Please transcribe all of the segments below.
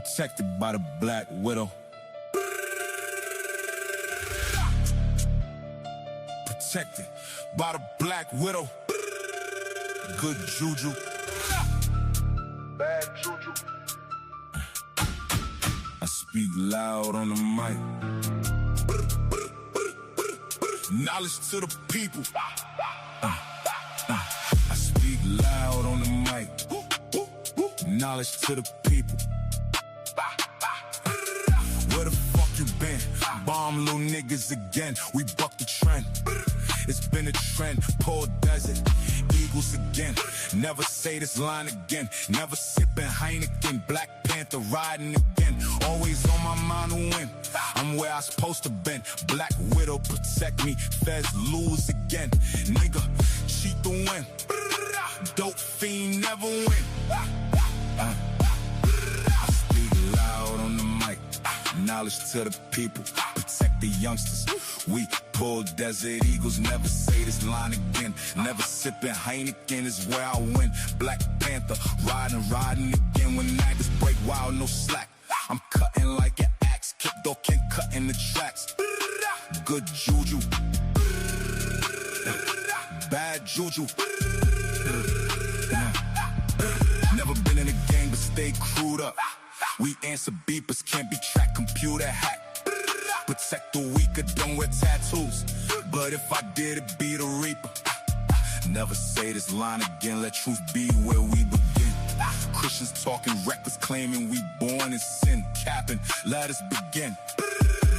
Protected by the Black Widow. Protected by the Black Widow. Good juju. Bad juju. I speak loud on the mic. Knowledge to the people. I speak loud on the mic. Knowledge to the people. Where the fuck you been? Bomb little niggas again. We buck the trend. It's been a trend. Poor desert. Eagles again. Never say this line again. Never sipping Heineken. Black Panther riding again. Always on my mind to win. I'm where I supposed to been. Black Widow protect me. Feds lose again. Nigga, cheat the win. Dope fiend never win. I speak loud on the mic. Knowledge to the people. Protect the youngsters. We pull desert eagles. Never say this line again. Never sipping Heineken is where I win. Black Panther riding again. When niggas break wild, no slack. I'm cutting like an axe. Kick door can't cut in the tracks. Good juju. Bad juju. Never been in a gang but stay crewed up. We answer beepers, can't be tracked, computer hack. Protect the weaker, don't wear tattoos. But if I did, it'd be the reaper. Never say this line again, let truth be where we begin. Christians talking reckless, claiming we born in sin. Capping, let us begin.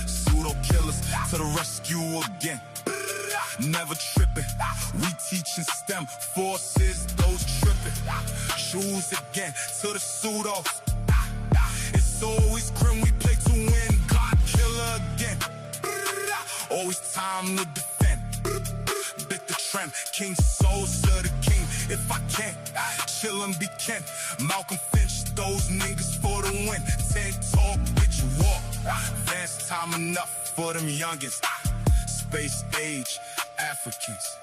Pseudo killers to the rescue again. Never tripping, we teaching STEM forces, those tripping. Shoes again to the pseudos. It's always grim, we play to win. God killer again. Always time to defend. Bit the trend, King souls to the king. If I can, chill and be Ken. Malcolm Finch, those niggas for the win. 10 talk, bitch walk. Advanced time enough for them youngins. Space age Africans.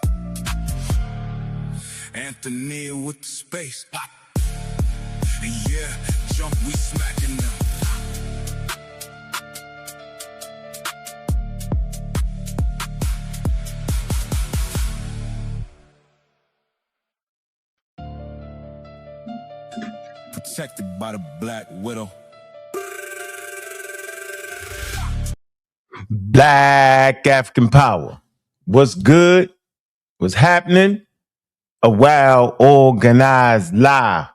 Anthony with the space pop. And yeah, jump, we smacking them. Protected by the Black Widow. Black African power. What's good? What's happening? A well-organized lie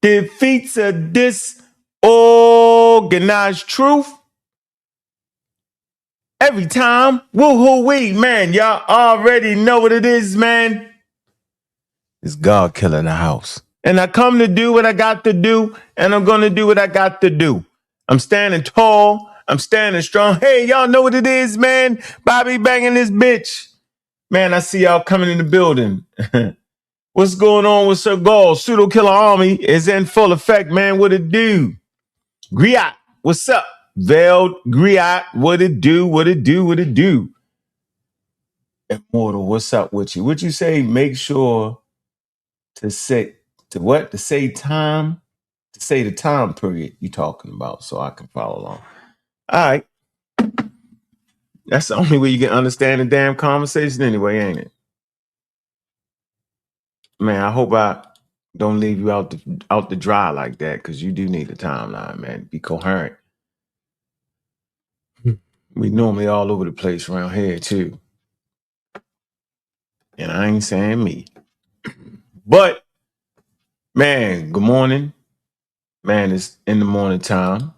defeats a disorganized truth. Every time, woo-hoo-wee, man, y'all already know what it is, man. It's God killing the house. And I come to do what I got to do, and I'm going to do what I got to do. I'm standing tall. I'm standing strong. Hey, y'all know what it is, man. Bobby banging this bitch. Man, I see y'all coming in the building. What's going on with Sir Gall? Pseudo Killer Army is in full effect, man. What it do? Griot, what's up? Veiled Griot, what it do? What it do? What it do? Immortal, what's up with you? What you say? Make sure to say time. To say the time period you talking about so I can follow along. All right. That's the only way you can understand the damn conversation anyway, ain't it? Man, I hope I don't leave you out the dry like that, because you do need a timeline, man. Be coherent. We normally all over the place around here, too. And I ain't saying me. But, man, good morning. Man, it's in the morning time.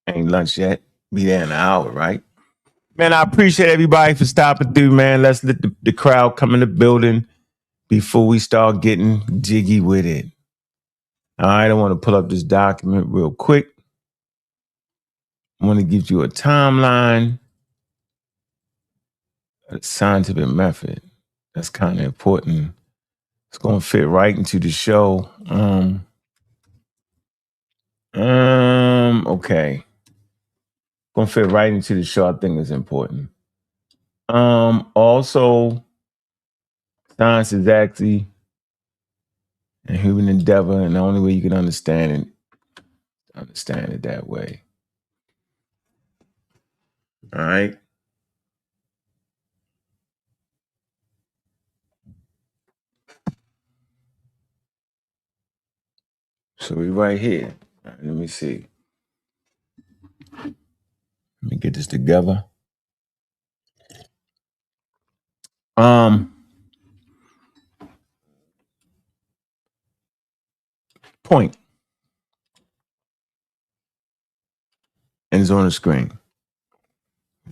Ain't lunch yet. Be there in an hour, right? Man, I appreciate everybody for stopping through, man. Let's let the crowd come in the building before we start getting jiggy with it. All right, I want to pull up this document real quick. I want to give you a timeline, a scientific method. That's kind of important. It's going to fit right into the show. Okay. Going to fit right into the show. I think it's important. Also, science is actually a human endeavor, and the only way you can understand it understand it that way. All right. So we right here. All right, let me see. Let me get this together. Point. And it's on the screen.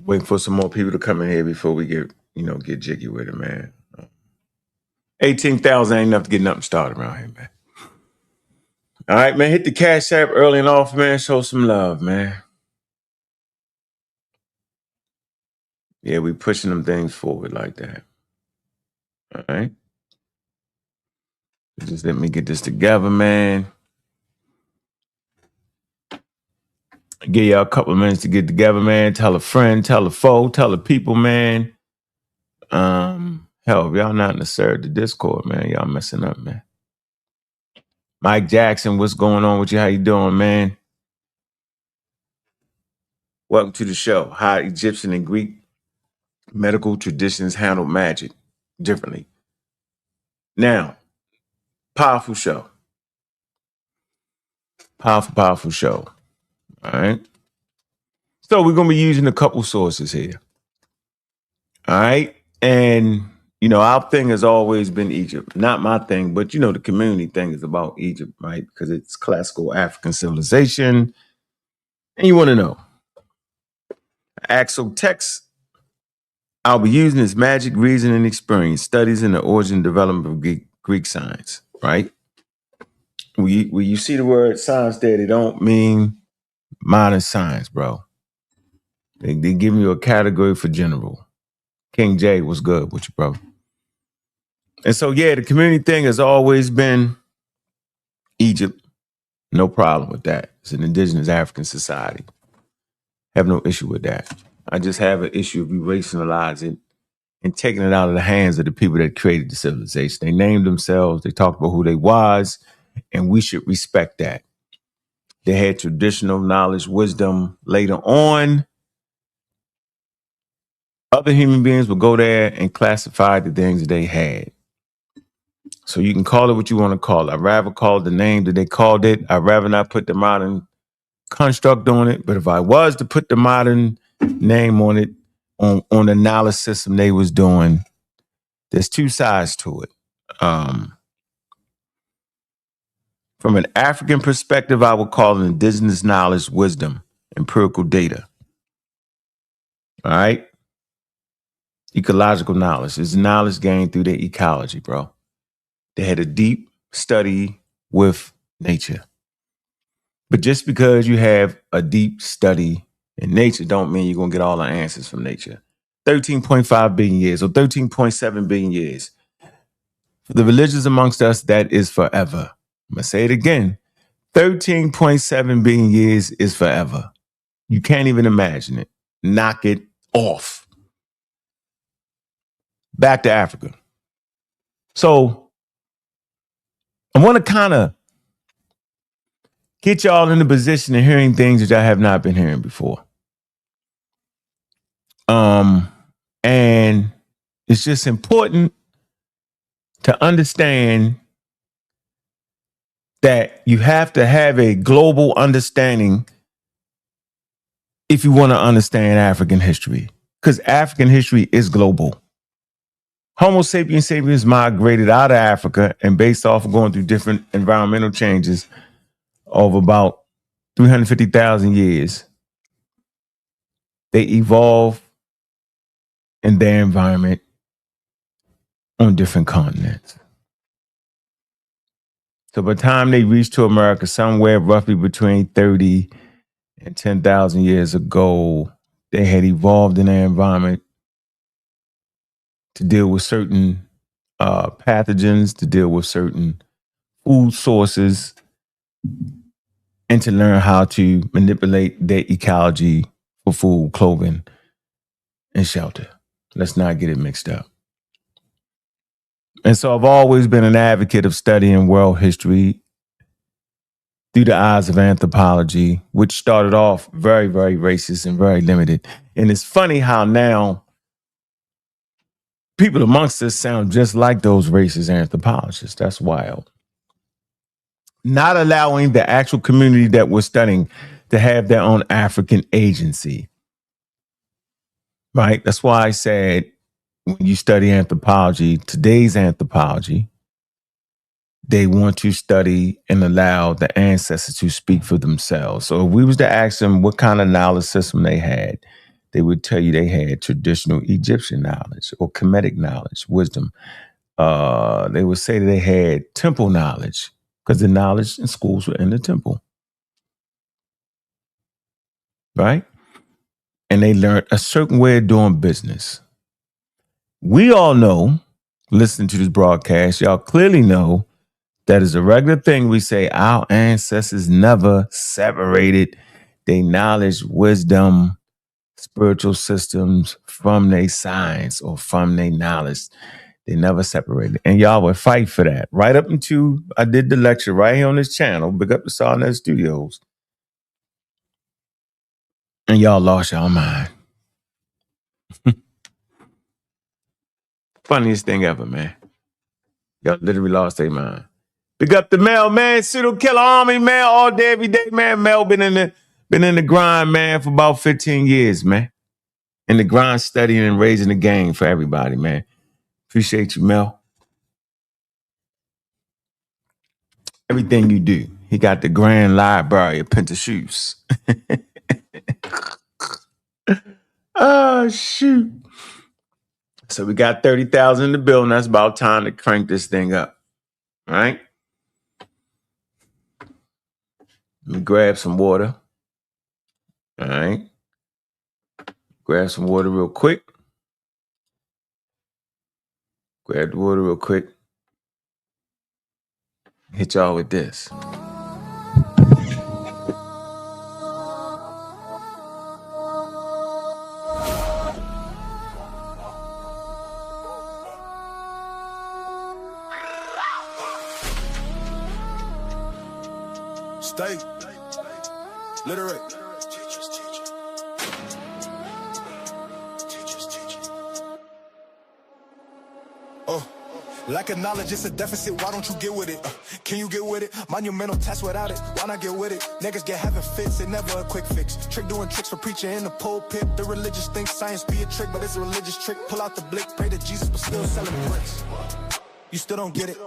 Waiting for some more people to come in here before we get jiggy with it, man. 18,000 ain't enough to get nothing started around here, man. All right, man. Hit the Cash App early and often, man. Show some love, man. Yeah, we pushing them things forward like that. All right. Just let me get this together, man. Give y'all a couple of minutes to get together, man. Tell a friend, tell a foe, tell the people, man. Hell, if y'all not in the Discord, man, y'all messing up, man. Mike Jackson, what's going on with you? How you doing, man? Welcome to the show. How Egyptian and Greek medical traditions handle magic differently. Now, powerful show. Powerful show. All right. So we're going to be using a couple sources here. All right. And, our thing has always been Egypt. Not my thing, but, the community thing is about Egypt, right? Because it's classical African civilization. And you want to know. Actual text I'll be using is magic, reason, and experience. Studies in the origin and development of Greek science, right? When you see the word science there, they don't mean modern science, bro. They give you a category for general. King J was good with you, bro. And so, yeah, the community thing has always been Egypt. No problem with that. It's an indigenous African society. Have no issue with that. I just have an issue of rationalizing and taking it out of the hands of the people that created the civilization. They named themselves, they talked about who they was, and we should respect that. They had traditional knowledge, wisdom. Later on, other human beings would go there and classify the things that they had. So you can call it what you want to call it. I'd rather call it the name that they called it. I'd rather not put the modern construct on it. But if I was to put the modern name on it, on the knowledge system they was doing, there's two sides to it. From an African perspective, I would call it indigenous knowledge, wisdom, empirical data. All right? Ecological knowledge is knowledge gained through their ecology, bro. They had a deep study with nature. But just because you have a deep study in nature don't mean you're going to get all the answers from nature. 13.5 billion years or 13.7 billion years. For the religions amongst us, that is forever. I'm going to say it again. 13.7 billion years is forever. You can't even imagine it. Knock it off. Back to Africa. So I want to kind of get y'all in the position of hearing things that I have not been hearing before. And it's just important to understand that you have to have a global understanding if you want to understand African history, because African history is global. Homo sapiens sapiens migrated out of Africa, and based off of going through different environmental changes over about 350,000 years, they evolved in their environment on different continents. So by the time they reached to America, somewhere roughly between 30 and 10,000 years ago, they had evolved in their environment to deal with certain pathogens, to deal with certain food sources, and to learn how to manipulate their ecology for food, clothing, and shelter. Let's not get it mixed up. And so I've always been an advocate of studying world history through the eyes of anthropology, which started off very, very racist and very limited. And it's funny how now people amongst us sound just like those racist anthropologists. That's wild. Not allowing the actual community that we're studying to have their own African agency. Right? That's why I said when you study anthropology, today's anthropology, they want to study and allow the ancestors to speak for themselves. So if we was to ask them what kind of knowledge system they had, they would tell you they had traditional Egyptian knowledge or Kemetic knowledge, wisdom. They would say that they had temple knowledge because the knowledge in schools were in the temple. Right? And they learned a certain way of doing business. We all know, listening to this broadcast, y'all clearly know that is a regular thing. We say our ancestors never separated their knowledge, wisdom, spiritual systems from their science or from their knowledge. They never separated. And y'all would fight for that. Right up until I did the lecture right here on this channel, big up the sa.neter Studios. And y'all lost y'all mind. Funniest thing ever, man. Y'all literally lost their mind. Big up the Mel, man. Pseudo Killer Army, man. All day, every day, man. Mel been in the grind, man, for about 15 years, man. In the grind, studying and raising the game for everybody, man. Appreciate you, Mel. Everything you do. He got the grand library of Pinter shoes. Oh, shoot. So we got 30,000 in the building. That's about time to crank this thing up. All right? Let me grab some water. All right? Grab some water real quick. Grab the water real quick. Hit y'all with this. Stay literate. Lack of knowledge, it's a deficit. Why don't you get with it? Can you get with it? Monumental test without it. Why not get with it? Niggas get having fits, it never a quick fix. Trick doing tricks for preaching in the pulpit. The religious think science be a trick, but it's a religious trick. Pull out the blick, pray to Jesus, but still selling bricks. You still don't get it.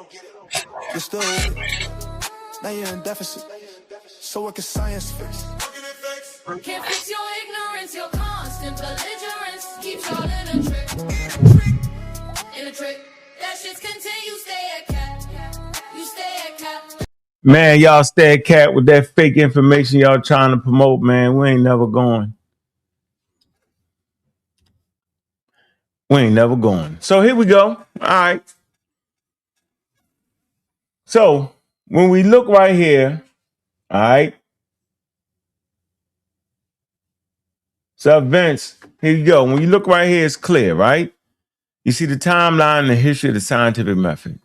You're still with it. Now you're in deficit. So what can science fix? Can't fix your ignorance, your constant belligerence. Keep y'all in a trick. In a trick. That shit's continue, stay at cap. You stay at cap. Man, y'all stay at cap with that fake information y'all trying to promote, man. We ain't never going. We ain't never going. So here we go. All right. So when we look right here, all right. So Vince, here you go. When you look right here, it's clear, right? You see the timeline and the history of the scientific method.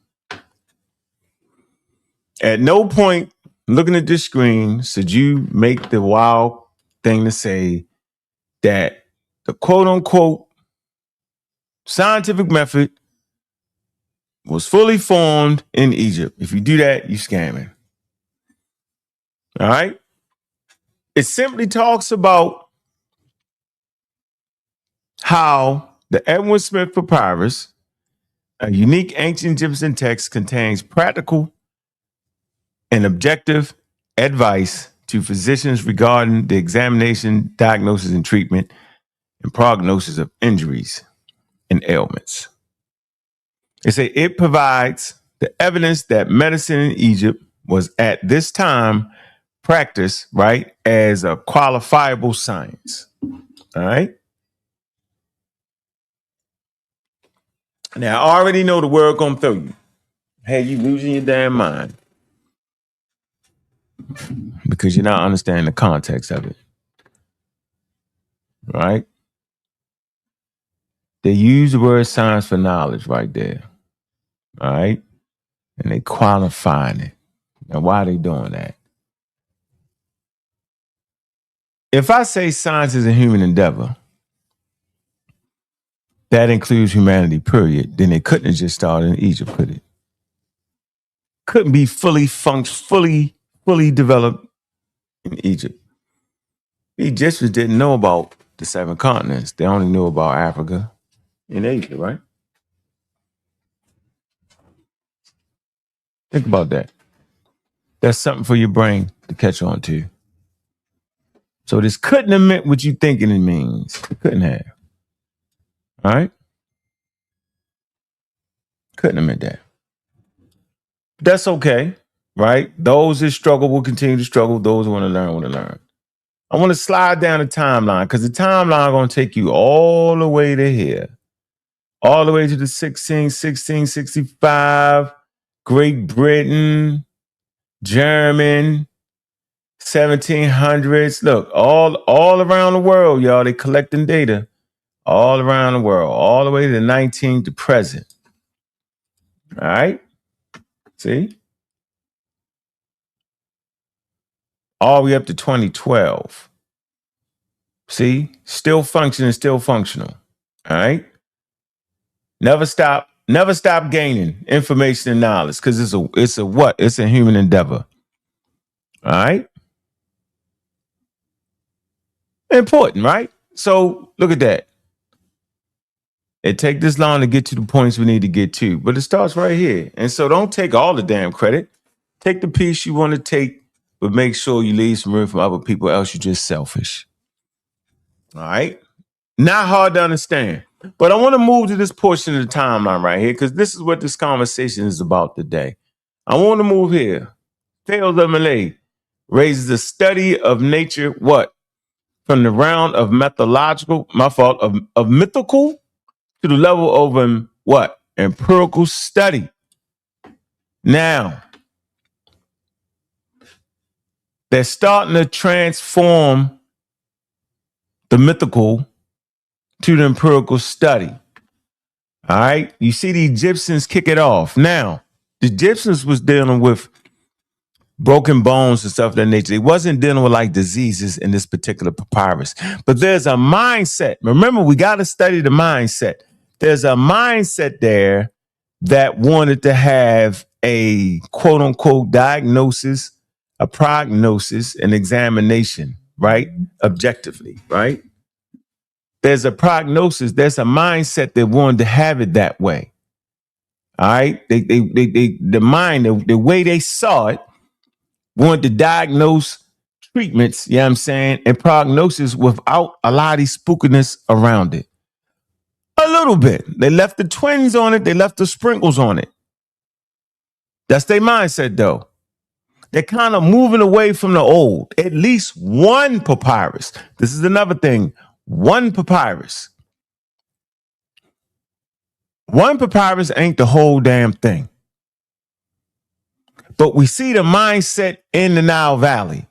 At no point, looking at this screen, should you make the wild thing to say that the quote unquote scientific method was fully formed in Egypt. If you do that, you're scamming. All right? It simply talks about how the Edwin Smith Papyrus, a unique ancient Egyptian text, contains practical and objective advice to physicians regarding the examination, diagnosis, and treatment and prognosis of injuries and ailments. They say it provides the evidence that medicine in Egypt was at this time practiced, right, as a qualifiable science. All right. Now, I already know the word gonna throw you. Hey, you losing your damn mind because you're not understanding the context of it. Right? They use the word science for knowledge right there. All right? And they qualifying it. Now, why are they doing that? if I say science is a human endeavor, that includes humanity, period, then it couldn't have just started in Egypt, could it? Couldn't be fully developed in Egypt. The Egyptians didn't know about the 7 continents. They only knew about Africa and Asia, right? Think about that. That's something for your brain to catch on to. So this couldn't have meant what you thinking it means. It couldn't have. All right? Couldn't have meant that. But that's okay, right? Those that struggle will continue to struggle. Those who want to learn. I want to slide down the timeline because the timeline is going to take you all the way to here. All the way to the 1665, Great Britain, German, 1700s. Look, all around the world, y'all, they collecting data all around the world, all the way to the 19th to present. All right? See? All the way up to 2012. See? Still functional. All right? Never stop gaining information and knowledge because it's a what? It's a human endeavor. All right? Important, right? So look at that. It take this long to get to the points we need to get to, but it starts right here. And so don't take all the damn credit. Take the piece you want to take, but make sure you leave some room for other people, else you're just selfish. All right? Not hard to understand. But I want to move to this portion of the timeline right here because this is what this conversation is about today. I want to move here. Thales of Malay raises the study of nature, what? From the realm of mythological, of mythical to the level of what? Empirical study. Now, they're starting to transform the mythical to the empirical study. All right? You see the Egyptians kick it off. Now, the Egyptians was dealing with broken bones and stuff of that nature. They wasn't dealing with like diseases in this particular papyrus. But there's a mindset. Remember, we got to study the mindset. There's a mindset there that wanted to have a quote unquote diagnosis, a prognosis, an examination, right? Objectively, right? There's a prognosis, there's a mindset that wanted to have it that way. All right. The mind, the way they saw it, wanted to diagnose treatments, you know what I'm saying, and prognosis without a lot of these spookiness around it. A little bit. They left the twins on it. They left the sprinkles on it. That's their mindset, though. They're kind of moving away from the old. At least one papyrus. This is another thing. One papyrus. One papyrus ain't the whole damn thing. But we see the mindset in the Nile Valley,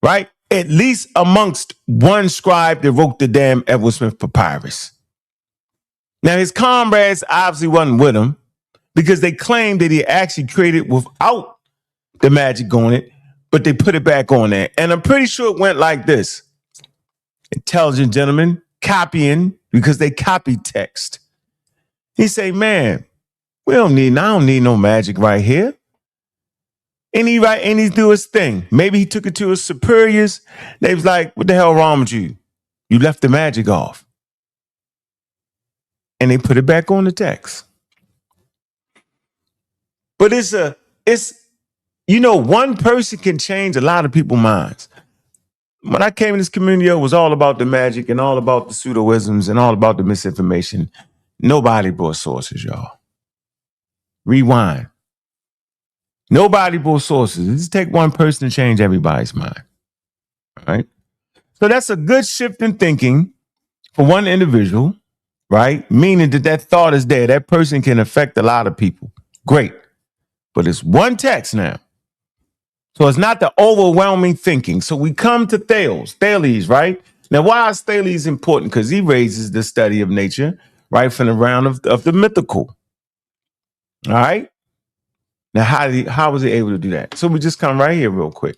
right? At least amongst one scribe that wrote the damn Edward Smith papyrus. Now, his comrades obviously wasn't with him because they claimed that he actually created without the magic on it, but they put it back on there. And I'm pretty sure it went like this. Intelligent gentlemen copying because they copy text. He say, man, I don't need no magic right here. And he do his thing. Maybe he took it to his superiors. They was like, what the hell wrong with you? You left the magic off. And they put it back on the text. But one person can change a lot of people's minds. When I came in this community, it was all about the magic and all about the pseudoisms and all about the misinformation. Nobody brought sources, y'all. Rewind. Nobody brought sources. It just take one person to change everybody's mind. All right? So that's a good shift in thinking for one individual, right? Meaning that thought is there. That person can affect a lot of people. Great. But it's one text now. So it's not the overwhelming thinking. So we come to Thales, right? Now, why is Thales important? Because he raises the study of nature, right, from the realm of the mythical. All right? Now, how was he able to do that? So we just come right here real quick.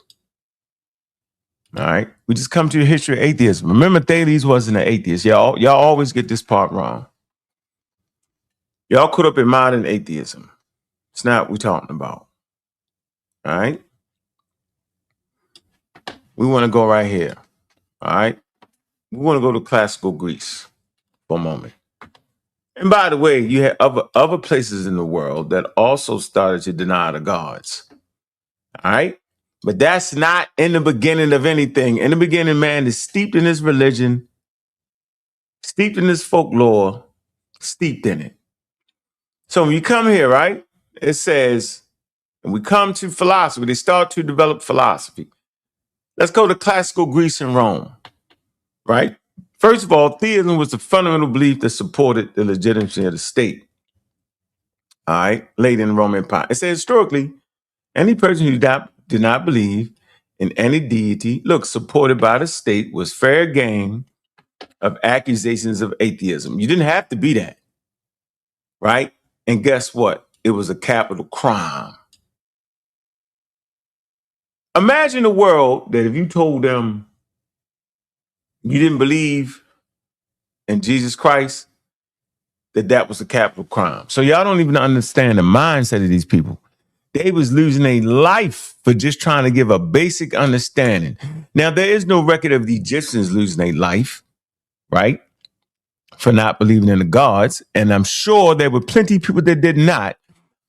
All right. We just come to the history of atheism. Remember, Thales wasn't an atheist. Y'all always get this part wrong. Y'all caught up in modern atheism. It's not what we're talking about. All right. We want to go right here. All right. We want to go to classical Greece for a moment. And by the way, you have other places in the world that also started to deny the gods. All right. But that's not in the beginning of anything. In the beginning, man is steeped in his religion, steeped in his folklore, steeped in it. So when you come here, right, it says, and we come to philosophy, they start to develop philosophy. Let's go to classical Greece and Rome, right? First of all, theism was the fundamental belief that supported the legitimacy of the state. All right, late in the Roman Empire. It says historically, any person who did not believe in any deity, supported by the state, was fair game of accusations of atheism. You didn't have to be that, right? And guess what? It was a capital crime. Imagine a world that if you told them you didn't believe in Jesus Christ, that was a capital crime. So y'all don't even understand the mindset of these people. They was losing their life for just trying to give a basic understanding. Now, there is no record of the Egyptians losing their life, right? For not believing in the gods. And I'm sure there were plenty of people that did not,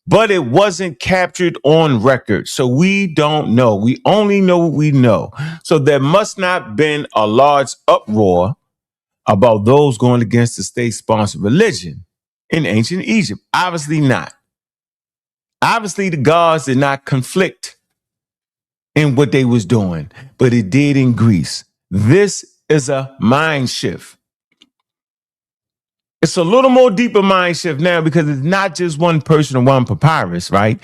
but it wasn't captured on record. So we don't know. We only know what we know. So there must not have been a large uproar about those going against the state-sponsored religion in ancient Egypt. Obviously not. Obviously, the gods did not conflict in what they was doing, but it did in Greece. This is a mind shift. It's a little more deeper mind shift now because it's not just one person or one papyrus, right?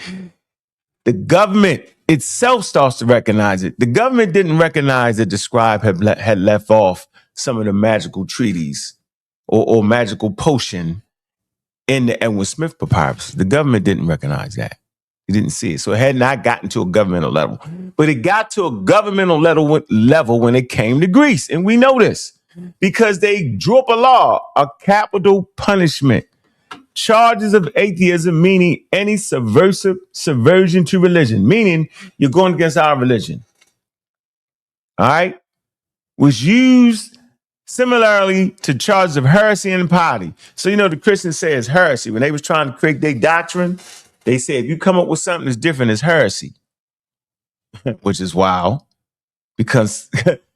The government itself starts to recognize it. The government didn't recognize that the scribe had left off some of the magical treaties or magical potion in the Edwin Smith papyrus. The government didn't recognize that. He didn't see it. So it had not gotten to a governmental level. But it got to a governmental level when it came to Greece. And we know this because they drew up a law, a capital punishment. Charges of atheism, meaning any subversion to religion, meaning you're going against our religion. All right? Was used similarly to charges of heresy and impiety. So, the Christians say it's heresy. When they was trying to create their doctrine, they said, if you come up with something that's different, it's heresy, which is wild because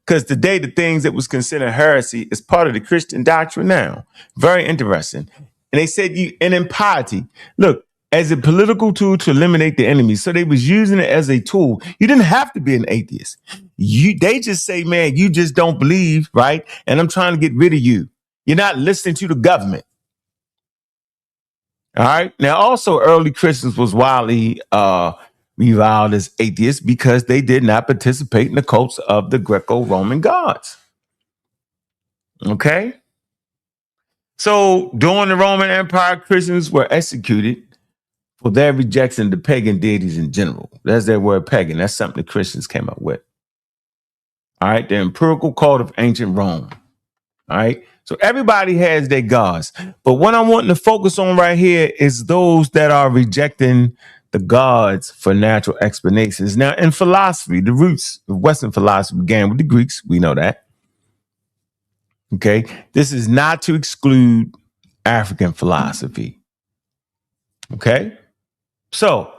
today the things that was considered heresy is part of the Christian doctrine now. Very interesting. And they said and impiety, as a political tool to eliminate the enemy. So they was using it as a tool. You didn't have to be an atheist. They just say, man, you just don't believe, right? And I'm trying to get rid of you. You're not listening to the government. All right. Now, also, early Christians was widely reviled as atheists because they did not participate in the cults of the Greco-Roman gods. Okay. So during the Roman Empire, Christians were executed for their rejection of the pagan deities in general. That's their word, pagan. That's something the Christians came up with. All right. The empirical cult of ancient Rome. All right. So everybody has their gods. But what I'm wanting to focus on right here is those that are rejecting the gods for natural explanations. Now, in philosophy, the roots of Western philosophy began with the Greeks. We know that. Okay. This is not to exclude African philosophy. Okay. So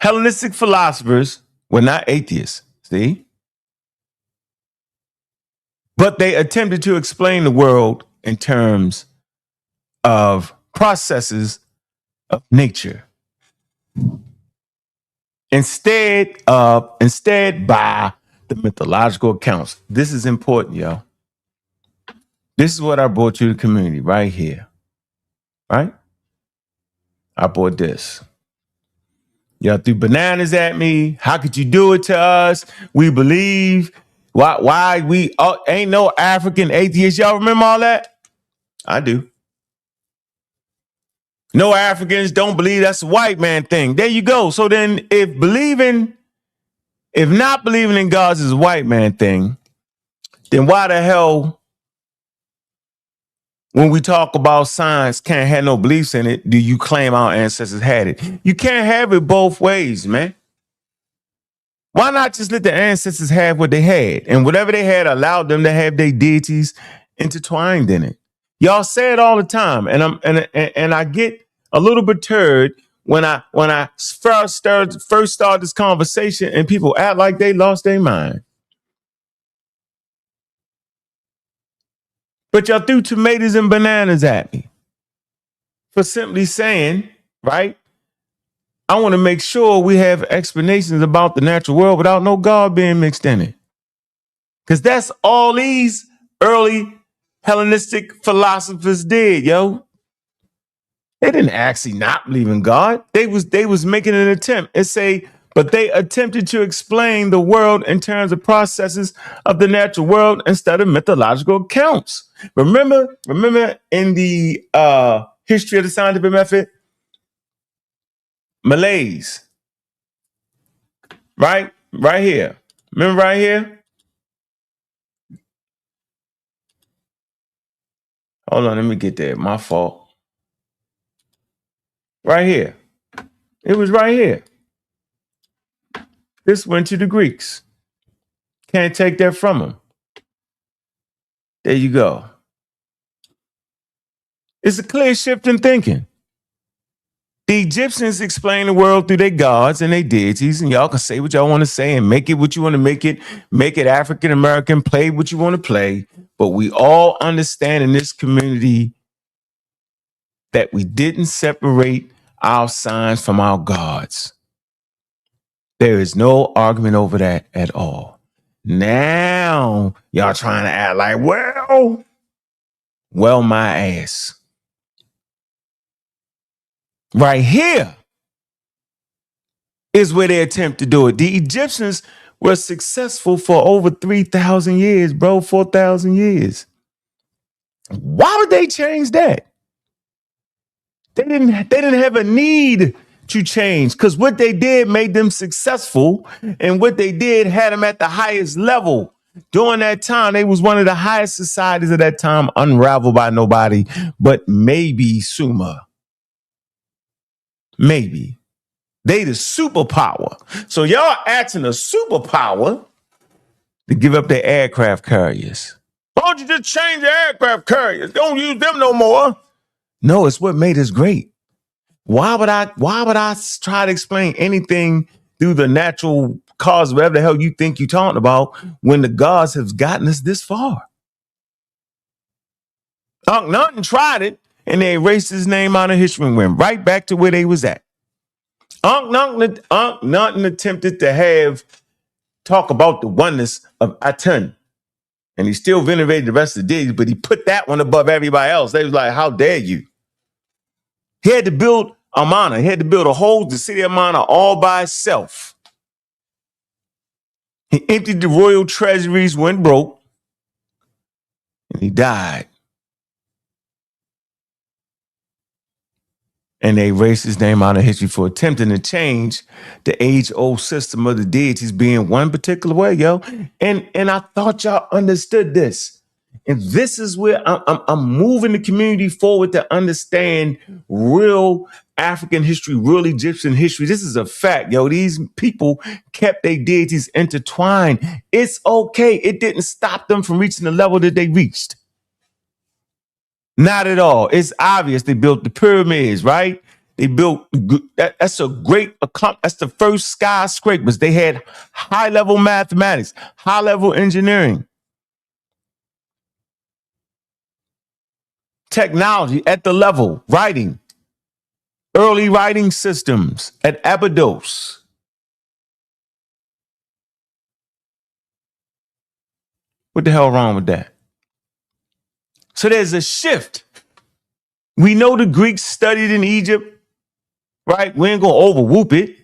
Hellenistic philosophers were not atheists. See? But they attempted to explain the world in terms of processes of nature. Instead by the mythological accounts. This is important, yo. This is what I brought to the community right here. Right? I brought this. Y'all threw bananas at me. How could you do it to us? We believe. Why we ain't no African atheists? Y'all remember all that? I do. No Africans don't believe, that's a white man thing. There you go. So then if believing If not believing in gods is a white man thing, then why the hell, when we talk about science, can't have no beliefs in it, do you claim our ancestors had it? You can't have it both ways, man. Why not just let the ancestors have what they had? And whatever they had allowed them to have their deities intertwined in it. Y'all say it all the time. And I get a little perturbed when I first start this conversation and people act like they lost their mind. But y'all threw tomatoes and bananas at me for simply saying, right? I want to make sure we have explanations about the natural world without no God being mixed in it. Because that's all these early Hellenistic philosophers did, yo. They didn't actually not believe in God. They was making an attempt and say, but they attempted to explain the world in terms of processes of the natural world instead of mythological accounts. Remember in the history of the scientific method, Malays, right here. Remember right here? Hold on, let me get there. My fault. Right here. It was right here. This went to the Greeks. Can't take that from them. There you go. It's a clear shift in thinking. The Egyptians explain the world through their gods and their deities, and y'all can say what y'all want to say and make it what you want to make it African American, play what you want to play. But we all understand in this community that we didn't separate our signs from our gods. There is no argument over that at all. Now, y'all trying to act like, well, my ass. Right here is where they attempt to do it. The Egyptians were successful for over 3,000 years, bro, 4,000 years. Why would they change that? They didn't have a need to change because what they did made them successful, and what they did had them at the highest level. During that time, they was one of the highest societies of that time, unraveled by nobody but maybe Sumer. Maybe. They the superpower. So y'all asking a superpower to give up their aircraft carriers. Why don't you just change the aircraft carriers? Don't use them no more. No, it's what made us great. Why would I try to explain anything through the natural cause, whatever the hell you think you're talking about, when the gods have gotten us this far? Nothing tried it, and they erased his name out of history and went right back to where they was at. Nothing attempted to talk about the oneness of Aten. And he still venerated the rest of the deities, but he put that one above everybody else. They was like, how dare you? He had to build Amana. He had to build the city of Amana all by itself. He emptied the royal treasuries, went broke, and he died. And they erased his name out of history for attempting to change the age-old system of the deities being one particular way, yo. And I thought y'all understood this. And this is where I'm moving the community forward to understand real African history, real Egyptian history. This is a fact, yo. These people kept their deities intertwined. It's okay. It didn't stop them from reaching the level that they reached. Not at all. It's obvious they built the pyramids, right? They built, that's a great accomplishment. That's the first skyscrapers. They had high-level mathematics, high-level engineering, technology at the level, writing, early writing systems at Abydos. What the hell wrong with that? So there's a shift. We know the Greeks studied in Egypt, right? We ain't gonna overwhoop it.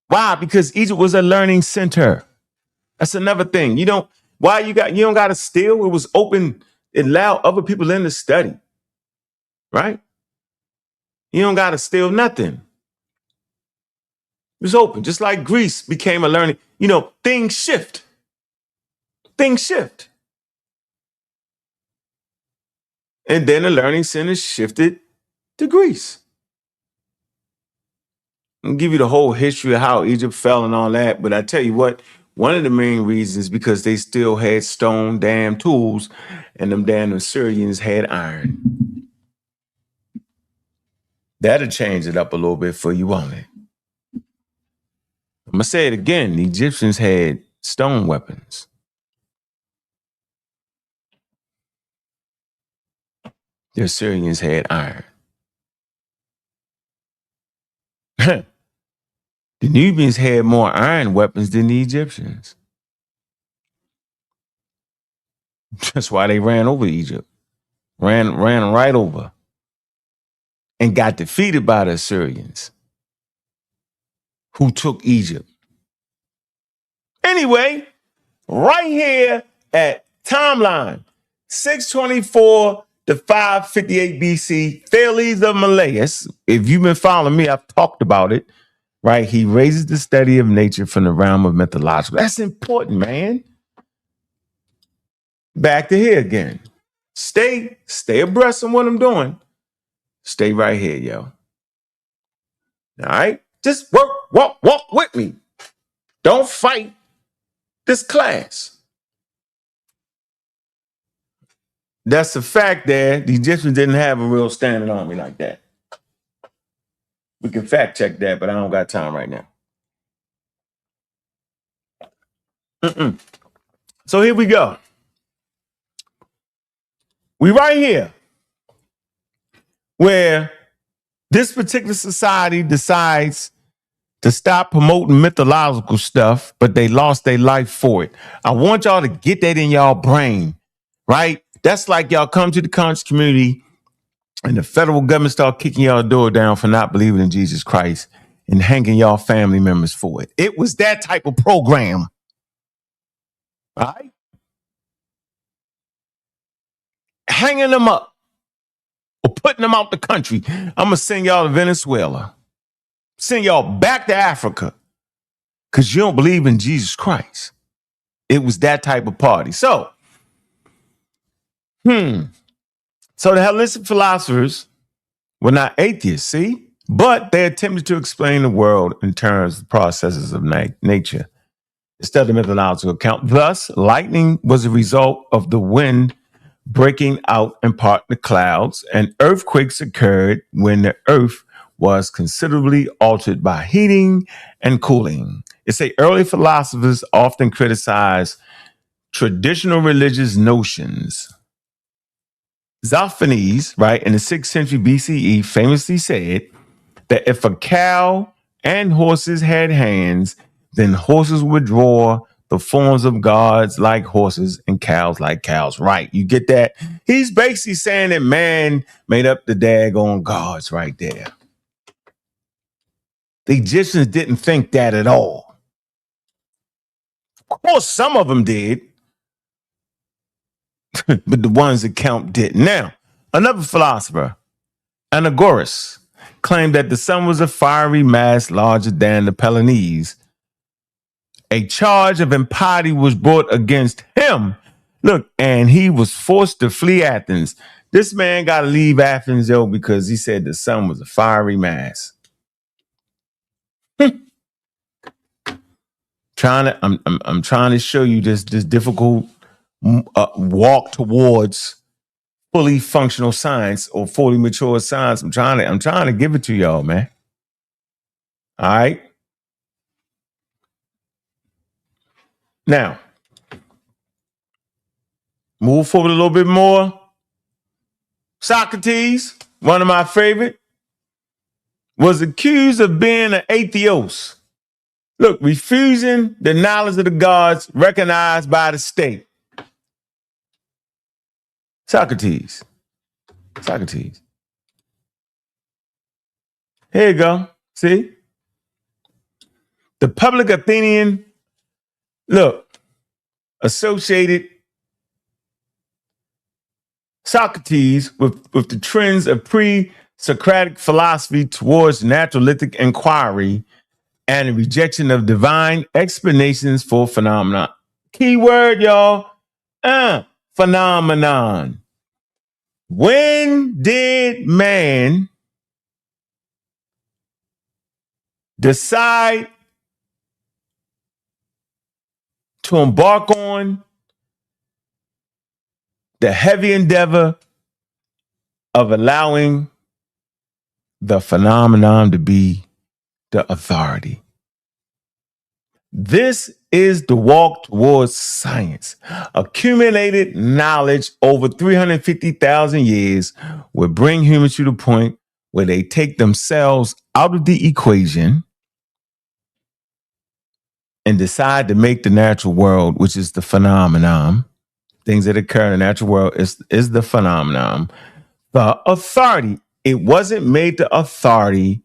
Why? Because Egypt was a learning center. That's another thing. You don't gotta steal. It was open. It allowed other people in to study, right? You don't gotta steal nothing. It was open, just like Greece became a learning. things shift. Things shift. And then the learning center shifted to Greece. I'll give you the whole history of how Egypt fell and all that. But I tell you what, one of the main reasons is because they still had stone damn tools and them damn Assyrians had iron. That'll change it up a little bit for you, won't it? I'm going to say it again. The Egyptians had stone weapons. The Assyrians had iron. The Nubians had more iron weapons than the Egyptians. That's why they ran over Egypt. Ran right over. And got defeated by the Assyrians, who took Egypt. Anyway, right here at timeline 624 to 558 BC, Thales of Miletus. If you've been following me, I've talked about it. Right? He raises the study of nature from the realm of mythological. That's important, man. Back to here again. Stay abreast of what I'm doing. Stay right here, yo. All right? Just walk with me. Don't fight this class. That's the fact that the Egyptians didn't have a real standing army like that. We can fact check that, but I don't got time right now. So here we go. We right here where this particular society decides to stop promoting mythological stuff, but they lost their life for it. I want y'all to get that in y'all brain, right? That's like y'all come to the conscious community and the federal government start kicking y'all door down for not believing in Jesus Christ and hanging y'all family members for it. It was that type of program. All right? Hanging them up or putting them out the country. I'm going to send y'all to Venezuela. Send y'all back to Africa because you don't believe in Jesus Christ. It was that type of party. So the Hellenistic philosophers were not atheists, see? But they attempted to explain the world in terms of processes of nature instead of mythological account. Thus, lightning was a result of the wind breaking out and parting the clouds, and earthquakes occurred when the earth was considerably altered by heating and cooling. It's say early philosophers often criticize traditional religious notions. Xenophanes, right, in the 6th century BCE, famously said that if a cow and horses had hands, then horses would draw the forms of gods like horses and cows like cows. Right, you get that? He's basically saying that man made up the daggone gods right there. The Egyptians didn't think that at all. Of course, some of them did, but the ones that count didn't. Now, another philosopher, Anaxagoras, claimed that the sun was a fiery mass larger than the Pellines. A charge of impiety was brought against him. Look, and he was forced to flee Athens. This man got to leave Athens, yo, because he said the sun was a fiery mass. I'm trying to show you this difficult walk towards fully functional science or fully mature science. I'm trying to give it to y'all, man. All right. Now, move forward a little bit more. Socrates, one of my favorite, was accused of being an atheist. Look, refusing the knowledge of the gods recognized by the state. Socrates. Here you go. See? The public Athenian, look, associated Socrates with the trends of pre-Socratic philosophy towards naturalistic inquiry and a rejection of divine explanations for phenomena. Key word, y'all. Phenomenon. When did man decide to embark on the heavy endeavor of allowing the phenomenon to be the authority? This is the walk towards science. Accumulated knowledge over 350,000 years will bring humans to the point where they take themselves out of the equation and decide to make the natural world, which is the phenomenon, things that occur in the natural world is the phenomenon, the authority. It wasn't made the authority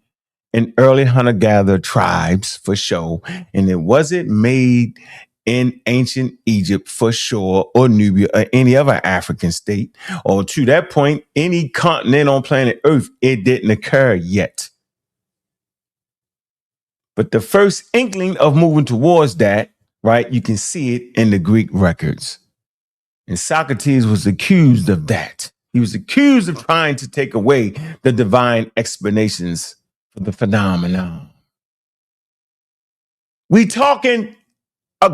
in early hunter-gatherer tribes for sure, and it wasn't made in ancient Egypt for sure, or Nubia, or any other African state, or to that point, any continent on planet Earth. It didn't occur yet. But the first inkling of moving towards that, right, you can see it in the Greek records. And Socrates was accused of that. He was accused of trying to take away the divine explanations for the phenomenon. We talking a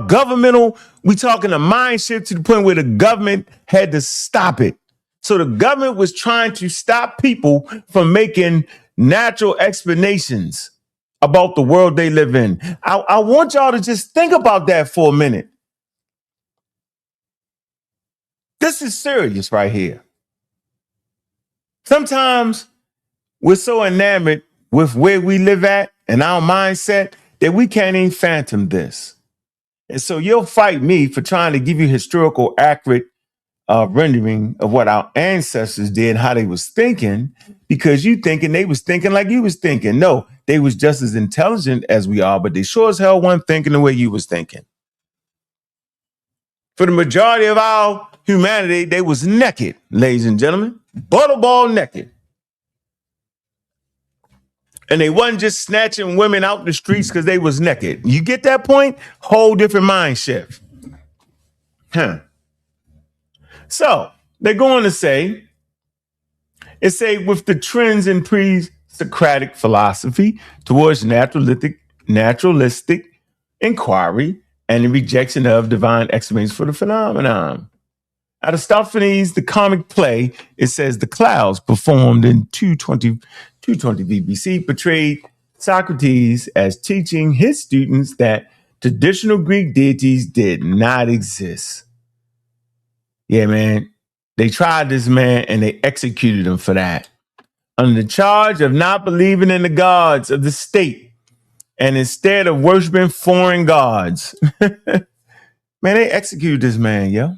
mind shift to the point where the government had to stop it. So the government was trying to stop people from making natural explanations about the world they live in. I want y'all to just think about that for a minute. This is serious right here. Sometimes we're so enamored with where we live at and our mindset that we can't even fathom this. And so you'll fight me for trying to give you historical accurate rendering of what our ancestors did, how they was thinking, because you thinking they was thinking like you was thinking. No, they was just as intelligent as we are, but they sure as hell weren't thinking the way you was thinking. For the majority of our humanity, they was naked, ladies and gentlemen, butterball naked. And they wasn't just snatching women out the streets because they was naked. You get that point? Whole different mind shift. So they're going to say, with the trends in pre-Socratic philosophy towards naturalistic inquiry and the rejection of divine explanations for the phenomenon. Aristophanes, the comic play, it says the clouds performed in 220 BBC portrayed Socrates as teaching his students that traditional Greek deities did not exist. Yeah, man. They tried this man and they executed him for that. Under the charge of not believing in the gods of the state and instead of worshiping foreign gods. Man, they executed this man, yo.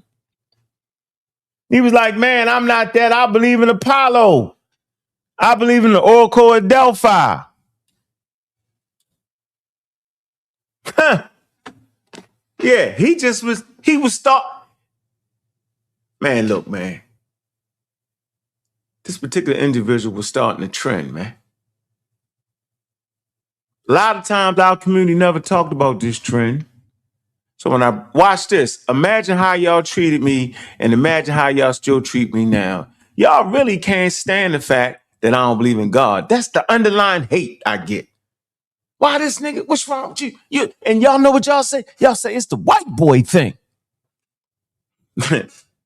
He was like, man, I'm not that. I believe in Apollo. I believe in the Oracle of Delphi. Yeah, he was thought. Man, look, man. This particular individual was starting a trend, man. A lot of times our community never talked about this trend. So when I watch this, imagine how y'all treated me and imagine how y'all still treat me now. Y'all really can't stand the fact that I don't believe in God. That's the underlying hate I get. Why this nigga? What's wrong with you? And y'all know what y'all say? Y'all say it's the white boy thing.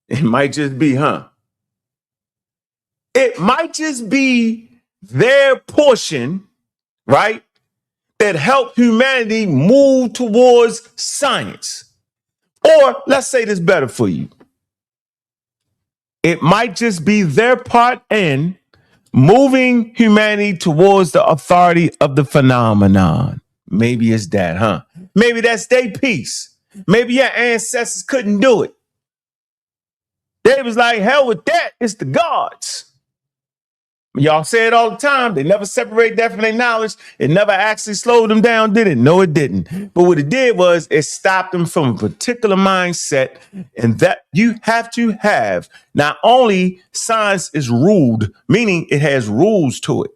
It might just be, huh? It might just be their portion, right? That helped humanity move towards science. Or let's say this better for you. It might just be their part in moving humanity towards the authority of the phenomenon. Maybe it's that, huh? Maybe that's their piece. Maybe your ancestors couldn't do it. They was like, hell with that. It's the gods. Y'all say it all the time. They never separate that from their knowledge. It never actually slowed them down, did it? No, it didn't. But what it did was it stopped them from a particular mindset, and that you have to have not only science is ruled, meaning it has rules to it.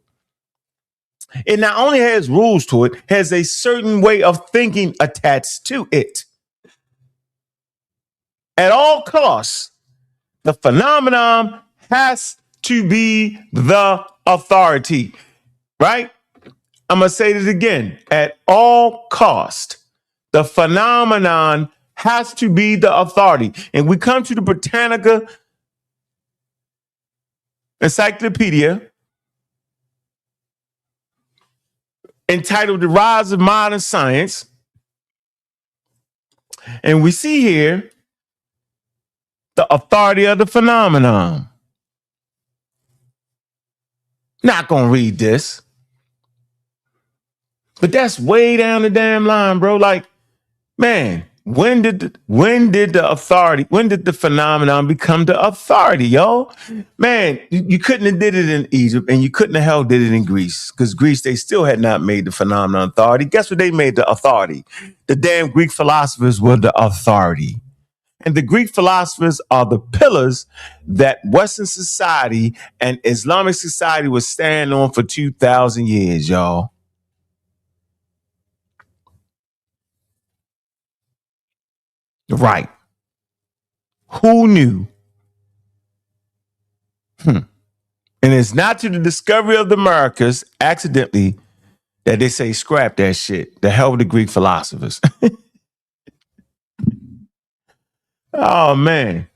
It not only has rules to it, has a certain way of thinking attached to it. At all costs, the phenomenon has to be the authority, right? I'm going to say this again. At all cost, the phenomenon has to be the authority. And we come to the Britannica Encyclopedia entitled The Rise of Modern Science. And we see here the authority of the phenomenon. Not going to read this. But that's way down the damn line, bro. Like, man, when did the phenomenon become the authority, y'all? Man, you couldn't have did it in Egypt, and you couldn't have hell did it in Greece, because Greece, they still had not made the phenomenon authority. Guess what they made the authority? The damn Greek philosophers were the authority. And the Greek philosophers are the pillars that Western society and Islamic society was standing on for 2,000 years, y'all. Right. Who knew? And it's not to the discovery of the Americas accidentally that they say scrap that shit. The hell with the Greek philosophers. Oh man.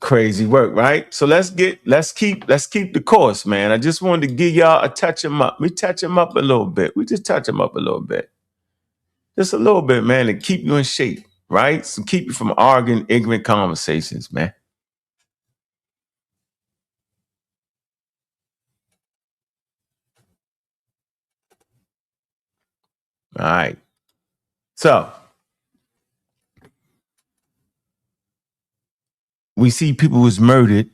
Crazy work, right? So let's keep the course, man. I just wanted to give y'all a touch him up. We touch him up a little bit. We just touch him up a little bit. Just a little bit, man, to keep you in shape, right? So keep you from arguing ignorant conversations, man. All right. So we see people was murdered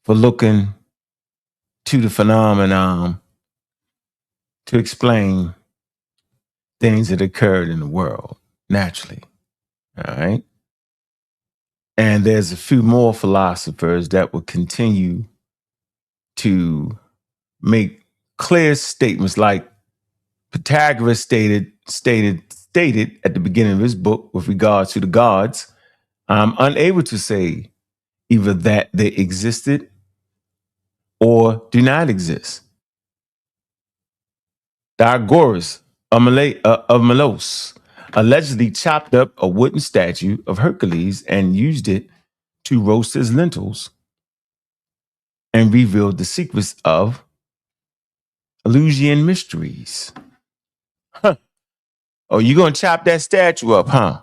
for looking to the phenomenon to explain things that occurred in the world naturally. All right. And there's a few more philosophers that will continue to make clear statements, like Pythagoras stated at the beginning of his book with regards to the gods. I'm unable to say either that they existed or do not exist. Diagoras of Melos allegedly chopped up a wooden statue of Hercules and used it to roast his lentils and revealed the secrets of Eleusinian mysteries. Huh. Oh, you gonna chop that statue up, huh?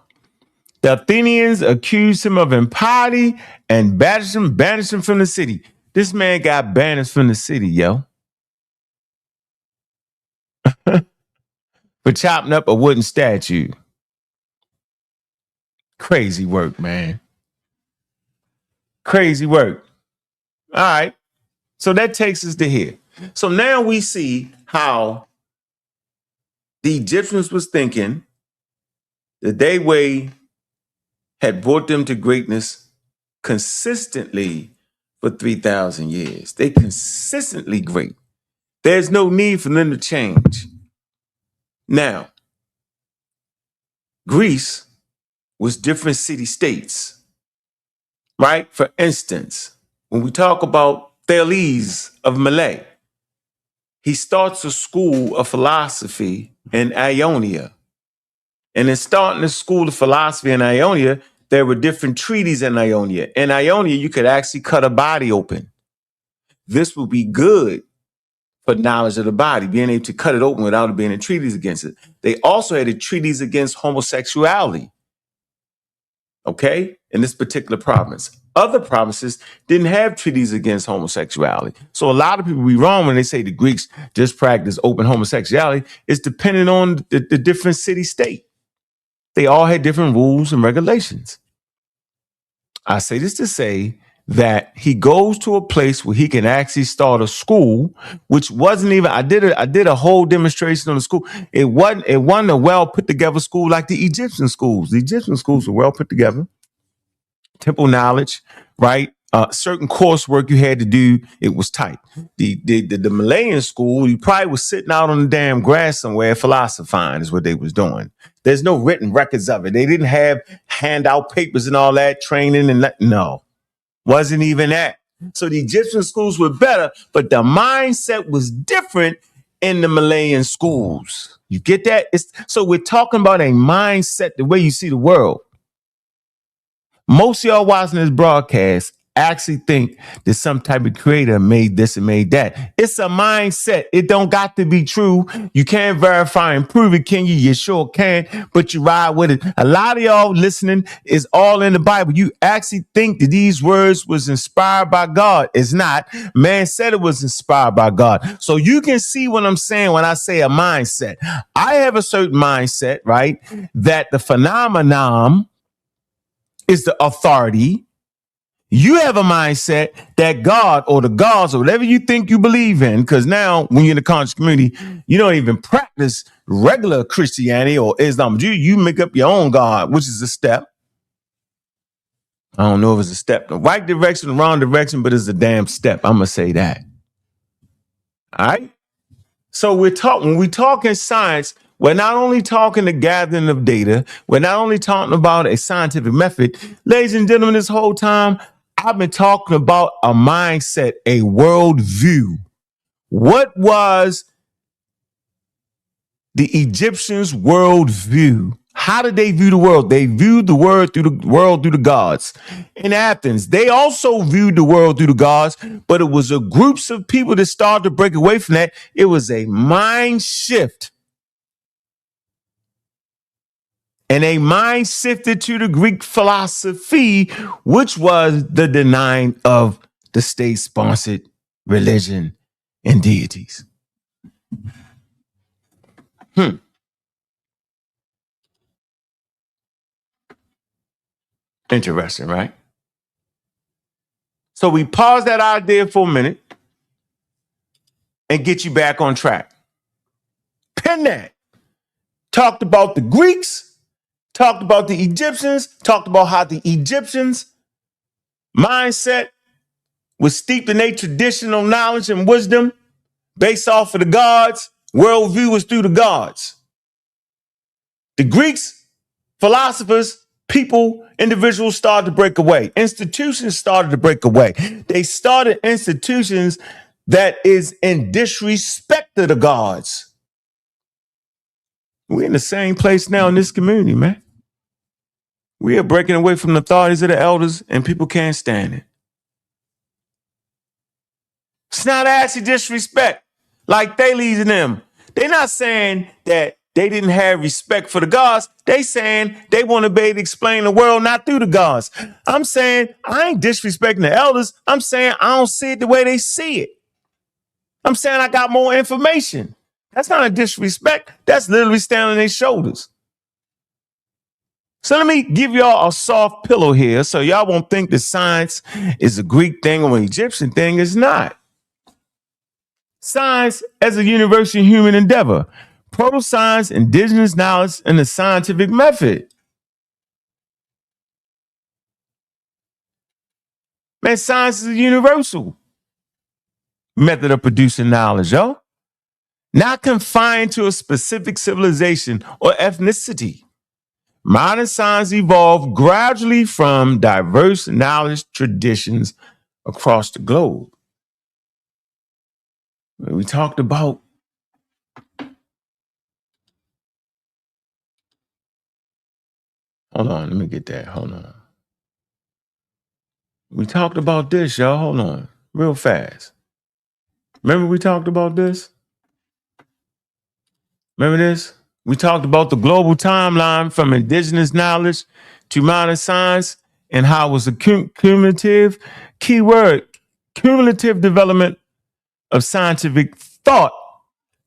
The Athenians accused him of impiety and banished him from the city. This man got banished from the city, yo. For chopping up a wooden statue. Crazy work, man. Crazy work. All right. So that takes us to here. So now we see how the Egyptians was thinking that their way had brought them to greatness consistently for 3,000 years. They consistently great. There's no need for them to change. Now, Greece was different city-states, right? For instance, when we talk about Thales of Malay, he starts a school of philosophy in Ionia. And in starting the school of philosophy in Ionia, there were different treaties in Ionia. In Ionia, you could actually cut a body open. This would be good for knowledge of the body, being able to cut it open without it being a treatise against it. They also had a treatise against homosexuality, okay, in this particular province. Other provinces didn't have treaties against homosexuality. So a lot of people be wrong when they say the Greeks just practice open homosexuality. It's depending on the different city-state. They all had different rules and regulations. I say this to say that he goes to a place where he can actually start a school, which wasn't even, I did a whole demonstration on the school. It wasn't a well put together school like the Egyptian schools. The Egyptian schools were well put together. Temple knowledge, right? certain coursework you had to do. It was tight. The Malayan school, you probably was sitting out on the damn grass somewhere philosophizing is what they was doing. There's no written records of it. They didn't have handout papers and all that training and no, wasn't even that. So the Egyptian schools were better, but the mindset was different in the Malayan schools. You get that? So we're talking about a mindset, the way you see the world. Most of y'all watching this broadcast actually think that some type of creator made this and made that. It's a mindset. It don't got to be true. You can't verify and prove it, can you? You sure can, but you ride with it. A lot of y'all listening is all in the Bible. You actually think that these words was inspired by God. It's not. Man said it was inspired by God. So you can see what I'm saying when I say a mindset. I have a certain mindset, right? That the phenomenon is the authority. You have a mindset that God or the gods or whatever you think you believe in, because now when you're in the conscious community, you don't even practice regular Christianity or Islam. You make up your own God, which is a step. I don't know if it's a step in the right direction, the wrong direction, but it's a damn step. I'm going to say that. All right. So when we talk in science, we're not only talking the gathering of data, we're not only talking about a scientific method. Ladies and gentlemen, this whole time, I've been talking about a mindset, a worldview. What was the Egyptians' worldview? How did they view the world? They viewed the world through the gods. In Athens, they also viewed the world through the gods, but it was a groups of people that started to break away from that. It was a mind shift. And a mind shifted to the Greek philosophy, which was the denying of the state-sponsored religion and deities. Interesting, right? So we pause that idea for a minute and get you back on track. Pin that. Talked about the Greeks, talked about the Egyptians, talked about how the Egyptians' mindset was steeped in their traditional knowledge and wisdom based off of the gods. Worldview was through the gods. The Greeks, philosophers, people, individuals started to break away. Institutions started to break away. They started institutions that is in disrespect to the gods. We're in the same place now in this community, man. We are breaking away from the authorities of the elders, and people can't stand it. It's not actually disrespect like Thales and them. They're not saying that they didn't have respect for the gods. They saying they want to be able to explain the world not through the gods. I'm saying I ain't disrespecting the elders. I'm saying I don't see it the way they see it. I'm saying I got more information. That's not a disrespect. That's literally standing on their shoulders. So let me give y'all a soft pillow here so y'all won't think that science is a Greek thing or an Egyptian thing. It's not. Science as a universal human endeavor. Proto-science, indigenous knowledge, and the scientific method. Man, science is a universal method of producing knowledge, yo. Not confined to a specific civilization or ethnicity. Modern science evolved gradually from diverse knowledge traditions across the globe. We talked about hold on, let me get that. Hold on. We talked about this, y'all. Hold on. Real fast. Remember we talked about this? Remember this? We talked about the global timeline from indigenous knowledge to modern science and how it was a cumulative, keyword, cumulative development of scientific thought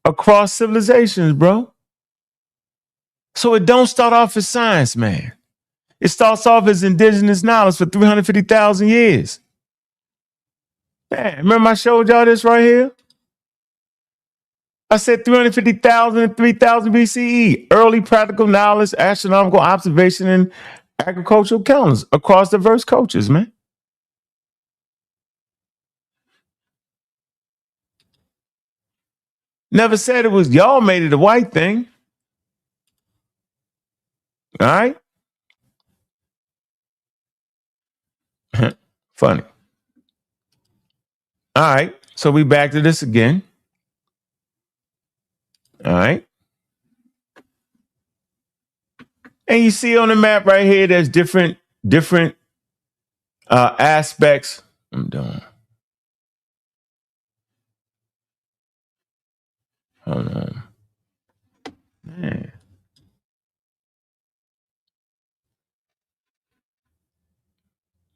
across civilizations, bro. So it don't start off as science, man. It starts off as indigenous knowledge for 350,000 years. Man, remember I showed y'all this right here? I said 350,000 and 3,000 BCE. Early practical knowledge, astronomical observation, and agricultural calendars across diverse cultures, man. Never said it was y'all made it a white thing. All right? Funny. All right. So we back to this again. All right. And you see on the map right here, there's different aspects. I'm done. Hold on. Man.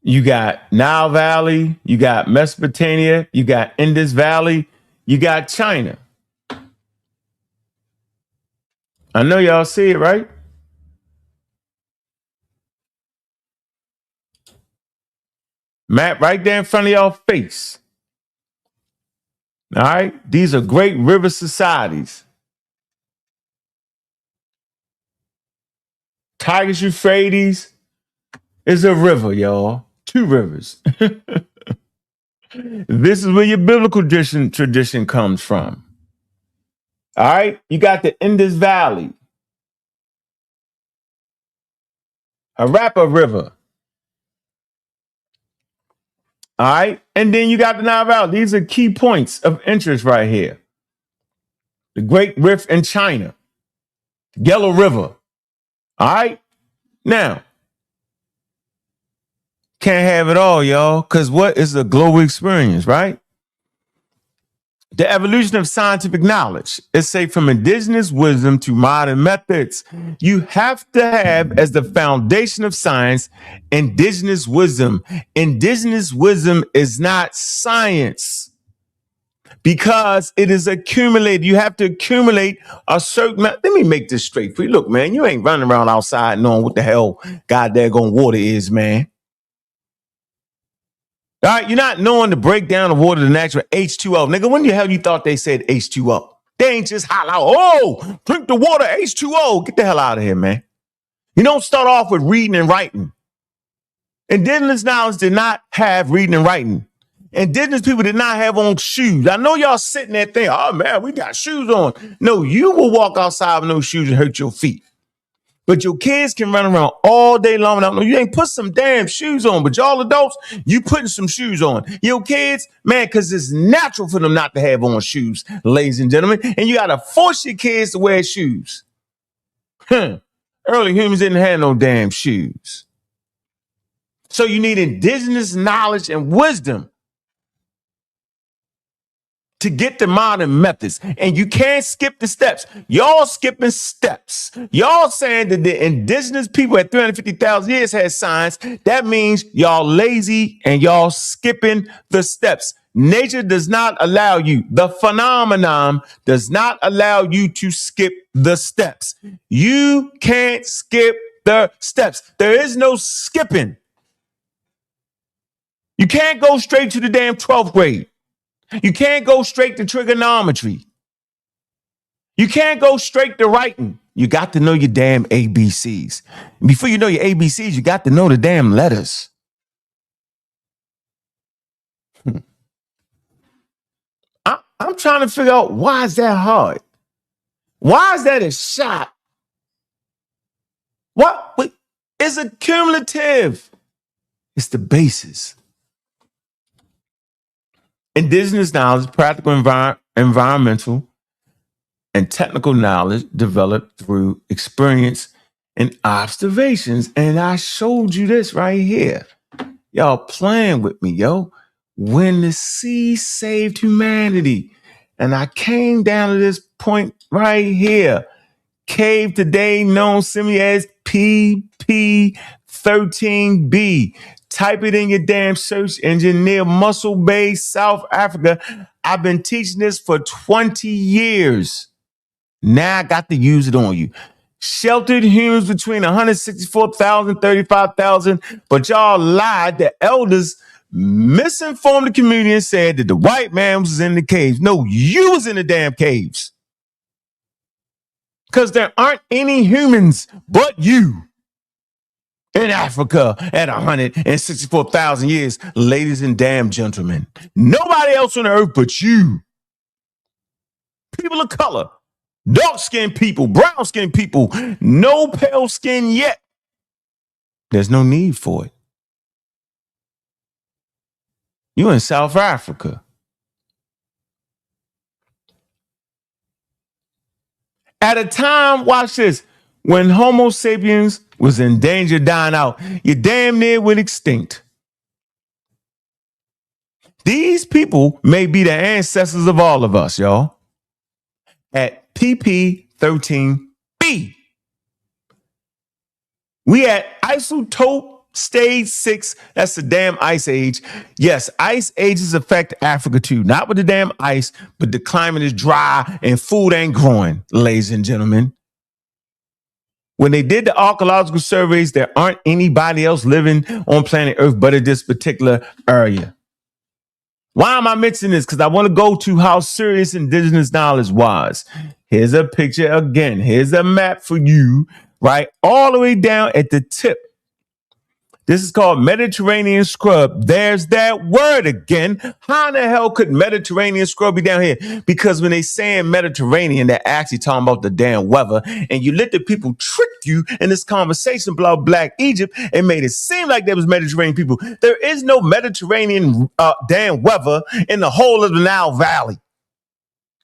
You got Nile Valley, you got Mesopotamia, you got Indus Valley, you got China. I know y'all see it, right? Map right there in front of y'all face. All right. These are great river societies. Tigris Euphrates is a river, y'all. 2 rivers. This is where your biblical tradition comes from. All right. You got the Indus Valley, Harappa River. All right. And then you got the Nile Valley. These are key points of interest right here. The Great Rift in China, the Yellow River. All right. Now, can't have it all, y'all, because what is a global experience, right? The evolution of scientific knowledge is say from indigenous wisdom to modern methods. You have to have as the foundation of science indigenous wisdom. Indigenous wisdom is not science because it is accumulated. You have to accumulate a certain. Let me make this straight for you. Look, man, you ain't running around outside knowing what the hell goddamn water is, man. All right, you're not knowing the breakdown of water, the natural H2O. Nigga, when the hell you thought they said H2O? They ain't just holler out, oh, drink the water, H2O. Get the hell out of here, man. You don't start off with reading and writing. Indigenous knowledge did not have reading and writing. Indigenous people did not have on shoes. I know y'all sitting there thinking, oh, man, we got shoes on. No, you will walk outside with no shoes and hurt your feet. But your kids can run around all day long. No, you ain't put some damn shoes on. But y'all adults, you putting some shoes on. Your kids, man, because it's natural for them not to have on shoes, ladies and gentlemen. And you got to force your kids to wear shoes. Early humans didn't have no damn shoes. So you need indigenous knowledge and wisdom to get the modern methods. And you can't skip the steps. Y'all skipping steps. Y'all saying that the indigenous people at 350,000 years had science. That means y'all lazy and y'all skipping the steps. Nature does not allow you. The phenomenon does not allow you to skip the steps. You can't skip the steps. There is no skipping. You can't go straight to the damn 12th grade. You can't go straight to trigonometry. You can't go straight to writing. You got to know your damn ABCs. Before you know your ABCs, you got to know the damn letters. I'm trying to figure out why is that hard? Why is that a shot? What? It's a cumulative. It's the basis. Indigenous knowledge, practical environmental, and technical knowledge developed through experience and observations. And I showed you this right here. Y'all playing with me, yo. When the sea saved humanity. And I came down to this point right here. Cave today known simply as PP13B. Type it in your damn search engine near Muscle Bay, South Africa. I've been teaching this for 20 years. Now I got to use it on you. Sheltered humans between 164,000, 35,000. But y'all lied. The elders misinformed the community and said that the white man was in the caves. No, you was in the damn caves. Because there aren't any humans but you in Africa at 164,000 years, ladies and damn gentlemen. Nobody else on the earth but you. people of color, dark-skinned people, brown-skinned people, no pale skin yet. There's no need for it. You in South Africa. At a time, watch this, when Homo sapiens was in danger of dying out, you damn near went extinct. These people may be the ancestors of all of us, y'all. At PP13B, we at isotope stage 6. That's the damn ice age. Yes, ice ages affect Africa too. Not with the damn ice, but the climate is dry and food ain't growing, ladies and gentlemen. When they did the archaeological surveys, there aren't anybody else living on planet Earth but in this particular area. Why am I mentioning this? Because I want to go to how serious indigenous knowledge was. Here's a picture again. Here's a map for you, right? All the way down at the tip. This is called Mediterranean scrub. There's that word again. How in the hell could Mediterranean scrub be down here? Because when they saying Mediterranean, they're actually talking about the damn weather. And you let the people trick you in this conversation about Black Egypt and made it seem like there was Mediterranean people. There is no Mediterranean damn weather in the whole of the Nile Valley.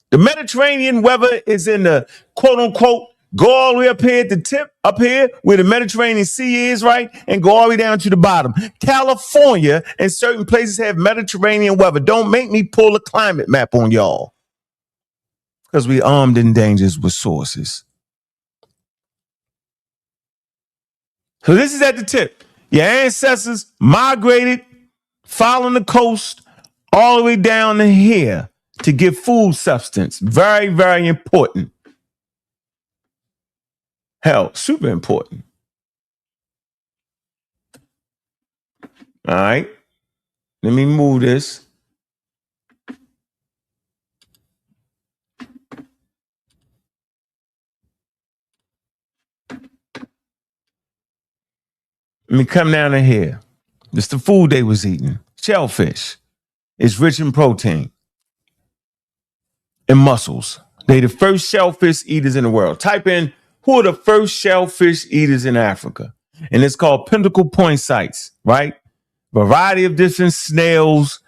The Mediterranean weather is in the quote unquote go all the way up here at the tip, up here where the Mediterranean Sea is, right? And go all the way down to the bottom. California and certain places have Mediterranean weather. Don't make me pull a climate map on y'all. Because we armed and dangerous with sources. So this is at the tip. Your ancestors migrated, following the coast, all the way down to here to get food substance. Very, very important. Hell, super important. All right. Let me move this. Let me come down to here. This is the food they was eating. Shellfish. It's rich in protein and mussels. They the first shellfish eaters in the world. Type in who are the first shellfish eaters in Africa. And it's called Pinnacle Point sites, right? Variety of different snails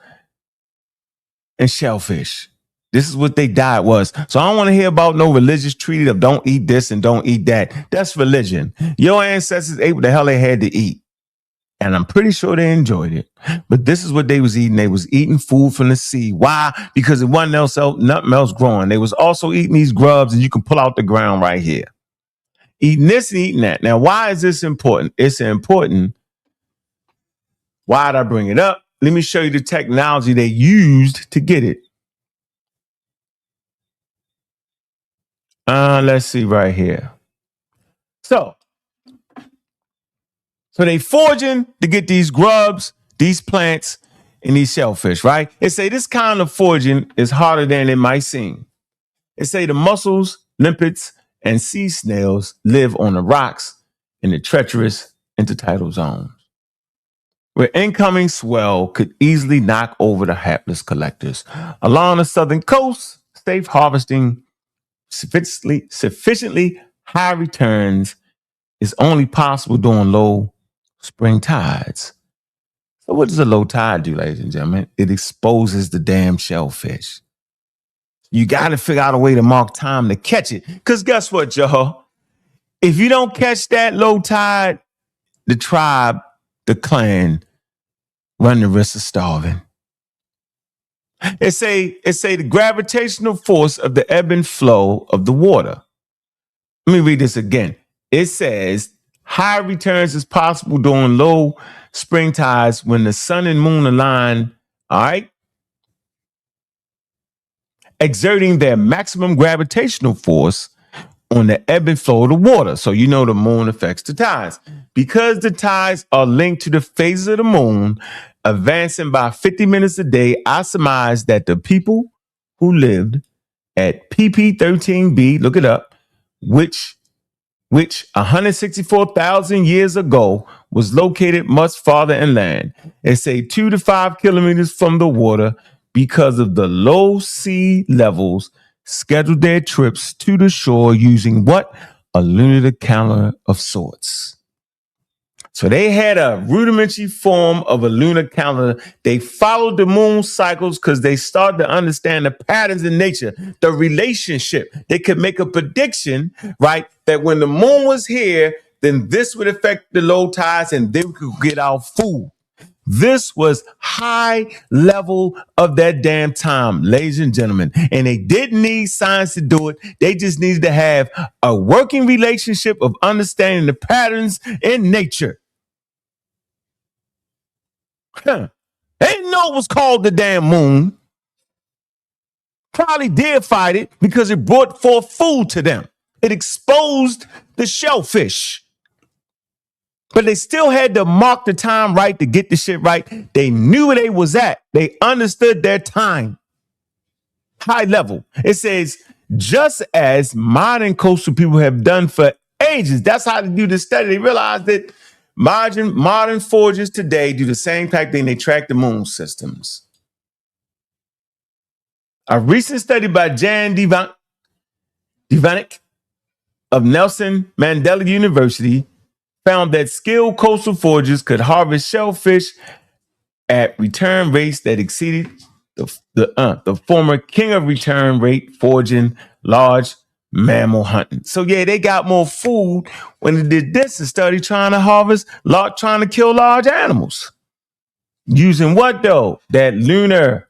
and shellfish. This is what their diet was. So I don't want to hear about no religious treaty of don't eat this and don't eat that. That's religion. Your ancestors ate what the hell they had to eat. And I'm pretty sure they enjoyed it. But this is what they was eating. They was eating food from the sea. Why? Because it wasn't nothing else growing. They was also eating these grubs, and you can pull out the ground right here. Eating this and eating that. Now, why is this important? It's important. Why did I bring it up? Let me show you the technology they used to get it. Let's see right here. So they foraging to get these grubs, these plants, and these shellfish, right? They say this kind of foraging is harder than it might seem. They say the mussels, limpets, and sea snails live on the rocks in the treacherous intertidal zones, where incoming swell could easily knock over the hapless collectors. Along the southern coast, safe harvesting sufficiently high returns is only possible during low spring tides. So what does a low tide do, ladies and gentlemen? It exposes the damn shellfish. You got to figure out a way to mark time to catch it. Because guess what, y'all? If you don't catch that low tide, the tribe, the clan, run the risk of starving. It say the gravitational force of the ebb and flow of the water. Let me read this again. It says high returns is possible during low spring tides when the sun and moon align, all right, exerting their maximum gravitational force on the ebb and flow of the water. So you know the moon affects the tides. Because the tides are linked to the phases of the moon, advancing by 50 minutes a day, I surmise that the people who lived at PP13B, look it up, which 164,000 years ago was located much farther inland. They say 2 to 5 kilometers from the water because of the low sea levels. scheduled their trips to the shore using what? A lunar calendar of sorts. So they had a rudimentary form of a lunar calendar. They followed the moon cycles because they started to understand the patterns in nature, the relationship. They could make a prediction, right? That when the moon was here, then this would affect the low tides and then we could get our food. This was high level of that damn time, ladies and gentlemen. And they didn't need science to do it. They just needed to have a working relationship of understanding the patterns in nature. They didn't know it was called the damn moon. Probably deified it because it brought forth food to them. It exposed the shellfish. But they still had to mark the time right to get the shit right. They knew where they was at. They understood their time. High level. It says, just as modern coastal people have done for ages. That's how they do the study. They realized that modern foragers today do the same type thing. They track the moon systems. A recent study by Jan Divanik of Nelson Mandela University found that skilled coastal foragers could harvest shellfish at return rates that exceeded the former king of return rate foraging large mammal hunting. So yeah, they got more food when they did this and started trying to kill large animals. Using what though? That lunar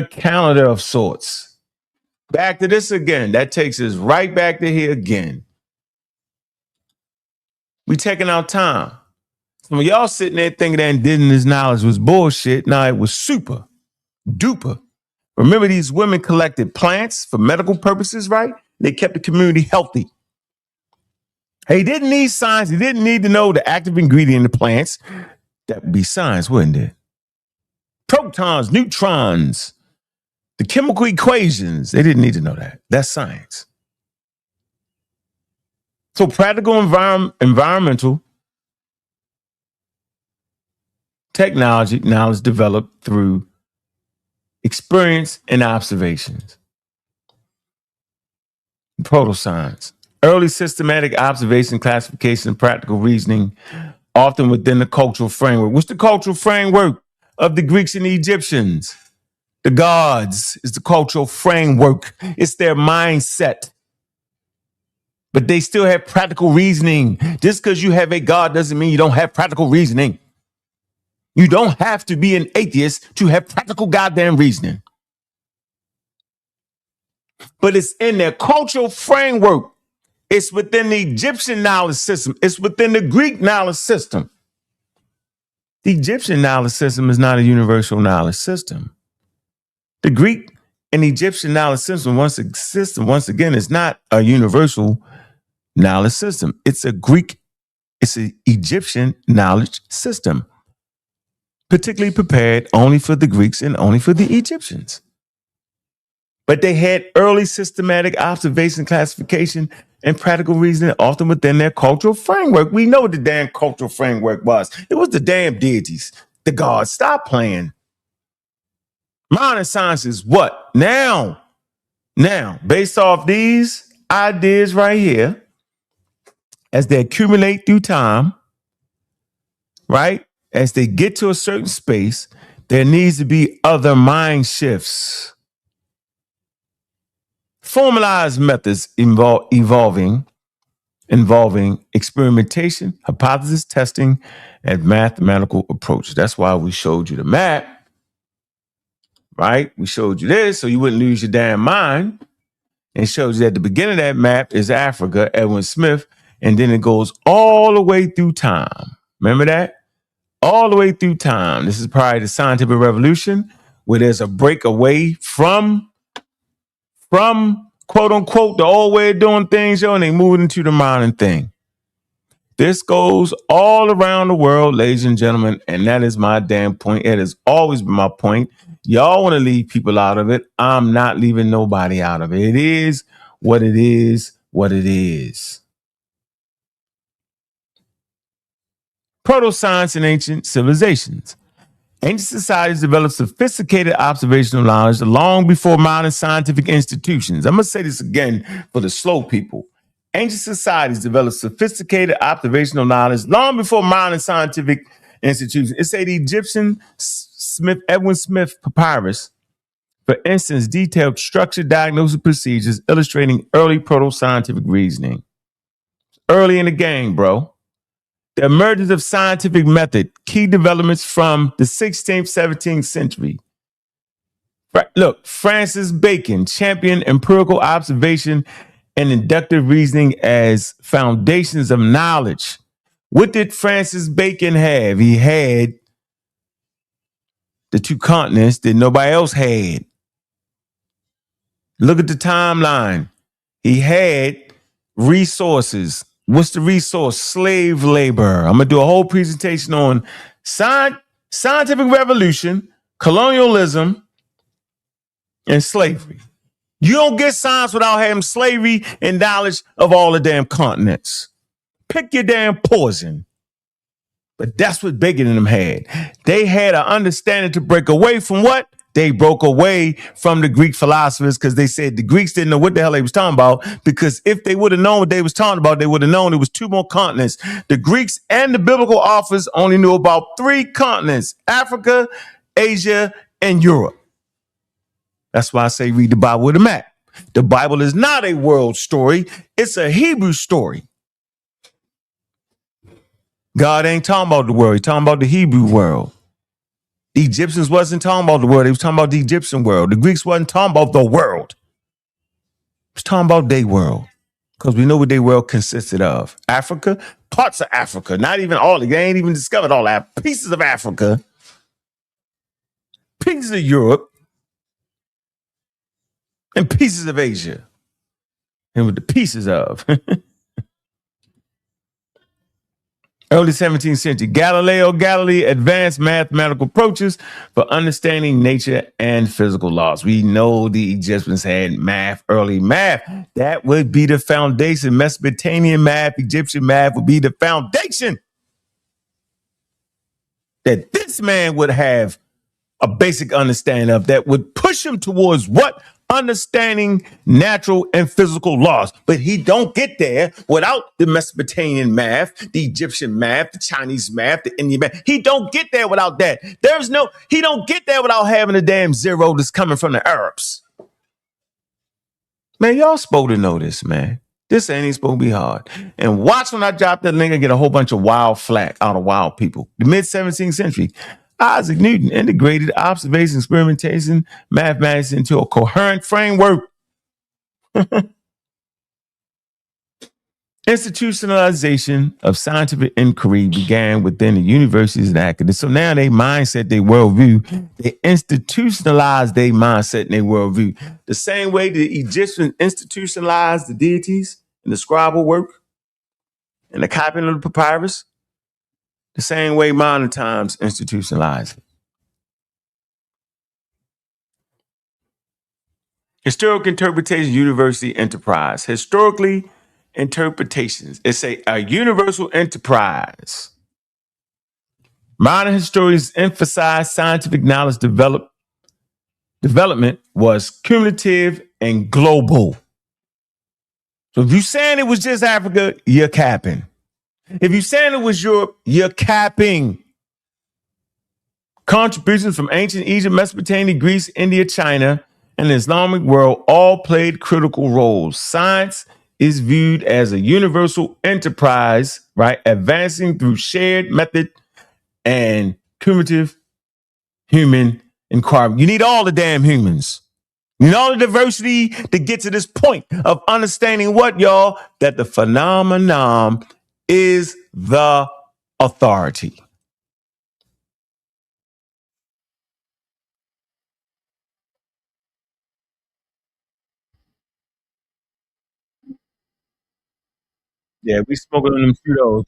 calendar of sorts. Back to this again. That takes us right back to here again. We taking our time. Some of y'all sitting there thinking that indigenous knowledge was bullshit. No, it was super duper. Remember, these women collected plants for medical purposes, right? They kept the community healthy. They didn't need science. They didn't need to know the active ingredient in the plants. That would be science, wouldn't it? Protons, neutrons, the chemical equations. They didn't need to know that. That's science. So practical environmental technology knowledge developed through experience and observations. Proto-science. Early systematic observation, classification, and practical reasoning, often within the cultural framework. What's the cultural framework of the Greeks and the Egyptians? The gods is the cultural framework. It's their mindset. But they still have practical reasoning. Just because you have a god doesn't mean you don't have practical reasoning. You don't have to be an atheist to have practical goddamn reasoning. But it's in their cultural framework. It's within the Egyptian knowledge system. It's within the Greek knowledge system. The Egyptian knowledge system is not a universal knowledge system. The Greek and Egyptian knowledge system, once again, is not a universal knowledge system. It's an Egyptian knowledge system, particularly prepared only for the Greeks and only for the Egyptians. But they had early systematic observation, classification, and practical reasoning, often within their cultural framework. We know what the damn cultural framework was. It was the damn deities, the gods. Stop playing. Modern science is what? Now, based off these ideas right here, as they accumulate through time, right? As they get to a certain space, there needs to be other mind shifts. Formalized methods involving experimentation, hypothesis testing, and mathematical approach. That's why we showed you the map, right? We showed you this so you wouldn't lose your damn mind. And it shows you at the beginning of that map is Africa, Edwin Smith, and then it goes all the way through time. Remember that? All the way through time. This is probably the scientific revolution, where there's a break away from quote unquote the old way of doing things, and they move into the modern thing. This goes all around the world, ladies and gentlemen, and that is my damn point. It has always been my point. Y'all want to leave people out of it. I'm not leaving nobody out of it. It is what it is, what it is. Proto-science and ancient civilizations. Ancient societies developed sophisticated observational knowledge long before modern scientific institutions. I'm going to say this again for the slow people. Ancient societies developed sophisticated observational knowledge long before modern scientific institutions. It's a the Egyptian Edwin Smith papyrus, for instance, detailed structured diagnosis procedures illustrating early proto-scientific reasoning. Early in the game, bro. The emergence of scientific method, key developments from the 16th, 17th century. Look, Francis Bacon championed empirical observation and inductive reasoning as foundations of knowledge. What did Francis Bacon have? He had the two continents that nobody else had. Look at the timeline. He had resources. What's the resource? Slave labor. I'm going to do a whole presentation on scientific revolution, colonialism, and slavery. You don't get science without having slavery and knowledge of all the damn continents. Pick your damn poison. But that's what Bacon and them had. They had an understanding to break away from what? They broke away from the Greek philosophers because they said the Greeks didn't know what the hell they was talking about, because if they would have known what they was talking about, they would have known it was two more continents. The Greeks and the biblical authors only knew about 3 continents: Africa, Asia, and Europe. That's why I say read the Bible with a map. The Bible is not a world story. It's a Hebrew story. God ain't talking about the world. He's talking about the Hebrew world. The Egyptians wasn't talking about the world. They was talking about the Egyptian world. The Greeks wasn't talking about the world. It was talking about their world, because we know what their world consisted of. Africa, parts of Africa, not even all. They ain't even discovered all that. Pieces of Africa, pieces of Europe, and pieces of Asia. And with the pieces of early 17th century, Galileo Galilei advanced mathematical approaches for understanding nature and physical laws. We know the Egyptians had math, early math. That would be the foundation. Mesopotamian math, Egyptian math would be the foundation that this man would have a basic understanding of, that would push him towards what? Understanding natural and physical laws. But he don't get there without the Mesopotamian math, the Egyptian math, the Chinese math, the Indian math. He don't get there without that. He don't get there without having a damn zero that's coming from the Arabs. Man, y'all supposed to know this, man. This ain't even supposed to be hard. And watch when I drop that link and get a whole bunch of wild flack out of wild people. The mid-17th century, Isaac Newton integrated observation, experimentation, mathematics into a coherent framework. Institutionalization of scientific inquiry began within the universities and academics. So now they mindset, their worldview, they institutionalize their mindset and their worldview. The same way the Egyptians institutionalized the deities and the scribal work and the copying of the papyrus, the same way modern times institutionalize it. Historical interpretation, university enterprise. Historically, interpretations. It's a universal enterprise. Modern historians emphasize scientific knowledge development was cumulative and global. So if you're saying it was just Africa, you're capping. If you're saying it was Europe, you're capping. Contributions from ancient Egypt, Mesopotamia, Greece, India, China, and the Islamic world all played critical roles. Science is viewed as a universal enterprise, right? Advancing through shared method and cumulative human inquiry. You need all the damn humans. You need all the diversity to get to this point of understanding what, y'all? That the phenomenon is the authority. Yeah, we smoking on them Cheetos.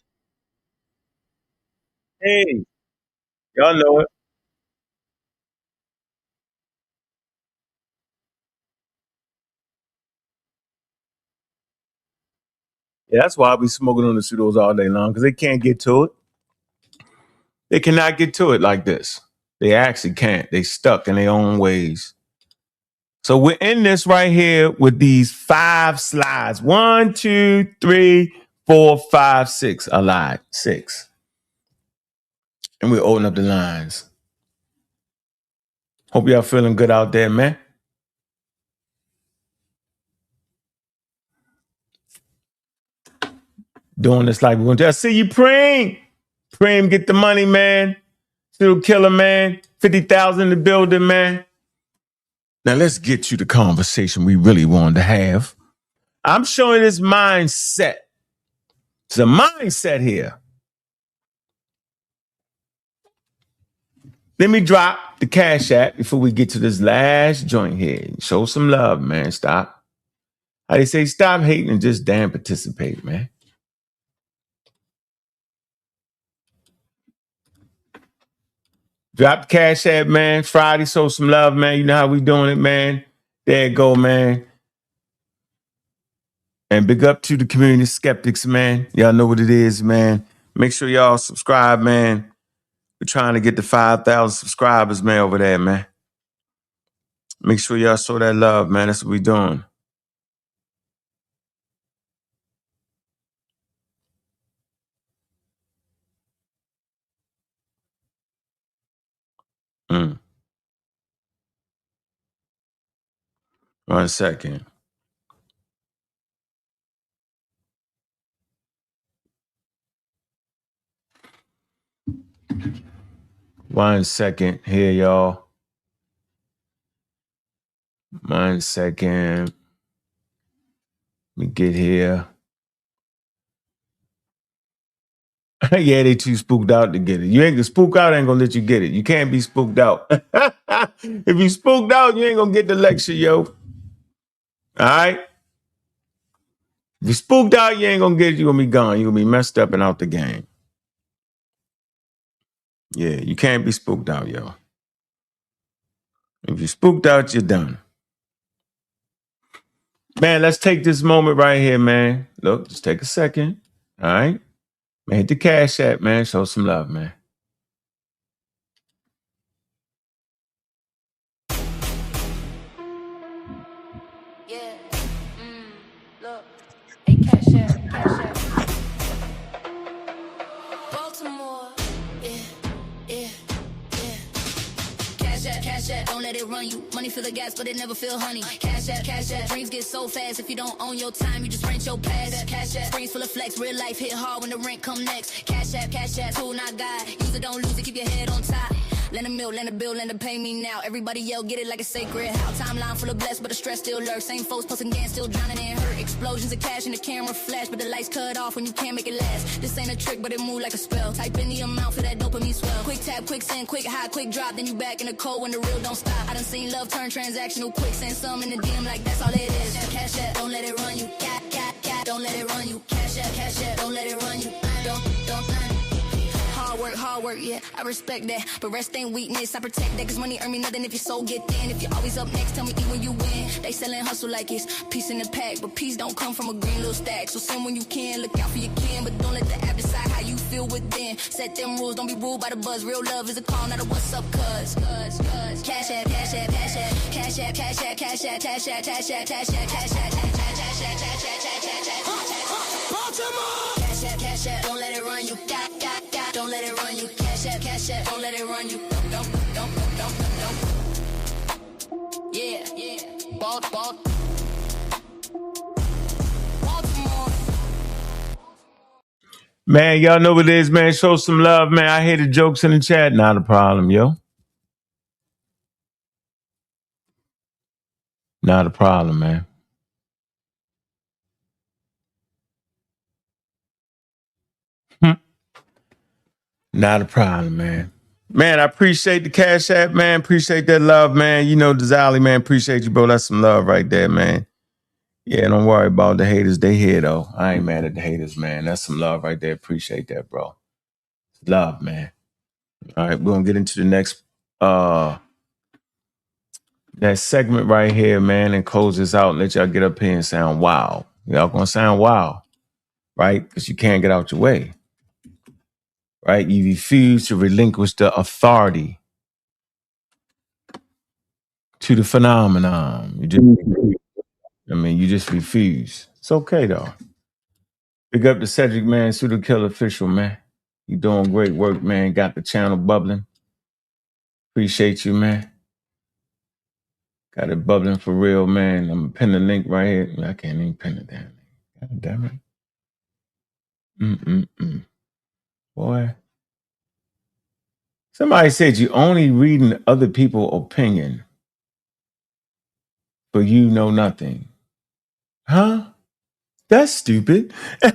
Hey, y'all know it. Yeah, that's why I be smoking on the Cheetos all day long, because they can't get to it. They cannot get to it like this. They actually can't. They stuck in their own ways. So we're in this right here with these 5 slides. 1, 2, 3, 4, 5, 6. I lied. 6. And we open up the lines. Hope y'all feeling good out there, man. Doing this like we're going to. I see you, Preem. Preem, get the money, man. Still killer, man. 50,000 in the building, man. Now let's get to the conversation we really wanted to have. I'm showing this mindset. It's a mindset here. Let me drop the Cash App before we get to this last joint here. Show some love, man. Stop. How they say, stop hating and just damn participate, man. Drop the Cash App, man. Friday, show some love, man. You know how we doing it, man. There you go, man. And big up to the community skeptics, man. Y'all know what it is, man. Make sure y'all subscribe, man. We're trying to get to 5,000 subscribers, man, over there, man. Make sure y'all show that love, man. That's what we doing. One second. One second here, y'all. 1 second. Let me get here. Yeah, they too spooked out to get it. You ain't gonna spook out, ain't gonna let you get it. You can't be spooked out. If you spooked out, you ain't gonna get the lecture, yo. All right? If you spooked out, you ain't gonna get it. You're gonna be gone. You're gonna be messed up and out the game. Yeah, you can't be spooked out, yo. If you spooked out, you're done. Man, let's take this moment right here, man. Look, just take a second. All right? Man, hit the Cash App, man. Show some love, man. Yeah. Look. Hey, Cash App, Cash App. Baltimore. Yeah, yeah, yeah. Cash App, don't let it run you. Money fill the gas, but it never feel honey. Cash App. Dreams get so fast. If you don't own your time, you just rent your past. Cash App, screens full of flex. Real life hit hard when the rent come next. Cash App, tool not God. Use it, don't lose it, keep your head on top. Lend a mill, lend a bill, lend a pay me now. Everybody yell, get it like a sacred how. Timeline full of blessed, but the stress still lurks. Same folks posting gas, still drowning in hurt. Explosions of cash and the camera flash, but the lights cut off when you can't make it last. This ain't a trick, but it move like a spell. Type in the amount for that dopamine swell. Quick tap, quick send, quick high, quick drop. Then you back in the cold when the real don't stop. I done seen love turn transactional quick. Send some in the DM like that's all it is. Cash App, don't let it run you. Don't let it run you. Cash App, don't let it run you. Don't. Hard work, yeah, I respect that. But rest ain't weakness, I protect that. Cause money earn me nothing if your soul get thin. If you're always up next, tell me eat when you win. They sellin' hustle like it's peace in the pack. But peace don't come from a green little stack. So send when you can, look out for your kin. But don't let the app decide how you feel within. Set them rules, don't be ruled by the buzz. Real love is a call, not a what's up, cuz. Cash App. Cash App, don't let it run you. Don't let it run you. Cash App, don't let it run you. Don't. Yeah. Baltimore. Man, y'all know what it is, man. Show some love, man. I hear the jokes in the chat. Not a problem, yo. Not a problem, man. Not a problem, man. Man, I appreciate the Cash App, man. Appreciate that love, man. You know, Dizali, man. Appreciate you, bro. That's some love right there, man. Yeah, don't worry about the haters. They here, though. I ain't mad at the haters, man. That's some love right there. Appreciate that, bro. Love, man. All right, we're going to get into the next that segment right here, man, and close this out and let y'all get up here and sound wow. Y'all going to sound wow, right? Because you can't get out your way. Right? You refuse to relinquish the authority to the phenomenon. You just refuse. It's okay though. Big up to Cedric, man, Pseudo Killer Official, man. You doing great work, man. Got the channel bubbling. Appreciate you, man. Got it bubbling for real, man. I'm gonna pin the link right here. I can't even pin it down. God damn it. Boy. Somebody said you only reading other people's opinion, but you know nothing. Huh? That's stupid. How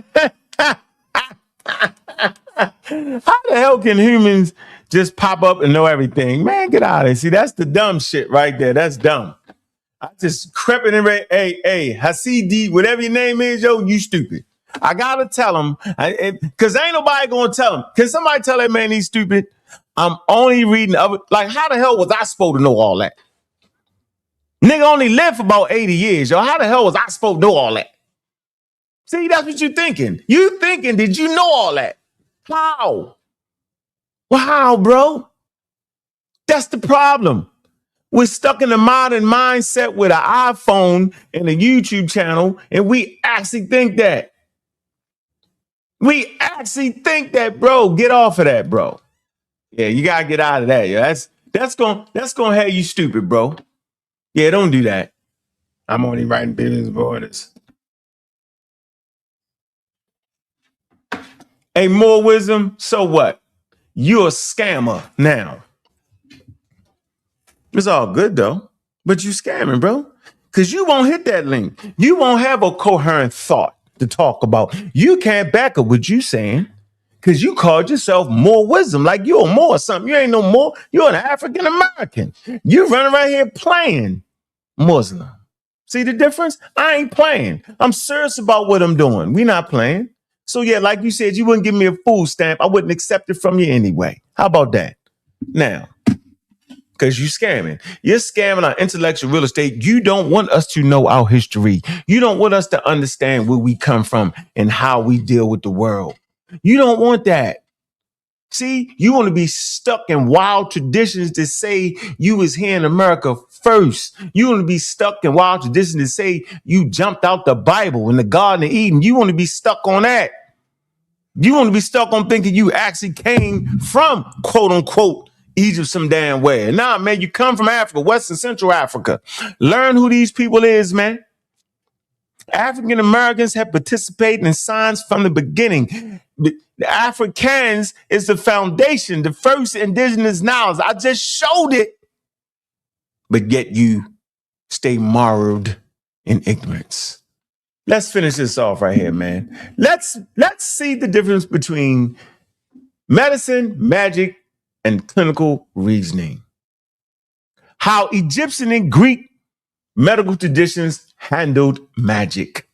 the hell can humans just pop up and know everything? Man, get out of here. See, that's the dumb shit right there. That's dumb. I just crept in and read, hey, Hasidi, whatever your name is, yo, you stupid. I gotta tell him, because ain't nobody gonna tell him. Can somebody tell that man he's stupid? I'm only reading other, like, how the hell was I supposed to know all that? Nigga only lived for about 80 years, yo. How the hell was I supposed to know all that? See, that's what you're thinking. You thinking, did you know all that? How? Well, how, bro? That's the problem. We're stuck in the modern mindset with an iPhone and a YouTube channel, and we actually think that. We actually think that, bro. Get off of that, bro. Yeah, you gotta get out of that. Yeah, that's gonna have you stupid, bro. Yeah, don't do that. I'm only writing business orders. Hey, more wisdom. So what? You're a scammer now. It's all good though, but you scamming, bro. Because you won't hit that link. You won't have a coherent thought to talk about. You can't back up what you saying because you called yourself more wisdom, like you're more or something. You ain't no more. You're an African American. You running around here playing Muslim. See the difference? I ain't playing. I'm serious about what I'm doing. We not playing. So yeah, like you said, you wouldn't give me a food stamp. I wouldn't accept it from you anyway. How about that? Now, because you scamming. You're scamming our intellectual real estate. You don't want us to know our history. You don't want us to understand where we come from and how we deal with the world. You don't want that. See, you want to be stuck in wild traditions to say you was here in America first. You want to be stuck in wild traditions to say you jumped out the Bible in the Garden of Eden. You want to be stuck on that. You want to be stuck on thinking you actually came from, quote unquote, Egypt some damn way. Nah, man, you come from Africa, West and Central Africa. Learn who these people is, man. African Americans have participated in science from the beginning. The Africans is the foundation, the first indigenous knowledge. I just showed it. But yet you stay marred in ignorance. Let's finish this off right here, man. Let's see the difference between medicine, magic, and clinical reasoning. How Egyptian and Greek medical traditions handled magic.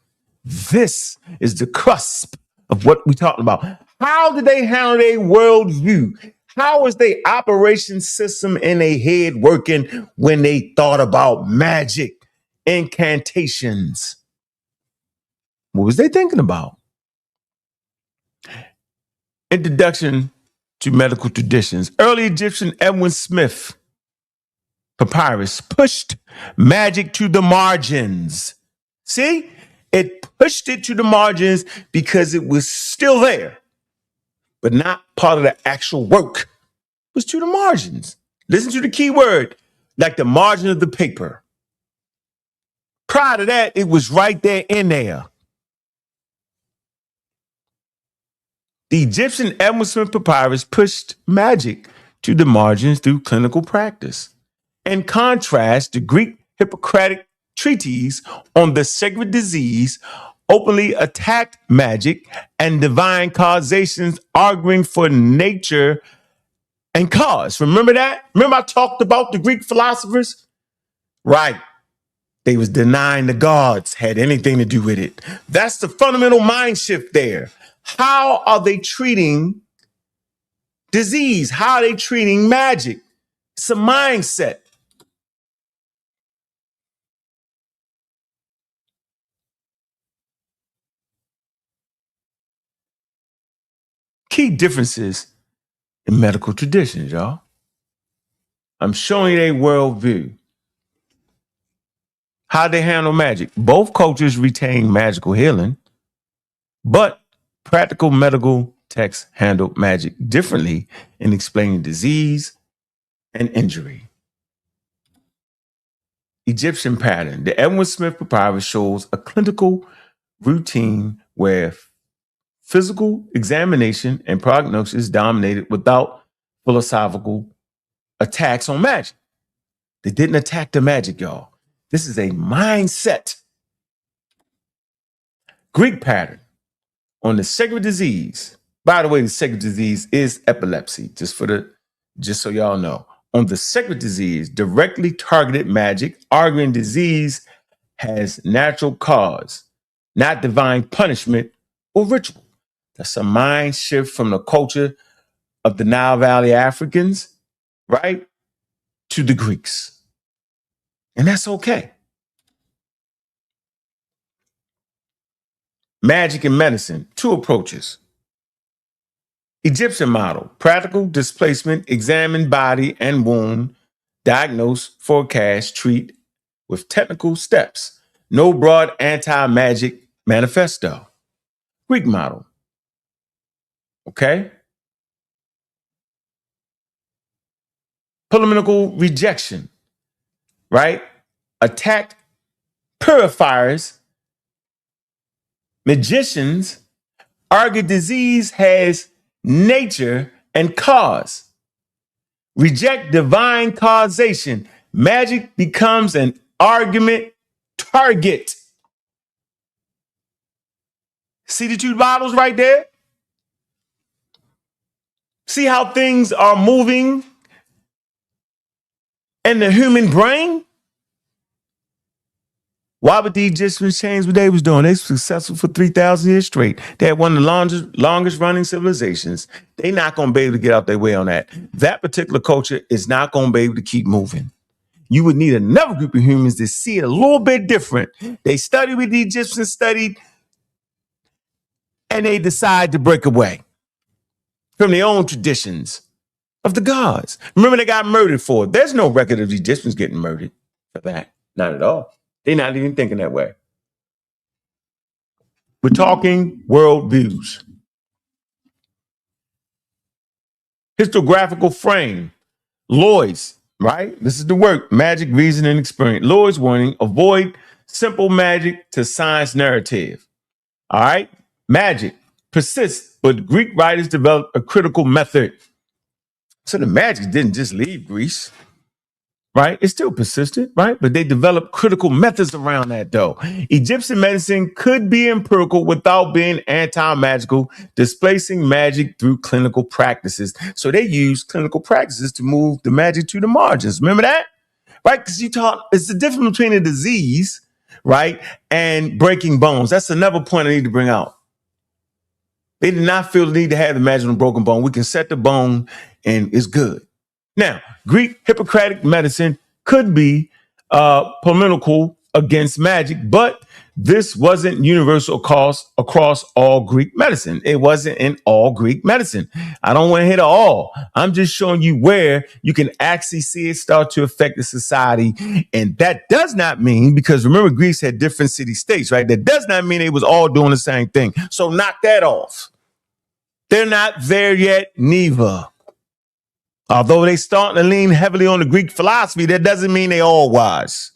This is the cusp of what we talked about. How did they handle their worldview? How was their operation system in their head working when they thought about magic, incantations? What was they thinking about? Introduction to medical traditions. Early Egyptian Edwin Smith papyrus pushed magic to the margins. See? It pushed it to the margins because it was still there, but not part of the actual work. It was to the margins. Listen to the key word, like the margin of the paper. Prior to that, it was right there in there. The Egyptian Edwin Smith papyrus pushed magic to the margins through clinical practice. In contrast, the Greek Hippocratic treatise on the sacred disease openly attacked magic and divine causations, arguing for nature and cause. Remember that? Remember I talked about the Greek philosophers? Right. They was denying the gods had anything to do with it. That's the fundamental mind shift there. How are they treating disease? How are they treating magic? It's a mindset. Key differences in medical traditions, y'all. I'm showing you a worldview. How they handle magic. Both cultures retain magical healing, but practical medical texts handle magic differently in explaining disease and injury. Egyptian pattern. The Edwin Smith Papyrus shows a clinical routine where physical examination and prognosis dominated without philosophical attacks on magic. They didn't attack the magic, y'all. This is a mindset. Greek pattern on the sacred disease. By the way, the sacred disease is epilepsy, just so y'all know. On the sacred disease, directly targeted magic, arguing disease has natural cause, not divine punishment or ritual. That's a mind shift from the culture of the Nile Valley Africans, right, to the Greeks. And that's okay. Magic and medicine, two approaches. Egyptian model, practical displacement, examine body and wound, diagnose, forecast, treat with technical steps. No broad anti-magic manifesto. Greek model. Okay? Polemical rejection, right? Attack purifiers, magicians, argue disease has nature and cause. Reject divine causation. Magic becomes an argument target. See the two bottles right there? See how things are moving in the human brain? Why would the Egyptians change what they was doing? They were successful for 3,000 years straight. They had one of the longest running civilizations. They not going to be able to get out their way on that. That particular culture is not going to be able to keep moving. You would need another group of humans to see it a little bit different. They studied what the Egyptians studied, and they decide to break away from their own traditions of the gods. Remember, they got murdered for it. There's no record of the Egyptians getting murdered for that. Not at all. They're not even thinking that way. We're talking world views. Historiographical frame. Lloyd's, right? This is the work, magic, reason, and experience. Lloyd's warning, avoid simple magic to science narrative. All right? Magic persists, but Greek writers developed a critical method. So the magic didn't just leave Greece, right? It still persisted, right? But they developed critical methods around that, though. Egyptian medicine could be empirical without being anti-magical, displacing magic through clinical practices. So they used clinical practices to move the magic to the margins. Remember that? Right? Because it's the difference between a disease, right, and breaking bones. That's another point I need to bring out. They did not feel the need to have the magic on a broken bone. We can set the bone and it's good. Now, Greek Hippocratic medicine could be polemical against magic, but this wasn't universal across all Greek medicine. It wasn't in all Greek medicine. I don't want to hit it all. I'm just showing you where you can actually see it start to affect the society. And that does not mean, because remember, Greece had different city-states, right? That does not mean they was all doing the same thing. So knock that off. They're not there yet, neither. Although they starting to lean heavily on the Greek philosophy, that doesn't mean they all was.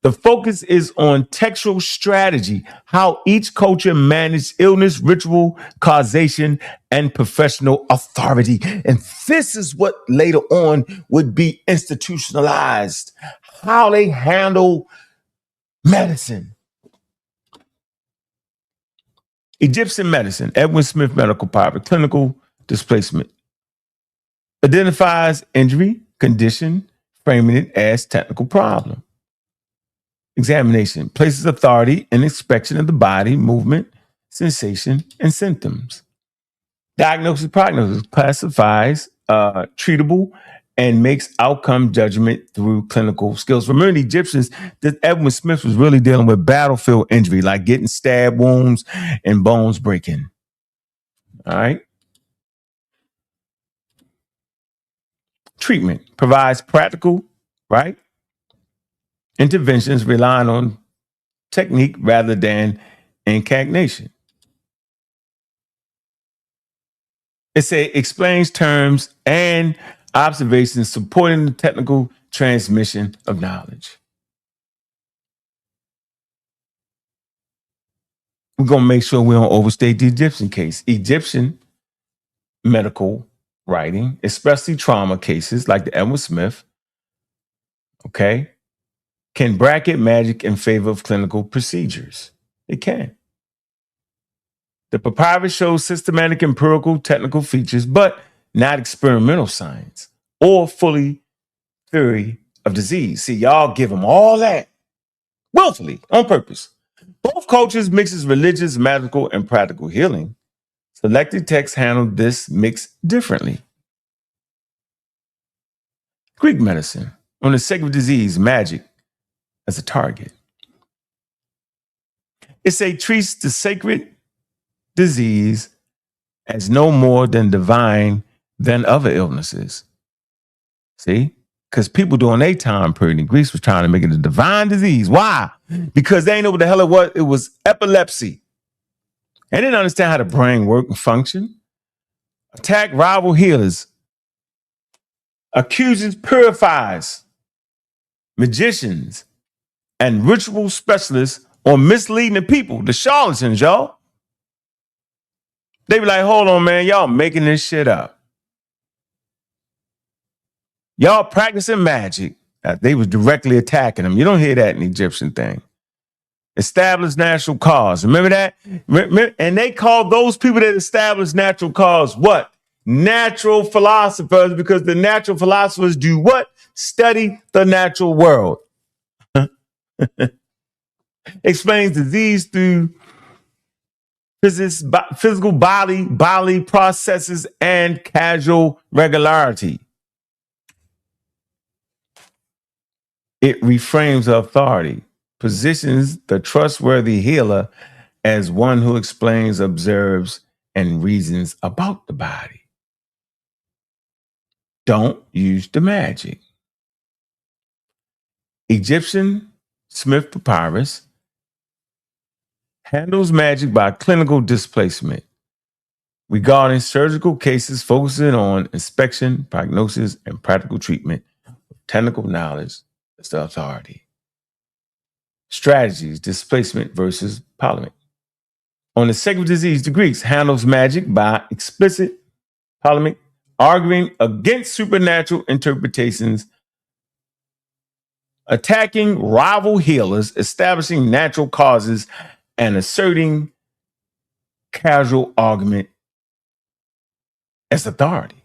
The focus is on textual strategy, how each culture managed illness, ritual, causation, and professional authority. And this is what later on would be institutionalized, how they handle medicine. Egyptian medicine, Edwin Smith Medical Power, clinical displacement. Identifies injury, condition, framing it as technical problem. Examination places authority in inspection of the body, movement, sensation, and symptoms. Diagnosis, prognosis classifies treatable and makes outcome judgment through clinical skills. Remember, the Egyptians, that Edwin Smith was really dealing with battlefield injury, like getting stab wounds and bones breaking. All right. Treatment provides practical, right, interventions relying on technique rather than incantation. Explains terms and observations supporting the technical transmission of knowledge. We're going to make sure we don't overstate the Egyptian case. Egyptian medical writing, especially trauma cases like the Edward Smith, okay, can bracket magic in favor of clinical procedures. It can. The papyrus shows systematic, empirical, technical features, but not experimental science or fully theory of disease. See, y'all give them all that willfully, on purpose. Both cultures mixes religious, magical, and practical healing. Selected texts handle this mix differently. Greek medicine, on the sake of disease, magic as a target. It treats the sacred disease as no more than divine than other illnesses. See? Because people during their time period in Greece was trying to make it a divine disease. Why? Because they ain't know what the hell it was. It was epilepsy. They didn't understand how the brain worked and function. Attack rival healers. Accuses purifies. Magicians and ritual specialists on misleading the people, the charlatans, y'all. They be like, hold on, man, y'all making this shit up. Y'all practicing magic. They was directly attacking them. You don't hear that in the Egyptian thing. Established natural cause. Remember that? And they called those people that established natural cause what? Natural philosophers, because the natural philosophers do what? Study the natural world. Explains disease through physical bodily processes and causal regularity. It reframes authority, positions the trustworthy healer as one who explains, observes, and reasons about the body. Don't use the magic. Egyptian Smith Papyrus handles magic by clinical displacement, regarding surgical cases focusing on inspection, prognosis, and practical treatment with technical knowledge as the authority. Strategies, displacement versus polemic. On the sake of disease, the Greeks handles magic by explicit polemic, arguing against supernatural interpretations, attacking rival healers, establishing natural causes, and asserting causal argument as authority.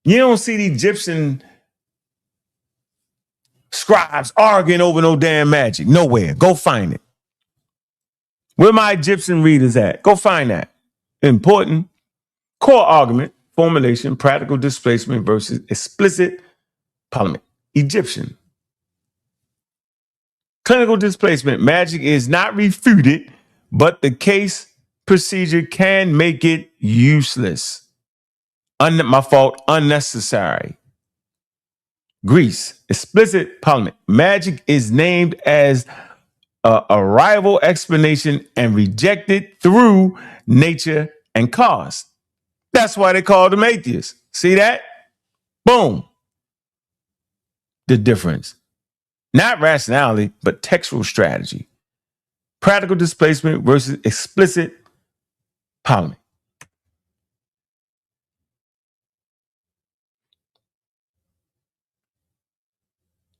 You don't see the Egyptian scribes arguing over no damn magic. Nowhere. Go find it. Where my Egyptian readers at? Go find that. Important. Core argument, formulation, practical displacement versus explicit polemic. Egyptian. Clinical displacement. Magic is not refuted, but the case procedure can make it useless. Unnecessary. Greece. Explicit polemic. Magic is named as a rival explanation and rejected through nature and cause. That's why they call them atheists. See that? Boom. The difference. Not rationality, but textual strategy. Practical displacement versus explicit polemic.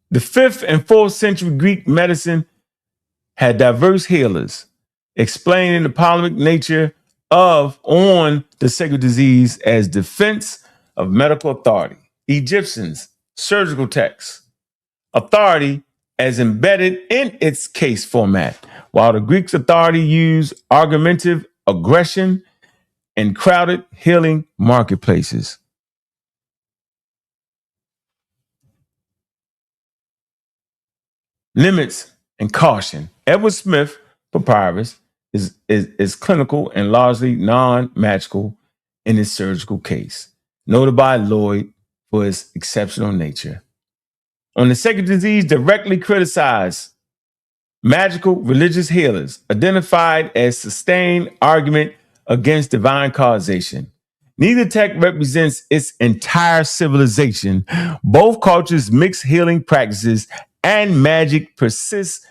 The 5th and 4th century Greek medicine had diverse healers, explaining the polemic nature of on the sacred disease as defense of medical authority. Egyptians, surgical texts, authority as embedded in its case format, while the Greeks' authority used argumentative aggression and crowded healing marketplaces. Limits and caution. Edward Smith Papyrus is clinical and largely non-magical in its surgical case, noted by Lloyd for its exceptional nature. on the sacred disease directly criticized magical religious healers, identified as sustained argument against divine causation. Neither tech represents its entire civilization. Both cultures mix healing practices and magic persists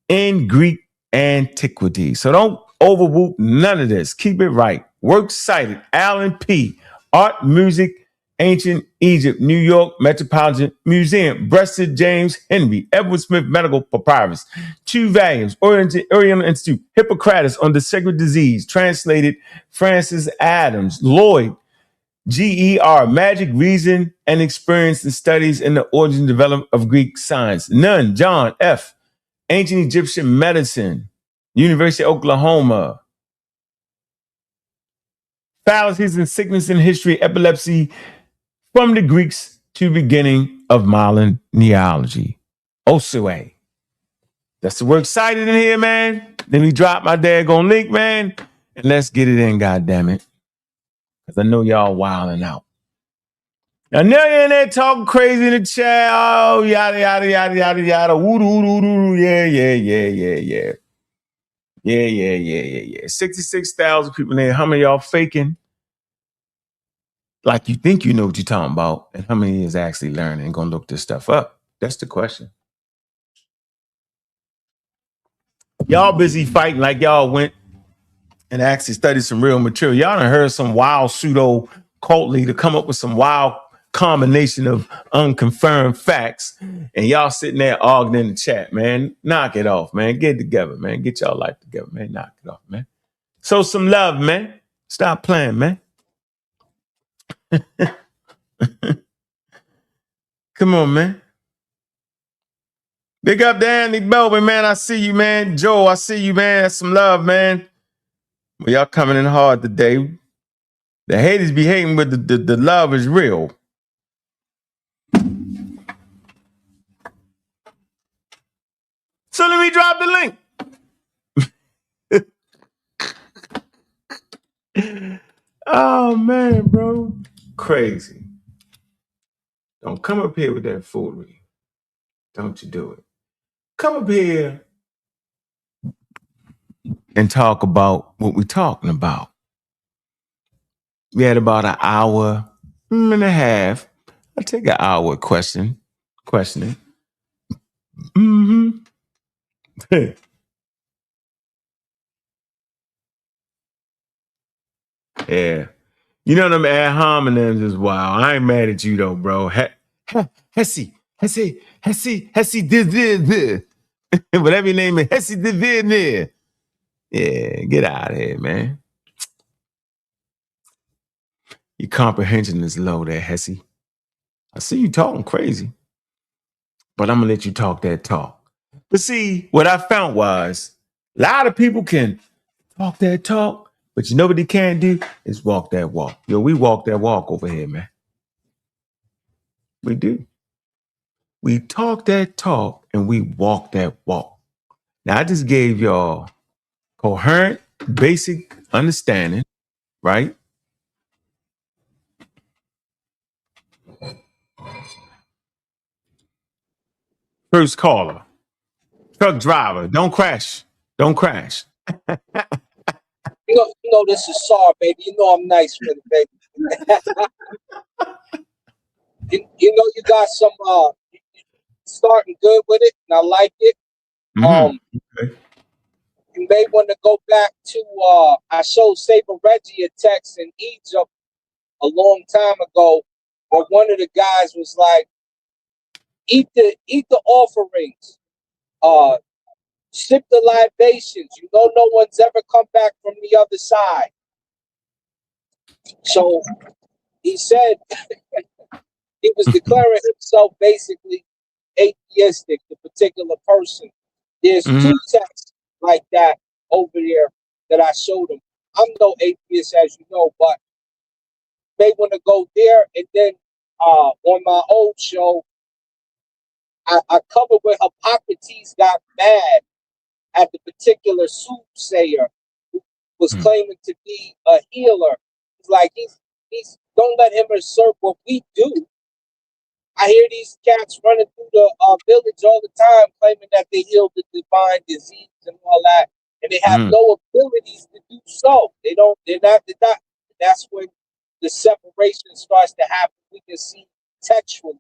in Greek antiquity. So don't overwhoop none of this. Keep it right. Works cited: Alan P. Art, Music, Ancient Egypt, New York Metropolitan Museum, Breasted James Henry, Edward Smith Medical Papyrus, 2 volumes, Oriental Institute, Hippocrates on the Sacred Disease, translated Francis Adams, Lloyd, GER, Magic, Reason, and Experience and Studies in the Origin and Development of Greek Science, Nunn, John F., Ancient Egyptian Medicine, University of Oklahoma, Fallacies and Sickness in History, Epilepsy, from the Greeks to beginning of modern neology. Osue. That's the work cited in here, man. Let me drop my daggone link, man, and let's get it in, goddammit. Because I know y'all wilding out. I know you're in there talking crazy in the chat. Oh, yada, yada, yada, yada, yada. Woo, woo, woo, woo, yeah, yeah, yeah, yeah, yeah. Yeah, yeah, yeah, yeah, yeah. 66,000 people in there. How many of y'all faking? Like you think you know what you're talking about, and how many is actually learning and gonna look this stuff up? That's the question. Y'all busy fighting like y'all went and actually studied some real material. Y'all done heard some wild pseudo cult leader come up with some wild combination of unconfirmed facts, and y'all sitting there arguing in the chat, man. Knock it off, man. Get it together, man. Get y'all life together, man. Knock it off, man. Show some love, man. Stop playing, man. Come on, man. Big up to Andy Belvin, man. I see you, man. Joe, I see you, man. That's some love, man. Well, y'all coming in hard today. The haters be hating, but the love is real. So let me drop the link. Oh, man, bro. Crazy. Don't come up here with that foolery. Don't you do it. Come up here and talk about what we're talking about. We had about an hour and a half. I'll take an hour questioning. Mm-hmm. Yeah. You know them ad hominems is wild. I ain't mad at you though, bro. Hesse, this. Whatever your name is, Hesse did. Yeah, get out of here, man. Your comprehension is low there, Hesse. I see you talking crazy, but I'm gonna let you talk that talk. But see, what I found was a lot of people can talk that talk, but you know what they can't do is walk that walk. Yo, we walk that walk over here, man. We do. We talk that talk and we walk that walk. Now, I just gave y'all coherent, basic understanding, right? First caller, truck driver, don't crash. Don't crash. You know this is SAR, baby. You know I'm nice with it, baby. you know you got some starting good with it, and I like it. Okay. You may want to go back to I showed Saber Reggie a text in Egypt a long time ago, where one of the guys was like, eat the offerings, sip the libations. You know, no one's ever come back from the other side. So he said he was declaring himself basically atheistic, the particular person. There's 2 texts like that over there that I showed him. I'm no atheist, as you know, but they want to go there. And then on my old show, I covered where Hippocrates got mad at the particular soothsayer who was claiming to be a healer. It's like he's don't let him assert what we do. I hear these cats running through the village all the time, claiming that they healed the divine disease and all that, and they have no abilities to do so. They're not. That's when the separation starts to happen. We can see textually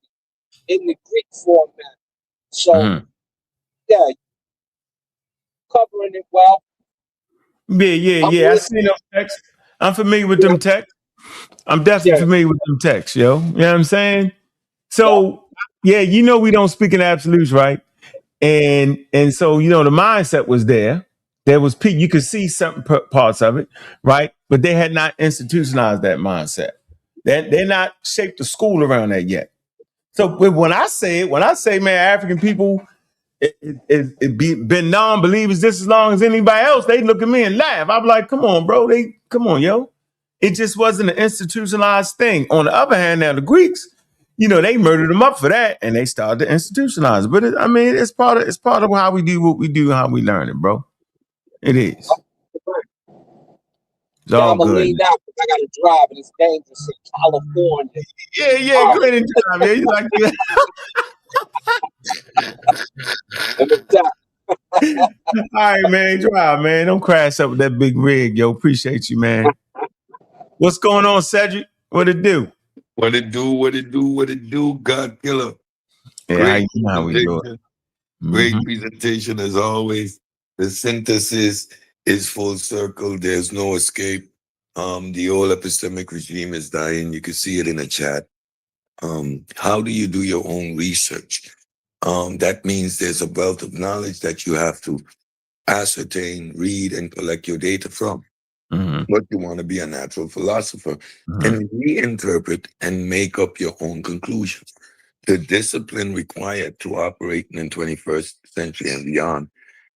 in the Greek format. So, yeah, covering it well. Yeah. I see those texts. I'm familiar with them texts. I'm definitely familiar with them texts, yo. You know what I'm saying? So, yeah, we don't speak in absolutes, right? And so, the mindset was there. There was you could see some parts of it, right? But they had not institutionalized that mindset. They're not shaped the school around that yet. So when I say, man, African people been non-believers just as long as anybody else, they look at me and laugh. I'm like, come on, bro. Come on, yo. It just wasn't an institutionalized thing. On the other hand, now the Greeks, they murdered them up for that, and they started to institutionalize it. But it's part of how we do what we do, how we learn it, bro. It is. It's all I'm gonna good. lean out because I gotta drive and it's dangerous in California. Yeah, great and drive, yeah. You like that? All right, man. Drive, man. Don't crash up with that big rig, yo. Appreciate you, man. What's going on, Cedric? What it do? What it do, God killer. Yeah, how we do it. Great presentation as always. The synthesis is full circle. There's no escape. The whole epistemic regime is dying. You can see it in the chat. How do you do your own research? That means there's a wealth of knowledge that you have to ascertain, read, and collect your data from. But you want to be a natural philosopher and reinterpret and make up your own conclusions. The discipline required to operate in the 21st century and beyond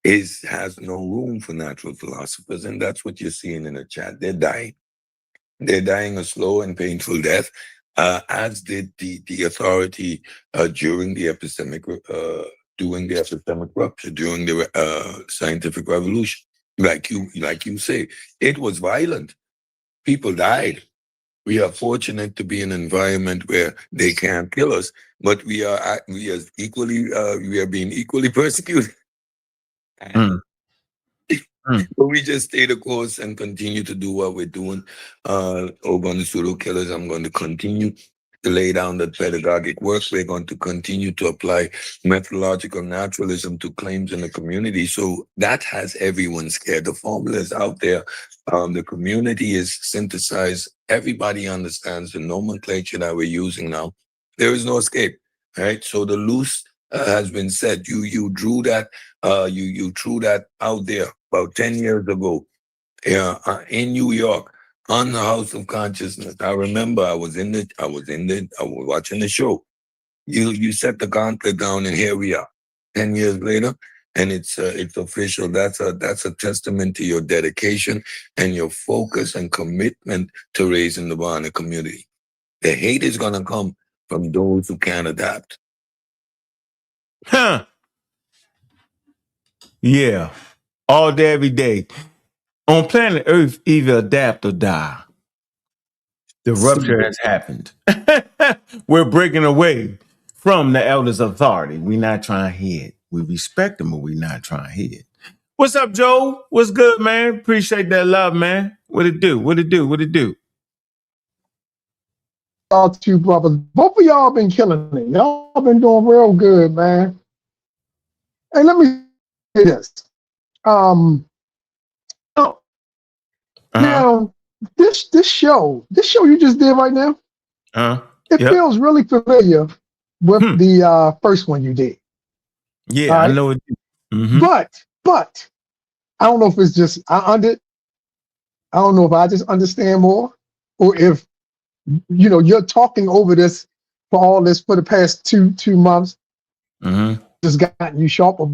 has no room for natural philosophers, and that's what you're seeing in the chat. They're dying. They're dying a slow and painful death, as did the authority during the epistemic rupture, during the scientific revolution. Like you say, it was violent. People died. We are fortunate to be in an environment where they can't kill us, but we are being equally persecuted. But we just stay the course and continue to do what we're doing. Over on the pseudo killers, I'm going to continue to lay down that pedagogic work. We're going to continue to apply methodological naturalism to claims in the community. So that has everyone scared. The formula is out there. The community is synthesized. Everybody understands the nomenclature that we're using now. There is no escape, right? So the loose has been said. You drew that. You threw that out there about 10 years ago, in New York, on the House of Consciousness. I remember I was watching the show. You set the gauntlet down, and here we are, 10 years later, and it's official. That's a testament to your dedication and your focus and commitment to raising the bar in the community. The hate is gonna come from those who can't adapt. Yeah. All day, every day. On planet Earth, either adapt or die. The rupture has happened. We're breaking away from the elders' authority. We're not trying to hear it. We respect them, but we're not trying to hear it. What's up, Joe? What's good, man? Appreciate that love, man. What it do? Y'all two brothers, both of y'all been killing it. Y'all been doing real good, man. Hey, let me say this. Now this show you just did right now, it feels really familiar with the first one you did. Yeah, right? I know it. But I don't know if it's just I don't know if I just understand more, or if you're talking over this for the past two months. Just gotten you sharper.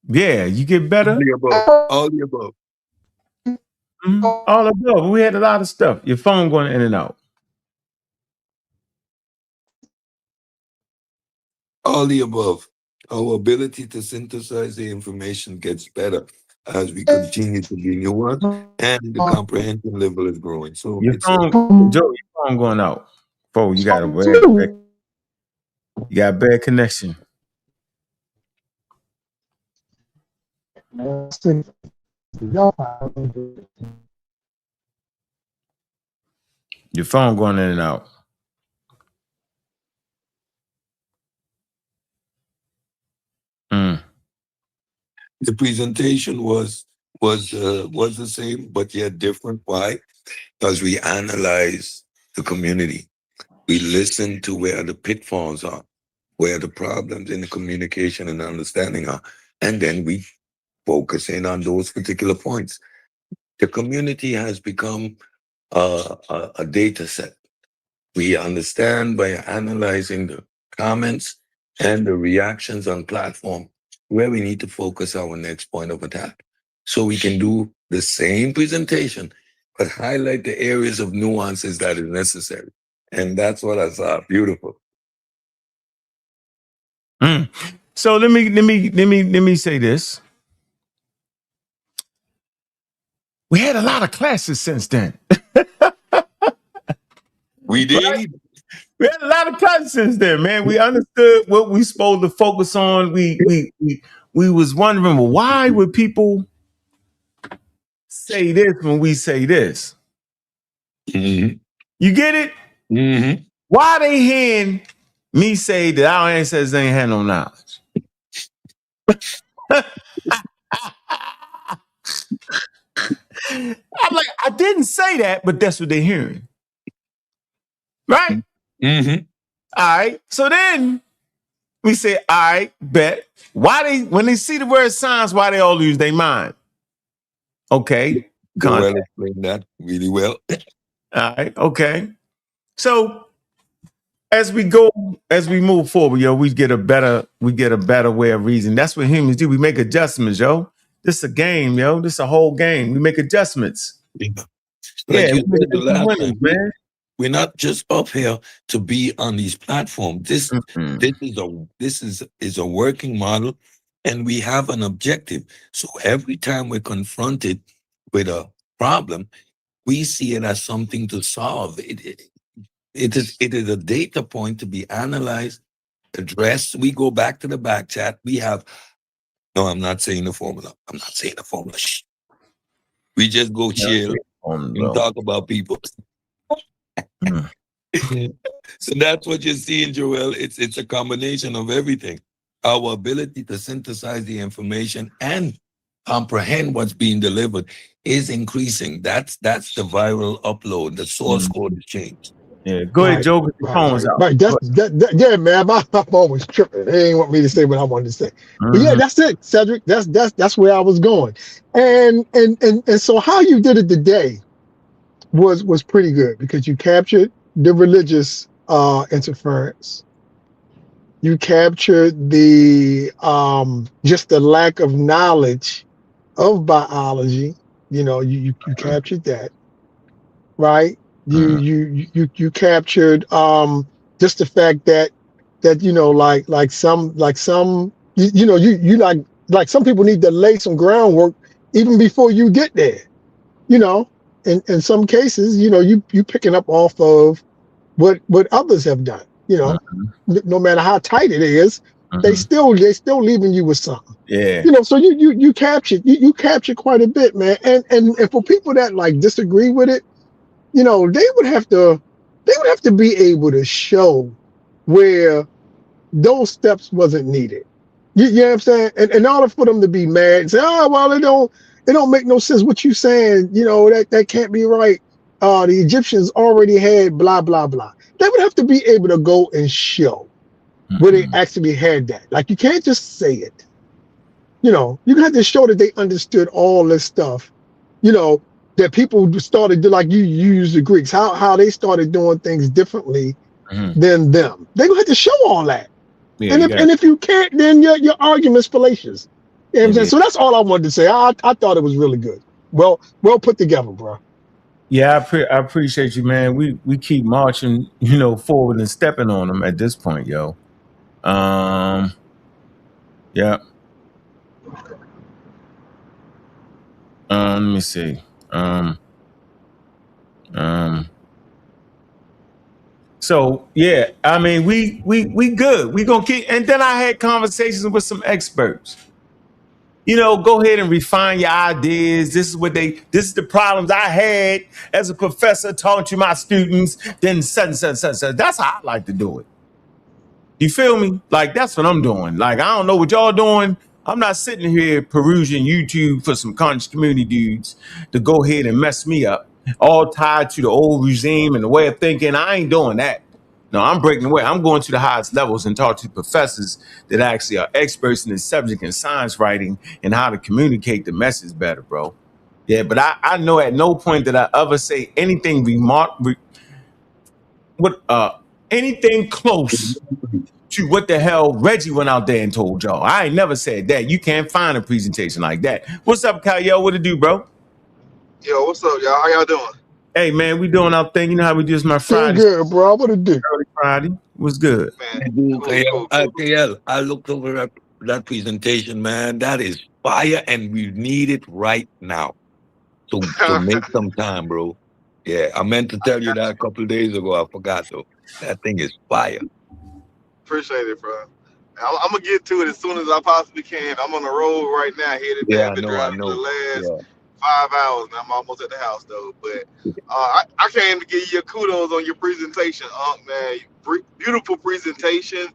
Yeah, you get better. All the above. All above. We had a lot of stuff. Your phone going in and out. All the above. Our ability to synthesize the information gets better as we continue to be newer, and the comprehension level is growing. So your phone going out. Fo, you got a bad connection. Your phone going in and out. The presentation was the same, but yet different. Why? Because we analyze the community. We listen to where the pitfalls are, where the problems in the communication and understanding are, and then we focus in on those particular points. The community has become a data set. We understand by analyzing the comments and the reactions on platform where we need to focus our next point of attack. So we can do the same presentation, but highlight the areas of nuances that is necessary. And that's what I saw. Beautiful. So let me say this. We had a lot of classes since then. We did. Right? We had a lot of classes since then, man. We understood what we supposed to focus on. We was wondering, well, why would people say this when we say this? Mm-hmm. You get it? Mm-hmm. Why they hearing me say that our ancestors ain't had no knowledge? I'm like, I didn't say that, but that's what they're hearing. Right? Mm-hmm. All right. So then we say, all right, bet. Why when they see the word signs, why they all lose their mind? Okay. Well explained that really well. All right. Okay. So as we move forward, yo, we get a better way of reasoning. That's what humans do. We make adjustments, yo. This is a game, yo. This is a whole game. We make adjustments. Like Yeah, you said the last winners, time, man. we're not just up here to be on these platforms. This is a working model, and we have an objective. So every time we're confronted with a problem, we see it as something to solve. It is a data point to be analyzed, addressed. We go back to the back chat. We have no. I'm not saying the formula. I'm not saying the formula. Shh. We just go chill and talk about people. So that's what you're seeing, Joel. It's a combination of everything. Our ability to synthesize the information and comprehend what's being delivered is increasing. That's the viral upload. The source code is changed. Yeah, go ahead, Joe. Get your phones out. Right. Yeah, man. My phone was tripping. They ain't want me to say what I wanted to say. But yeah, Mhm. that's it, Cedric. That's where I was going. And so how you did it today was pretty good because you captured the religious interference. You captured the just the lack of knowledge of biology. You know, you captured that, right? You captured just the fact that you know like some you know you like some people need to lay some groundwork even before you get there. You know, in some cases, you know, you picking up off of what others have done. You know, no matter how tight it is, they still leaving you with something. Yeah. You know, so you captured you captured quite a bit, man. And for people that like disagree with it, you know, they would have to be able to show where those steps wasn't needed. You know what I'm saying? And in order for them to be mad and say, oh well, it don't make no sense what you saying, you know, that can't be right. The Egyptians already had blah blah blah. They would have to be able to go and show where they actually had that. Like you can't just say it. You know, you have to show that they understood all this stuff. You know, that people started to like you use the Greeks, how they started doing things differently than them. They gonna have to show all that. Yeah, And if you can't, then your argument's fallacious. You know what I'm saying? So that's all I wanted to say. I thought it was really good. Well put together, bro. Yeah, I appreciate you, man. We keep marching, you know, forward and stepping on them at this point, yo. Yeah. Let me see. So yeah, I mean, we good. We gonna keep. And then I had conversations with some experts. You know, go ahead and refine your ideas. This is the problems I had as a professor talking to my students. Then such. That's how I like to do it. You feel me? Like that's what I'm doing. Like I don't know what y'all doing. I'm not sitting here perusing YouTube for some conscious community dudes to go ahead and mess me up, all tied to the old regime and the way of thinking. I ain't doing that. No, I'm breaking away. I'm going to the highest levels and talk to professors that actually are experts in the subject and science writing and how to communicate the message better, bro. Yeah, but I know at no point did I ever say anything anything close to what the hell Reggie went out there and told y'all. I ain't never said that. You can't find a presentation like that. What's up, Kyle? What it do, bro? Yo, what's up, y'all? How y'all doing? Hey, man, we doing our thing. You know how we do this my Doing Friday, good, bro. What it do? early Friday. What's good? Man, KL, cool. KL, I looked over that presentation, man. That is fire, and we need it right now. So make some time, bro. Yeah, I meant to tell you that a couple of days ago. I forgot though. That thing is fire. Appreciate it, bro. I'm gonna get to it as soon as I possibly can. I'm on the road right now, headed there. Yeah, I've I been know, I driving for the know. last Yeah. 5 hours, and I'm almost at the house though. But I came to give you kudos on your presentation, man. Beautiful presentation.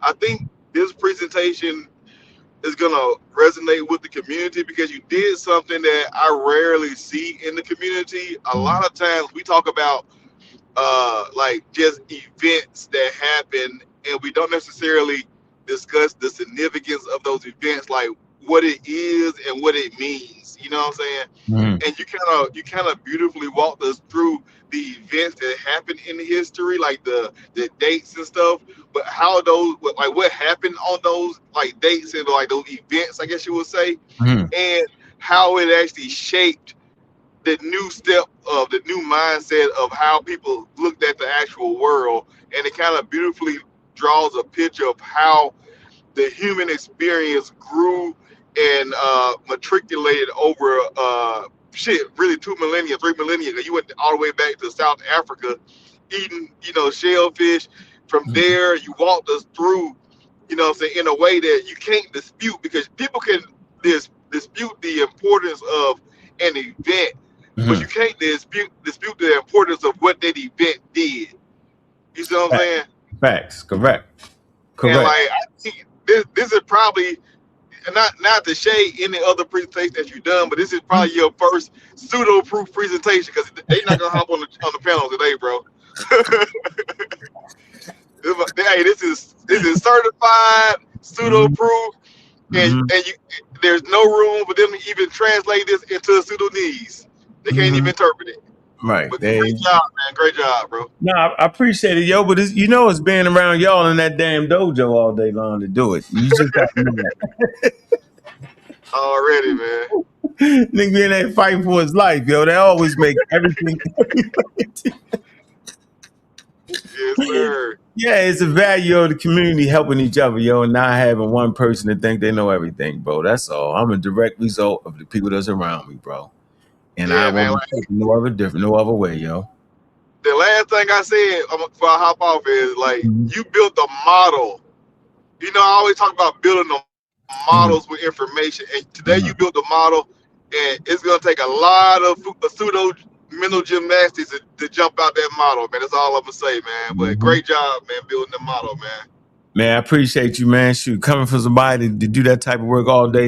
I think this presentation is gonna resonate with the community because you did something that I rarely see in the community. A lot of times we talk about like just events that happen and we don't necessarily discuss the significance of those events, like what it is and what it means, you know what I'm saying? Mhm. And you kind of beautifully walked us through the events that happened in history, like the dates and stuff, but how those, like what happened on those like dates and like those events, I guess you would say, Mhm. and how it actually shaped the new step of the new mindset of how people looked at the actual world. And it kind of beautifully draws a picture of how the human experience grew and matriculated over really 2 millennia, 3 millennia. You went all the way back to South Africa eating, shellfish. From there you walked us through, what I'm saying, in a way that you can't dispute, because people can dispute the importance of an event, but you Mhm. can't dispute the importance of what that event did. You see what I'm saying? Facts. Correct. And Correct. like I think this is probably not to shade any other presentation that you've done, but this is probably your first pseudo proof presentation because they're not gonna hop on the panel today, bro. Hey, this is certified pseudo Mhm. proof, and Mhm. and you there's no room for them to even translate this into Sudanese. They can't even Mhm. interpret it. Right. But There. great job, man. Great job, bro. No, I appreciate it, yo. But it's being around y'all in that damn dojo all day long to do it. You just got to know that. Already, man. Nigga in there fighting for his life, yo. They always make everything. Yes, sir. Yeah, it's a value of the community helping each other, yo, and not having one person to think they know everything, bro. That's all. I'm a direct result of the people that's around me, bro. And I Yeah, man. won't be taking no other way, yo. The last thing I said before I hop off is like Mhm. you built a model. I always talk about building the Mhm. models with information, and today you Mhm. built a model, and it's gonna take a lot of pseudo mental gymnastics to jump out that model, man. That's all I'm gonna say, man. But Mhm. great job, man, building the model, man. Man, I appreciate you, man. Shoot, coming from somebody to do that type of work all day,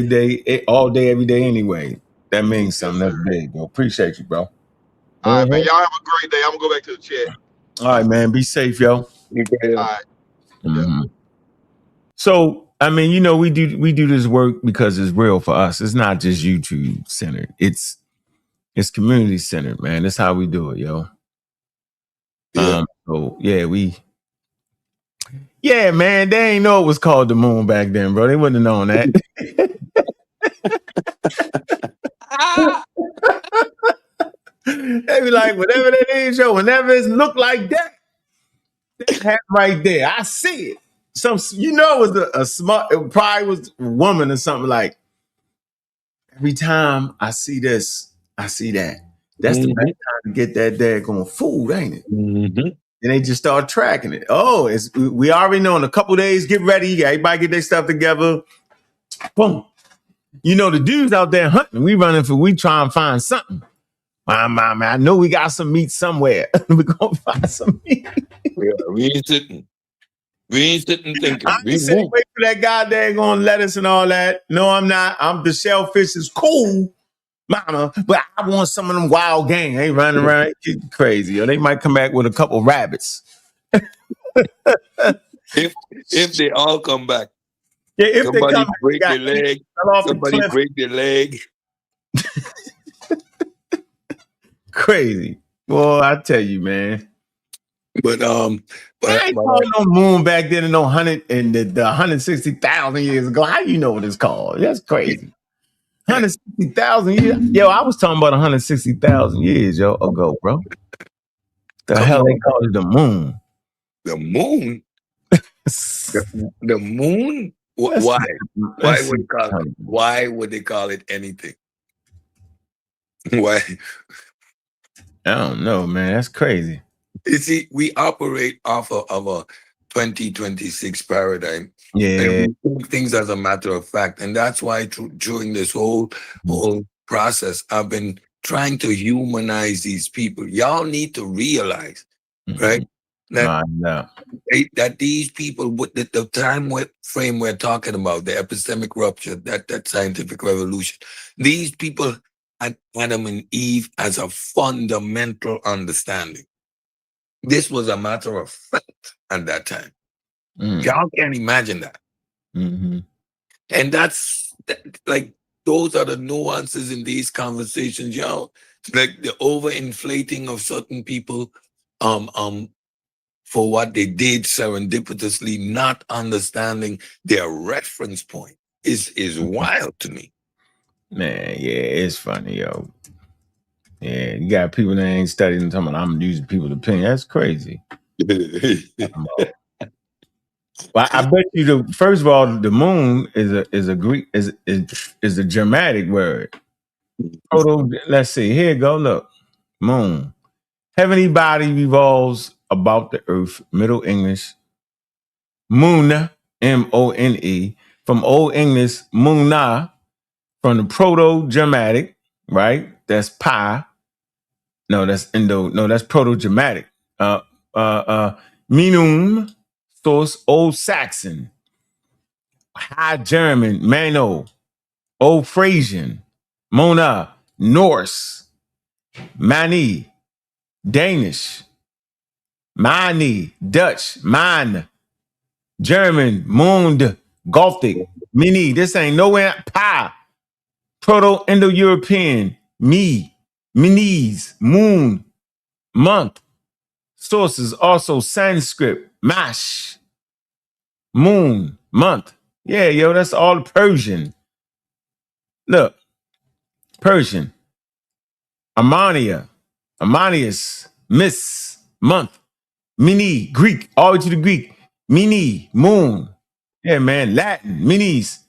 every day anyway. That means Yes, something. That's sir. big, bro. Appreciate you, bro. All right, man. Mhm. Y'all have a great day. I'm gonna go back to the chat. All right, man. Be safe, yo. All KL. right. Yeah. Mhm. So, I mean, we do this work because it's real for us. It's not just YouTube centered. It's community centered, man. That's how we do it, yo. Yeah. So yeah, man. They ain't know it was called the moon back then, bro. They wouldn't have known that. They be like, whatever that is, yo. Whenever it's look like that, that hat right there, I see it. It was a smart. It probably was a woman or something like. Every time I see this, I see that. That's the best Mm-hmm. time to get that daggone food, ain't it? Mm-hmm. And they just start tracking it. Oh, we already know in a couple days, get ready. Everybody get their stuff together. Boom. You know, the dudes out there hunting, we try and find something. Man, I know we got some meat somewhere. We're going to find some meat. Yeah, we ain't sitting thinking. I ain't sitting wait for that guy there going to lettuce and all that. No, I'm not. The shellfish is cool, mama, but I want some of them wild game. They running around crazy. Or they might come back with a couple rabbits. If they all come back. Yeah, if somebody they come break their leg. Somebody break their leg. Crazy. Boy, I tell you, man. But I ain't called no moon back then and no 100 and the 160,000 years ago. How you know what it's called? That's crazy. 160,000 years. Yo, I was talking about 160,000 years ago, bro. The hell they call it the moon? The moon? the moon? Why? Why would they call it anything? Why? I don't know, man. That's crazy. You see, we operate off of a 2026 paradigm. Yeah. And we take things as a matter of fact. And that's why during this whole process, I've been trying to humanize these people. Y'all need to realize, right? That these people with the time frame we're talking about, the epistemic rupture, that scientific revolution, these people had Adam and Eve as a fundamental understanding. This was a matter of fact at that time. Y'all can't imagine that. Mm-hmm. And that's like, those are the nuances in these conversations, y'all. Like the overinflating of certain people for what they did serendipitously, not understanding their reference point is wild to me. Man, yeah, it's funny, yo. Yeah, you got people that ain't studying talking about I'm using people's opinion. That's crazy. Well, I bet you first of all, the moon is a Greek is a Germanic word. Let's see. Here you go. Look. Moon. Heavenly body revolves about the earth. Middle English. Moon. M-O-N-E. From Old English, Moona. From the Proto-Germanic, right? That's pi. No, that's Indo. No, that's Proto-Germanic. Minum, source Old Saxon. High German, Mano. Old Frisian. Mona, Norse. Mani, Danish. Mani, Dutch. Man, German. Mund, Gothic. Mini, this ain't nowhere. Pi. Proto-Indo-European. Minis, moon, month. Sources also Sanskrit, mash, moon, month. Yeah, yo, that's all Persian. Look, Persian. Armanius, miss, month. Mini, Greek, all the way to the Greek. Mini, moon. Yeah, man, Latin, minis.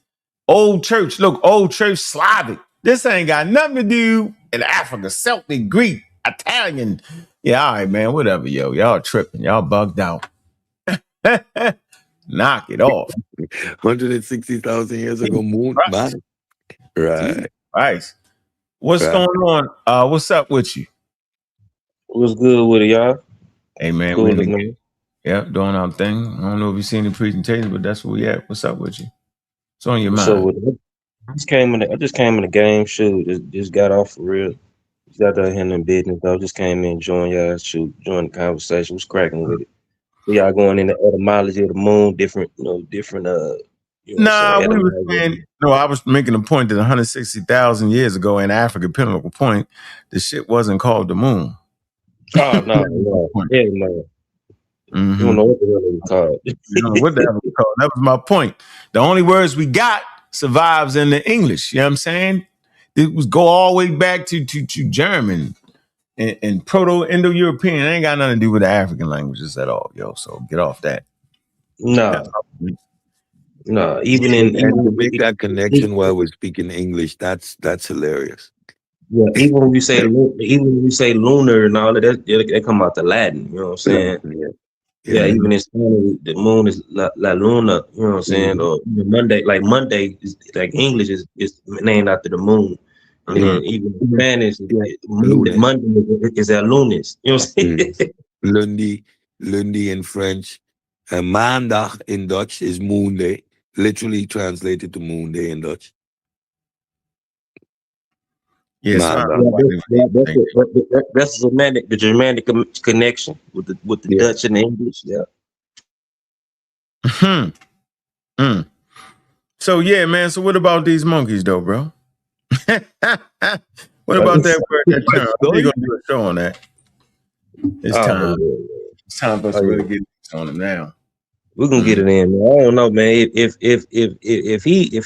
Old church, look, old church, Slavic. This ain't got nothing to do in Africa, Celtic, Greek, Italian. Yeah, all right, man, whatever, yo. Y'all tripping. Y'all bugged out. Knock it off. 160,000 years ago, moon. Right. Right. What's going on? What's up with you? What's good with it, y'all? Hey, man. Cool, doing our thing. I don't know if you've seen the presentation, but that's where we at. What's up with you? What's on your mind? I just came in the game. Shoot, just got off for real. Just got there handling business though. Just came in, join y'all. Shoot, join the conversation. Was cracking with it. Y'all going into etymology of the moon, different. Nah, we were saying. No, I was making a point that 160,000 years ago in Africa, Pinnacle Point, the shit wasn't called the moon. Oh no, no. Mm-hmm. You don't know what the hell it was called. You know what the hell it was called. That was my point. The only words we got survives in the English. You know what I'm saying? It was go all the way back to German and Proto-Indo-European. It ain't got nothing to do with the African languages at all, yo. So get off that. No, even to make that connection while we're speaking English, that's hilarious. Yeah, even when you say lunar and all of that, they come out the Latin. You know what I'm saying? Yeah, Yeah. even in Spanish, the moon is la luna. You know what I'm saying? Or even Monday, like Monday is like English is named after the moon, and then even in Spanish, Lunes. Monday is el lunes. You know what I'm saying? Lundi in French. And maandag in Dutch is moon day. Literally translated to moon day in Dutch. Yeah, so I don't Maandag. know why they That's the Germanic connection with the Yeah. Dutch and the English. Yeah. think. So yeah, man. So what about these monkeys, though, bro? What about that word, that term? I think you're gonna do a show on that. It's Oh, time. yeah. It's time for us Oh, to yeah. really get on them now. We can get it in. Man. I don't know, man. If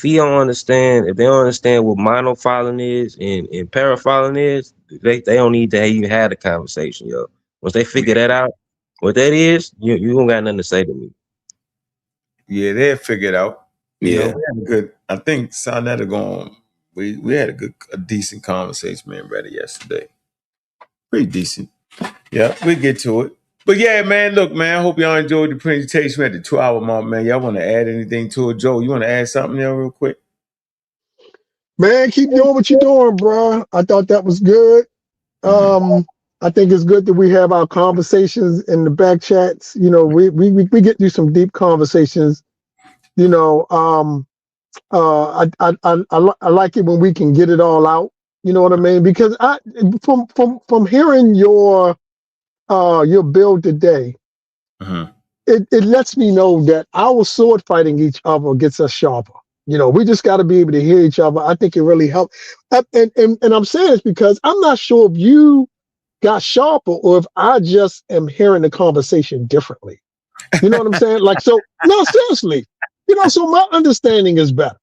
he don't understand, if they don't understand what monofiling is and parafiling is, they don't need to even have the conversation, yo. Once they figure that out, what that is, you don't got nothing to say to me. Yeah, they'll figure it out. You know, Yeah. we had a good. I think sa.neter going. We had a decent conversation, man, brother, yesterday. Pretty decent. Yeah, we get to it. But yeah, man, look, man, I hope y'all enjoyed the presentation. We're at the 2-hour mark, man. Y'all want to add anything to it? Joe, you want to add something there real quick? Man, keep doing what you're doing, bro. I thought that was good. I think it's good that we have our conversations in the back chats. You know, we get through some deep conversations. You know, I like it when we can get it all out. You know what I mean? Because from hearing your build today, it lets me know that our sword fighting each other gets us sharper. You know, we just got to be able to hear each other. I think it really helps. And I'm saying this because I'm not sure if you got sharper or if I just am hearing the conversation differently. You know what I'm saying? Like, so no, seriously. You know, so my understanding is better.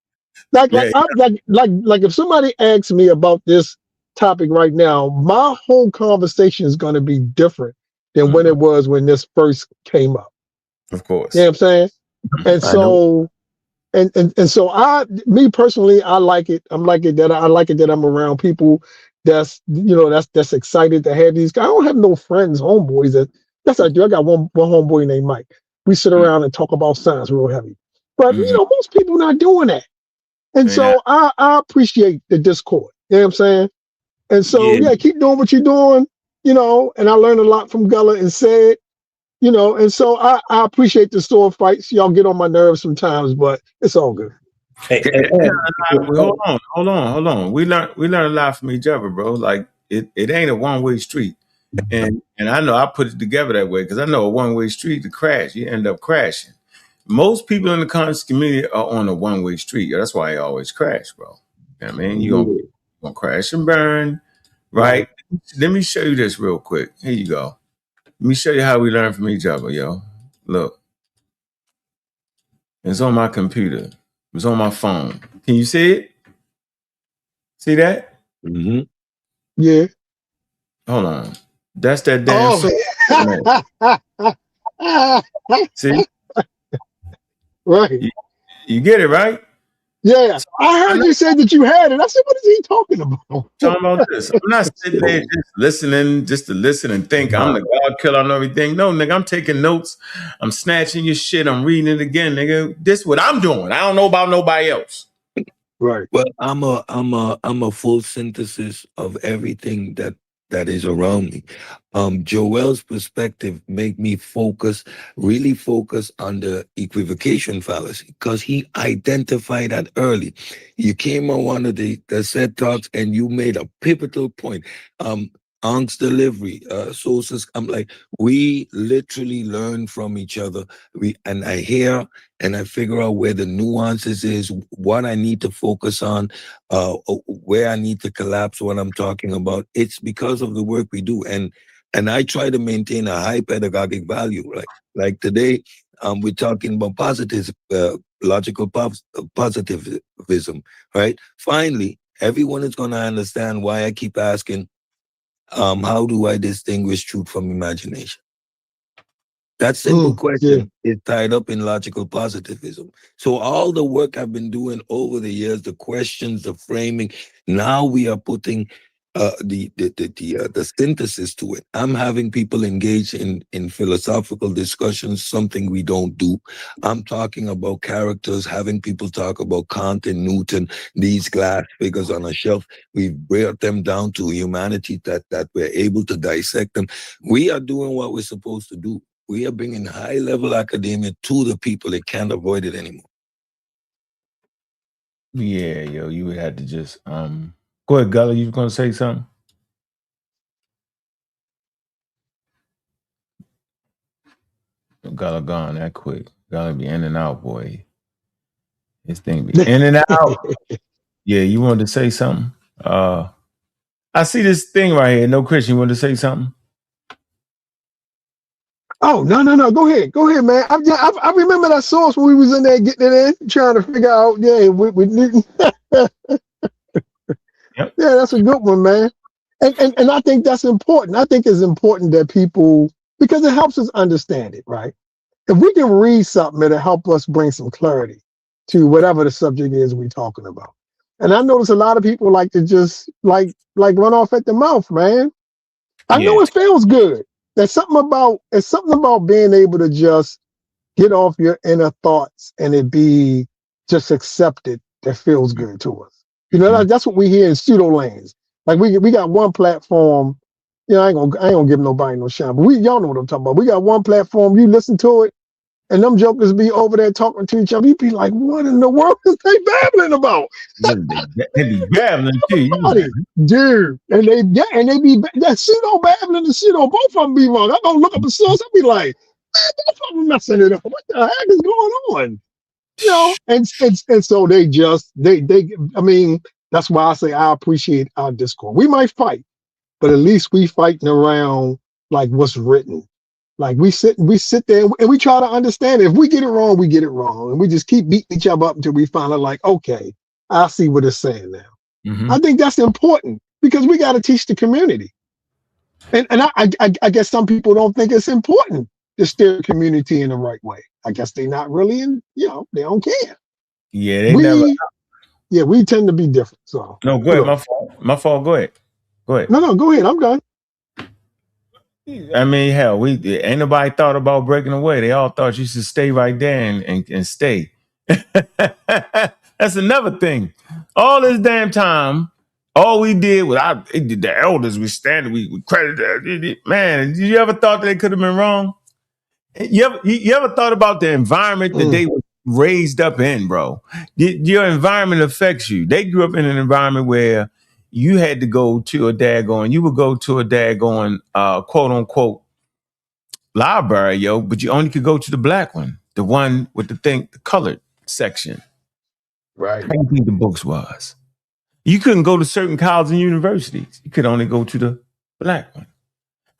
Like Yeah, if somebody asks me about this topic right now, my whole conversation is going to be different than when it was when this first came up. of You know what course. I'm saying? And I know. so and so me personally, I like it. I like it that I'm around people that's excited to have these. I don't have no friends, homeboys. That's I do. I got one homeboy named Mike. We sit around and talk about science real heavy. But most people not doing that. And They not. so I appreciate the discord. You know what I'm saying? And so Yeah. keep doing what you're doing, and I learned a lot from Gullah and said, and so I appreciate the sword fights. Y'all get on my nerves sometimes, but it's all good. Hey, Hold on. We learn a lot from each other, bro. Like it ain't a one-way street. And I know I put it together that way because I know a one-way street to crash, you end up crashing. Most people in the conscious community are on a one-way street. That's why I always crash, bro. You know what I mean? You're gonna crash and burn, right? Let me show you this real quick. Here you go. Let me show you how we learn from each other, yo. Look. It's on my computer. It's on my phone. Can you see it? See that? Yeah. Hold on. That's that damn Oh. See? Right. You get it, right? Yeah. I heard you say that you had it. I said, what is he talking about? Talking about this. I'm not sitting there just listening, just to listen and think I'm the God killer and everything. No, nigga, I'm taking notes. I'm snatching your shit. I'm reading it again, nigga. This is what I'm doing. I don't know about nobody else. Right. Well, I'm a full synthesis of everything that is around me. Joel's perspective make me really focus on the equivocation fallacy because he identified that early. You came on one of the set talks and you made a pivotal point. Ankh's delivery, sources. I'm like, we literally learn from each other. And I hear and I figure out where the nuances is, what I need to focus on, where I need to collapse what I'm talking about. It's because of the work we do. And I try to maintain a high pedagogic value. Like today, we're talking about logical positivism, right? Finally, everyone is going to understand why I keep asking, how do I distinguish truth from imagination? That simple question is tied up in logical positivism. So all the work I've been doing over the years, the questions, the framing, now we are putting the synthesis to it. I'm having people engage in philosophical discussions, something we don't do. I'm talking about characters, having people talk about Kant and Newton, these glass figures on a shelf. We've brought them down to humanity that we're able to dissect them. We are doing what we're supposed to do. We are bringing high-level academia to the people. They can't avoid it anymore. Yeah, yo, you would have to just go ahead, Gully. You was gonna say something? Gully gone that quick. Gully be in and out, boy. This thing be in and out. Yeah, you wanted to say something? I see this thing right here. No Christian, you wanted to say something? Oh, no. Go ahead, man. I remember that source when we was in there getting it in, trying to figure out. Yeah, we didn't. Yep. Yeah, that's a good one, man. And I think that's important. I think it's important that people, because it helps us understand it, right? If we can read something, it'll help us bring some clarity to whatever the subject is we're talking about. And I notice a lot of people like to just like run off at the mouth, man. I know it feels good. It's something about being able to just get off your inner thoughts and it be just accepted that feels good to us. You know, that's what we hear in pseudo lands. Like we got one platform. You know, I ain't gonna give nobody no shine, but y'all know what I'm talking about. We got one platform. You listen to it, and them jokers be over there talking to each other. You be like, what in the world is they babbling about? They be babbling too. Dude, and they be that pseudo babbling and pseudo, both of them be wrong. I'm gonna look up the source and be like, man, both of them messing it up. What the heck is going on? You know, and so they I mean, that's why I say I appreciate our Discord. We might fight, but at least we fighting around like what's written. Like we sit there and we try to understand it. If we get it wrong, we get it wrong. And we just keep beating each other up until we finally like, okay, I see what it's saying now. Mm-hmm. I think that's important because we got to teach the community. And I guess some people don't think it's important to steer the community in the right way. I guess they're not really they don't care. Yeah, we tend to be different. So no, go ahead. My fault. Go ahead. No, go ahead. I'm done. I mean, hell, ain't nobody thought about breaking away. They all thought you should stay right there and stay. That's another thing. All this damn time, all we did was the elders we standing, we credited. Man, did you ever thought they could have been wrong? You ever thought about the environment that they were raised up in, bro? Your environment affects you. They grew up in an environment where you had to go to a daggone, quote unquote, library, yo, but you only could go to the black one, the one with the colored section. Right. How do you think the books was? You couldn't go to certain colleges and universities. You could only go to the black one.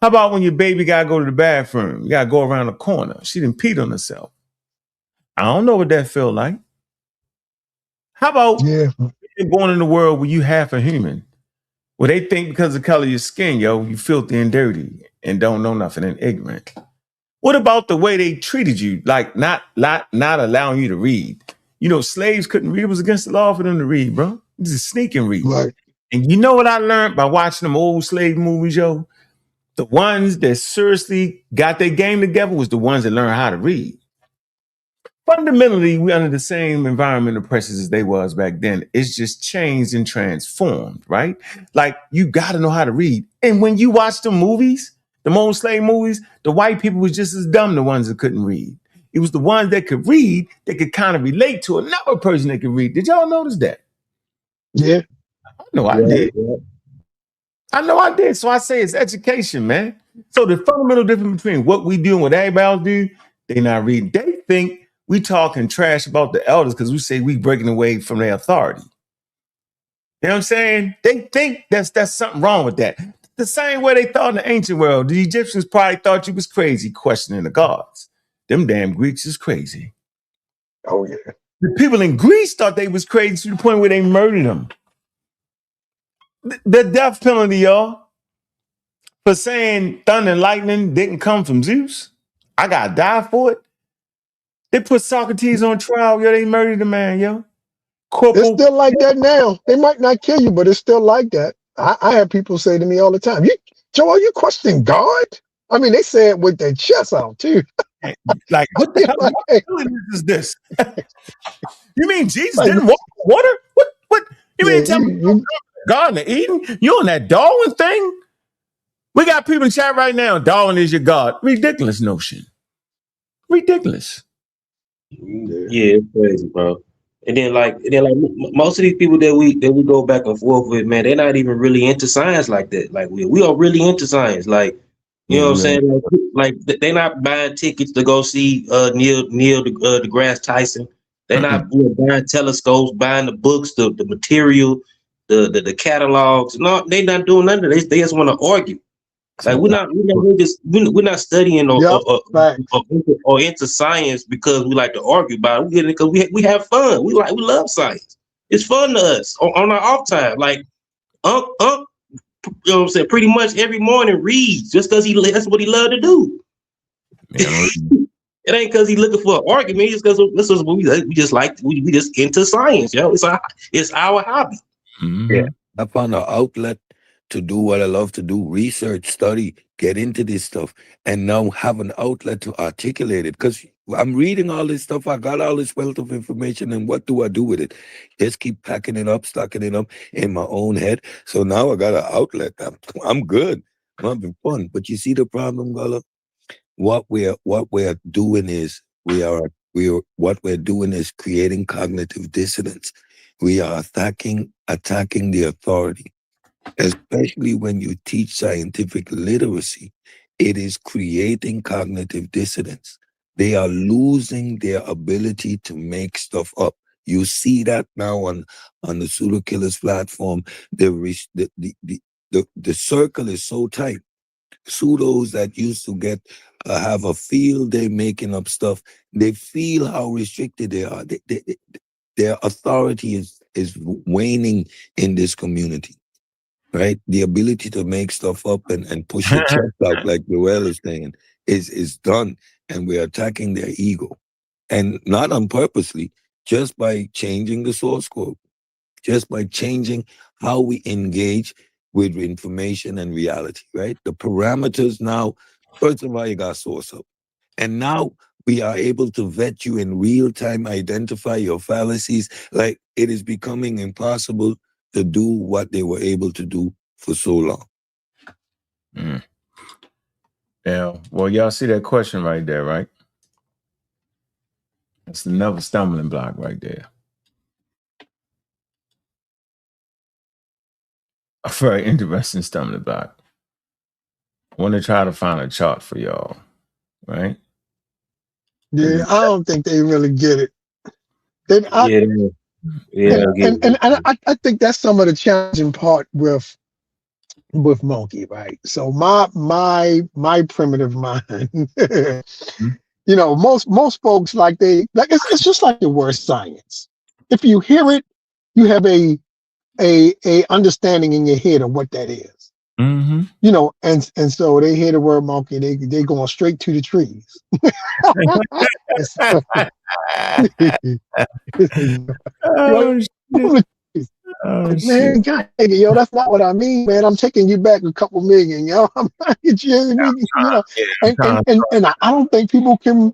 How about when your baby got to go to the bathroom? You got to go around the corner. She didn't pee on herself. I don't know what that felt like. How about being born in a world where you half a human? Where they think because of the color of your skin, yo, you filthy and dirty and don't know nothing and ignorant. What about the way they treated you? Like not allowing you to read. You know, slaves couldn't read. It was against the law for them to read, bro. This is sneak and read. Right. And you know what I learned by watching them old slave movies, yo? The ones that seriously got their game together was the ones that learned how to read. Fundamentally, we're under the same environmental pressures as they was back then. It's just changed and transformed, right? Like, you got to know how to read. And when you watch the movies, the old slave movies, the white people was just as dumb, the ones that couldn't read. It was the ones that could read that could kind of relate to another person that could read. Did y'all notice that? Yeah. I know I did. I know I did. So I say it's education, man. So the fundamental difference between what we do and what everybody else do, they not reading. They think we talking trash about the elders because we say we breaking away from their authority. You know what I'm saying? They think that's something wrong with that. The same way they thought in the ancient world. The Egyptians probably thought you was crazy questioning the gods. Them damn Greeks is crazy. Oh, yeah. The people in Greece thought they was crazy to the point where they murdered them. The death penalty, y'all, for saying thunder and lightning didn't come from Zeus. I gotta die for it. They put Socrates on trial, yo. They murdered the man, yo. It's still like that now. They might not kill you, but it's still like that. I have people say to me all the time, Joe, are you questioning God? I mean, they say it with their chest out too. Like, what the You're hell? like, What hey, silliness is this? You mean Jesus like, didn't walk on water? What? You yeah, mean tell me Garden of Eden? You on that Darwin thing? We got people in chat right now. Darwin is your God. Ridiculous notion. Ridiculous. Yeah, it's crazy, bro. Most of these people that we go back and forth with, man, they're not even really into science like that. Like we are really into science. Like, you Yeah, know what I'm we are. saying? They're not buying tickets to go see Neil deGrasse Tyson. They're not buying telescopes, buying the books, the material, the catalogs. No, they're not doing none of this. They just want to argue. Like we're not studying yep, facts. or into science because we like to argue about it. We get it because we have fun. We love science. It's fun to us on our off time. Like Unc, you know what I'm saying? Pretty much every morning reads just because that's what he loved to do. Man, It ain't because he's looking for an argument. It's because this is what we just like. We just into science, yo. It's our hobby. Yeah. I found an outlet to do what I love to do, research, study, get into this stuff, and now have an outlet to articulate it. Because I'm reading all this stuff, I got all this wealth of information, and what do I do with it? Just keep packing it up, stocking it up in my own head. So now I got an outlet. I'm good. I'm having fun. But you see the problem, Gala? What we're doing is what we're doing is creating cognitive dissonance. We are attacking the authority, especially when you teach scientific literacy. It is creating cognitive dissonance. They are losing their ability to make stuff up. You see that now on the pseudo killers platform. The circle is so tight. Pseudos that used to get have a field day making up stuff, they feel how restricted they are. Their authority is waning in this community, right? The ability to make stuff up and push your chest out, like Joel is saying, is done, and we're attacking their ego, and not on purposely, just by changing the source code, just by changing how we engage with information and reality, right? The parameters now, first of all, you got source up. And now we are able to vet you in real time, identify your fallacies. Like, it is becoming impossible to do what they were able to do for so long. Yeah. Well, y'all see that question right there, right? That's another stumbling block right there. A very interesting stumbling block. I want to try to find a chart for y'all, right? Yeah, I don't think they really get it. I think that's some of the challenging part with Monkey, right? So my primitive mind, you know, most folks it's just like the word science. If you hear it, you have a understanding in your head of what that is. Mm-hmm. You know, and so they hear the word monkey, they going straight to the trees. Oh, shit. Oh, man, shit. God, yo, that's not what I mean, man. I'm taking you back a couple million, yo. I'm not you know, and I don't think people can.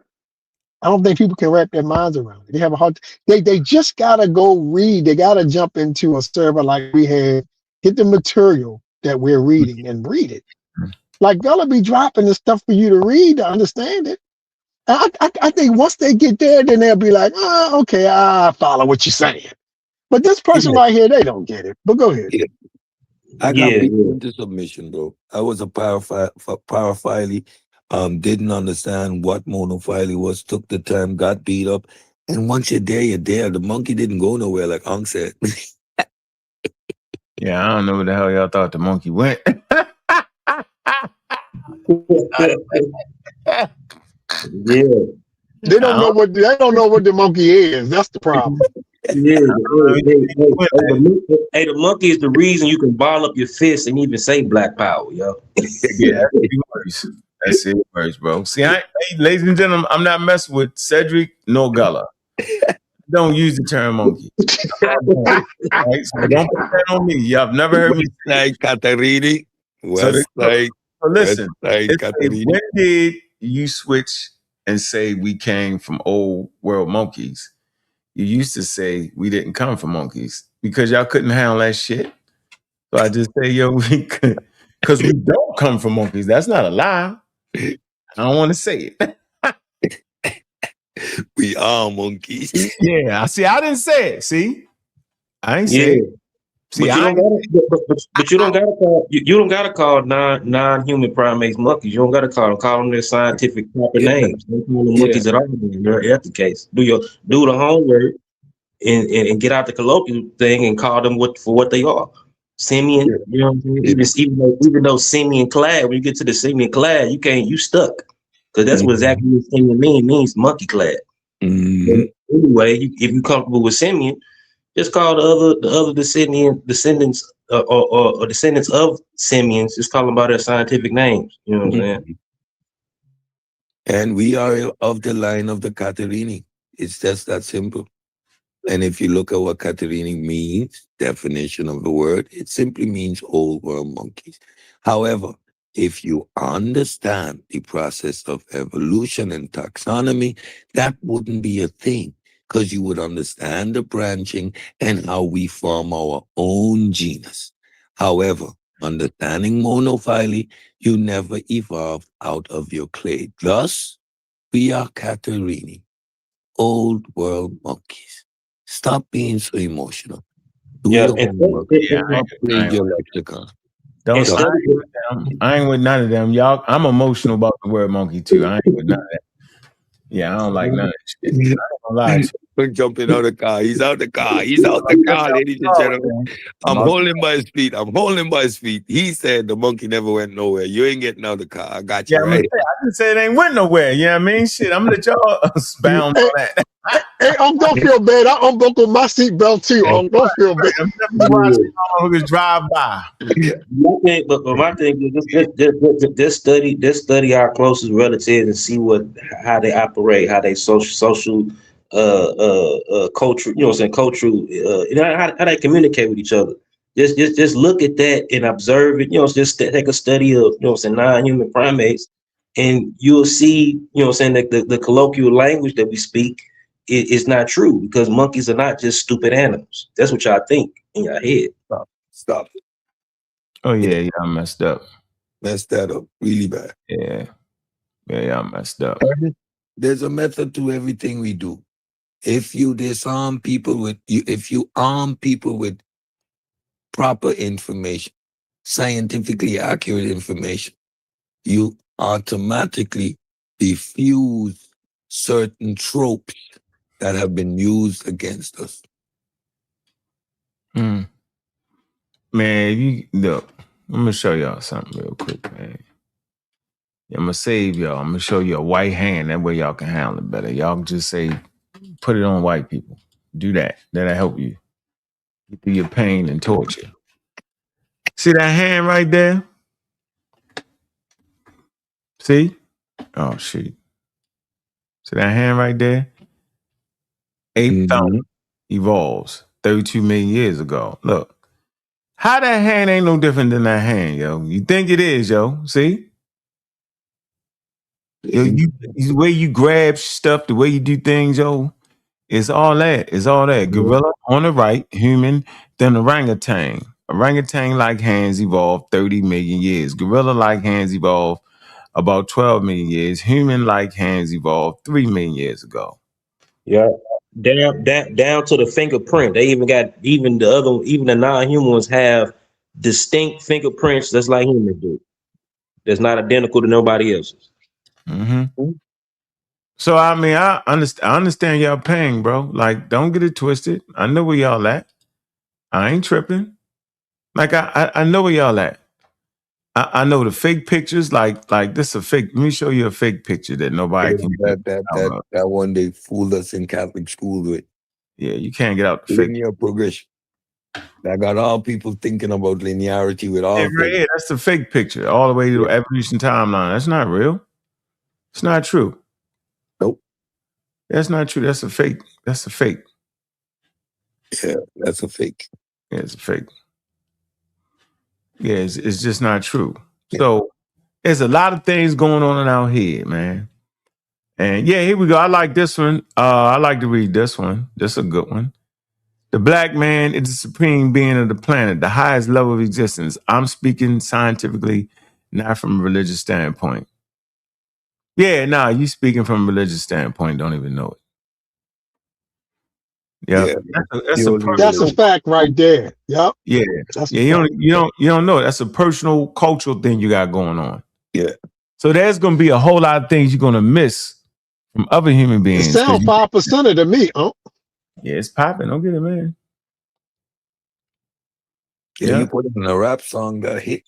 I don't think people can wrap their minds around it. They have a hard. They just gotta go read. They gotta jump into a server like we had, get the material that we're reading and read it. Like they'll be dropping the stuff for you to read to understand it. I think once they get there, then they'll be like, oh, okay, I follow what you're saying. But this person right here, they don't get it. But go ahead. Yeah. I got people into submission, bro. I was a paraphile, didn't understand what monophily was, took the time, got beat up. And once you're there, you're there. The monkey didn't go nowhere, like Ankh said. Yeah, I don't know where the hell y'all thought the monkey went. Yeah. They don't know what the monkey is. That's the problem. Yeah. The monkey is the reason you can ball up your fist and even say black power, yo. Yeah, that's it worse, bro. See, ladies and gentlemen, I'm not messing with Cedric nor Gullah. don't use the term monkey. Right? So don't put that on me. Y'all have never heard me say it. Like Caterini, So, West Side, West listen, Side it's a, Caterini. when did you switch and say we came from old world monkeys? You used to say we didn't come from monkeys because y'all couldn't handle that shit. So I just say, yo, we could, because we don't come from monkeys. That's not a lie. I don't want to say it. We are monkeys. Yeah, I see. I didn't say it. See, I ain't say Yeah, it. See, but you I don't gotta. But you don't gotta call. You don't gotta call non-human primates monkeys. You don't gotta call them their scientific proper Yeah, names. Don't call them yeah. monkeys at all. That's the case. Do the homework and get out the colloquial thing and call them what they are. yeah. Simian, you know what I'm saying? Yeah. Even though simian clad, when you get to the simian clad, you stuck. Because that's what exactly what simian means monkey clad. But Mhm. anyway, if you're comfortable with simian, just call the other descendants or descendants of simians, just call them by their scientific names. You know what I'm saying? Mhm. And we are of the line of the Caterini. It's just that simple. And if you look at what Caterini means, definition of the word, it simply means old world monkeys. However, if you understand the process of evolution and taxonomy, that wouldn't be a thing because you would understand the branching and how we form our own genus. However, understanding monophyly, you never evolved out of your clade. Thus, we are Caterini, old world monkeys. Stop being so emotional. Do Yeah, your and homework. Yeah, I Upgrade ain't your with lexicon. don't. study. I ain't with them. I ain't with none of them. Y'all, I'm emotional about the word monkey too. I ain't with none of that. Yeah, I don't like none of that shit. I ain't gonna lie to Look, jumping out the car. He's out the car. He's you. out the car, ladies and gentlemen. I'm About holding by his feet. I'm holding by his feet. He said the monkey never went nowhere. You ain't getting out the car. I got yeah, you I'm gonna right. say, I just say it ain't went nowhere. You know what I mean? Shit, I'm gonna let y'all expound Hey, on that. hey, don't feel bad. I unbuckled my seatbelt too. Don't feel bad. I'm definitely watching motherfuckers drive by. But my thing is just study our closest relatives and see how they operate, how they social culture, you know what I'm saying, cultural, how they communicate with each other. Just look at that and observe it, just take a study of, you know what I'm saying, non-human primates, and you'll see, you know what I'm saying, that the colloquial language that we speak is not true, because monkeys are not just stupid animals. That's what y'all think in your head. Stop. Stop. Oh Yeah, yeah, I messed up. messed that up really bad. Yeah, I messed up. There's a method to everything we do. If you disarm people if you arm people with proper information, scientifically accurate information, you automatically diffuse certain tropes that have been used against us. Mm. Man, if you look, I'm gonna show y'all something real quick, man. I'm gonna save y'all. I'm gonna show you a white hand. That way y'all can handle it better. Y'all can just say, put it on white people. Do that. That'll help you get through your pain and torture. See that hand right there? See? Oh shit. See that hand right there? Ape Mhm. thumb evolves 32 million years ago. Look. How that hand ain't no different than that hand, yo. You think it is, yo. See? Yo, the way you grab stuff, the way you do things, yo, it's all that. It's all that. Gorilla on the right, human, then orangutan. Orangutan like hands evolved 30 million years. Gorilla like hands evolved about 12 million years. Human like hands evolved 3 million years ago. Yeah, down to the fingerprint. They even got even the non-human ones have distinct fingerprints that's like humans do. That's not identical to nobody else's. Mm-hmm. So I mean, I understand y'all pain, bro. Like, don't get it twisted. I know where y'all at. I ain't tripping. Like I know where y'all at. I know the fake pictures. Like this is a fake. Let me show you a fake picture that nobody can get out of. That one they fooled us in Catholic school with Yeah, you can't get out the fake. linear progression. That got all people thinking about linearity with Yeah, all right things. here, that's the fake picture, all the way to the Yeah. evolution timeline. That's not real. It's not true. Nope. That's not true. That's a fake. That's a fake. Yeah, that's a fake. Yeah, it's a fake. Yeah, it's just not true. Yeah. So there's a lot of things going on in our head, man. And yeah, here we go. I like this one. I like to read this one. This is a good one. The black man is the supreme being of the planet, the highest level of existence. I'm speaking scientifically, not from a religious standpoint. Yeah, nah, you speaking from a religious standpoint, don't even know it. Yep. Yeah. That's a Purely personal, That's a fact right there. Yep. yeah. That's a Yeah, fact. you don't know it. That's a personal cultural thing you got going on. Yeah. So there's gonna be a whole lot of things you're gonna miss from other human It beings. sounds 5% to me. Oh, Yeah, it's popping. Don't get it, man. Yeah, Yeah. you put it in a rap song that hit.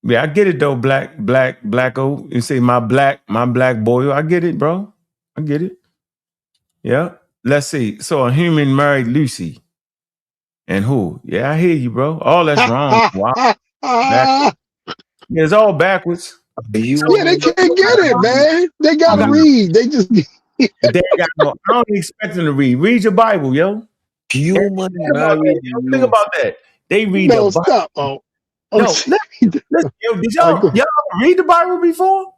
Yeah, I get it though, blacko. You say my black boy. I get it, bro. I get it. Yeah. Let's see. So a human married Lucy. And who? Yeah, I hear you, bro. All that's wrong. Wow. Backwards. Yeah, it's all backwards. You So, yeah, they can't get it, man. They gotta read. They just they got no, I don't expect them to read. Read your Bible, yo. human Think about that. married Yo. Think about that. They read the no Bible. stop. Oh, No, listen, yo, did All right, go ahead. y'all read the Bible before?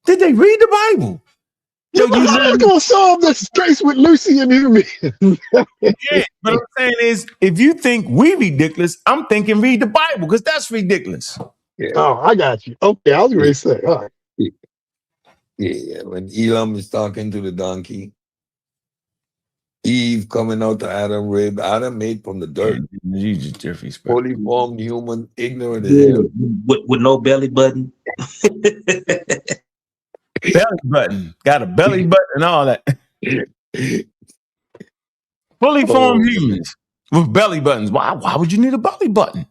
Did they read the Bible? Yeah, Yo, but how they gonna solve this case with Lucy and Human? yeah, but I'm saying is, if you think we ridiculous, I'm thinking read the Bible because that's ridiculous. Yeah. Oh, I got you. Okay, I was going to say. All right. Yeah. When Elam is talking to the donkey, Eve coming out to Adam rib, Adam made from the dirt. You just disrespect. Fully formed human, ignorant as hell. With no belly button. Belly button, got a belly button and all that. Fully formed humans with belly buttons. Why would you need a belly button?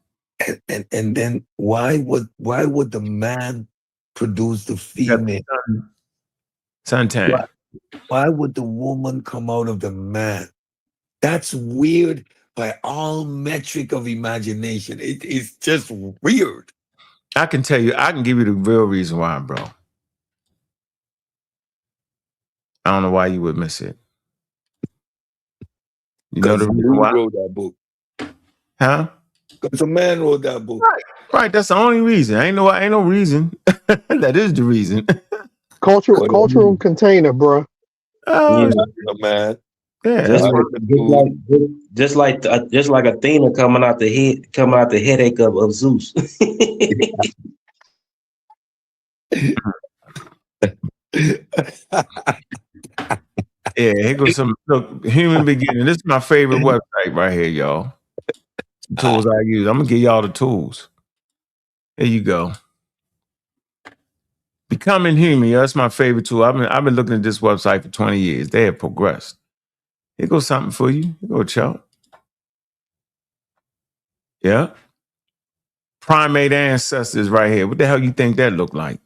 And then why would the man produce the female? Suntan. Why would the woman come out of the man? That's weird by all metric of imagination. It is just weird. I can tell you, I can give you the real reason why, bro. I don't know why you would miss it. You know the reason why? Wrote that book. Huh? Because a man wrote that book. Right. That's the only reason. Ain't no reason. That is the reason. Cultural container, bro. A man. Yeah. Just like Athena coming out the headache of Zeus. Yeah, here goes some look, human beginning. This is my favorite website right here, y'all. The tools I use. I'm gonna give y'all the tools. Here you go. Becoming Human, yeah, that's my favorite tool. I've been looking at this website for 20 years. They have progressed. Here goes something for you. Here go, Chuck. Yeah. Primate ancestors right here. What the hell you think that looked like?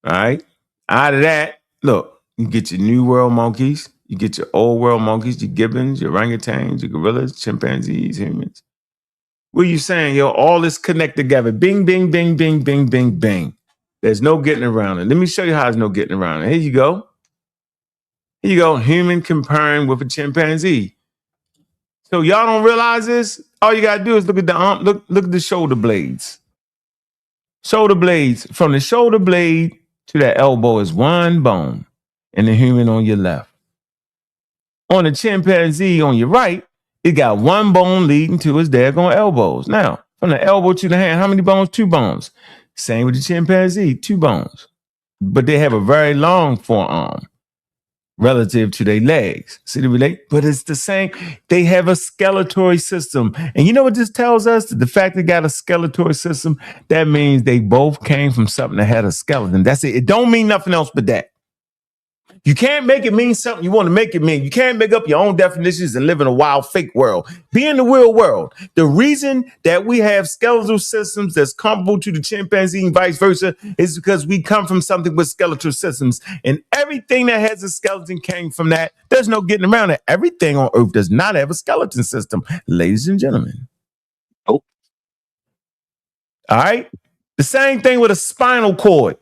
All right. Out of that, look, you get your New World monkeys, you get your Old World monkeys, your gibbons, your orangutans, your gorillas, chimpanzees, humans. What are you saying, yo? All this connect together. Bing, bing, bing, bing, bing, bing, bing. There's no getting around it. Let me show you how there's no getting around it. Here you go. Here you go. Human comparing with a chimpanzee. So y'all don't realize this? All you gotta do is look at the arm, look at the shoulder blades. Shoulder blades. From the shoulder blade to the elbow is one bone, and the human on your left. On the chimpanzee on your right, it got one bone leading to his daggone elbows. Now, from the elbow to the hand, how many bones? 2 bones. Same with the chimpanzee, 2 bones. But they have a very long forearm relative to their legs. See the relate? But it's the same. They have a skeletal system. And you know what this tells us? The fact they got a skeletal system, that means they both came from something that had a skeleton. That's it. It don't mean nothing else but that. You can't make it mean something you want to make it mean. You can't make up your own definitions and live in a wild, fake world. Be in the real world. The reason that we have skeletal systems that's comparable to the chimpanzee and vice versa is because we come from something with skeletal systems. And everything that has a skeleton came from that. There's no getting around it. Everything on Earth does not have a skeleton system, ladies and gentlemen. Oh. All right? The same thing with a spinal cord,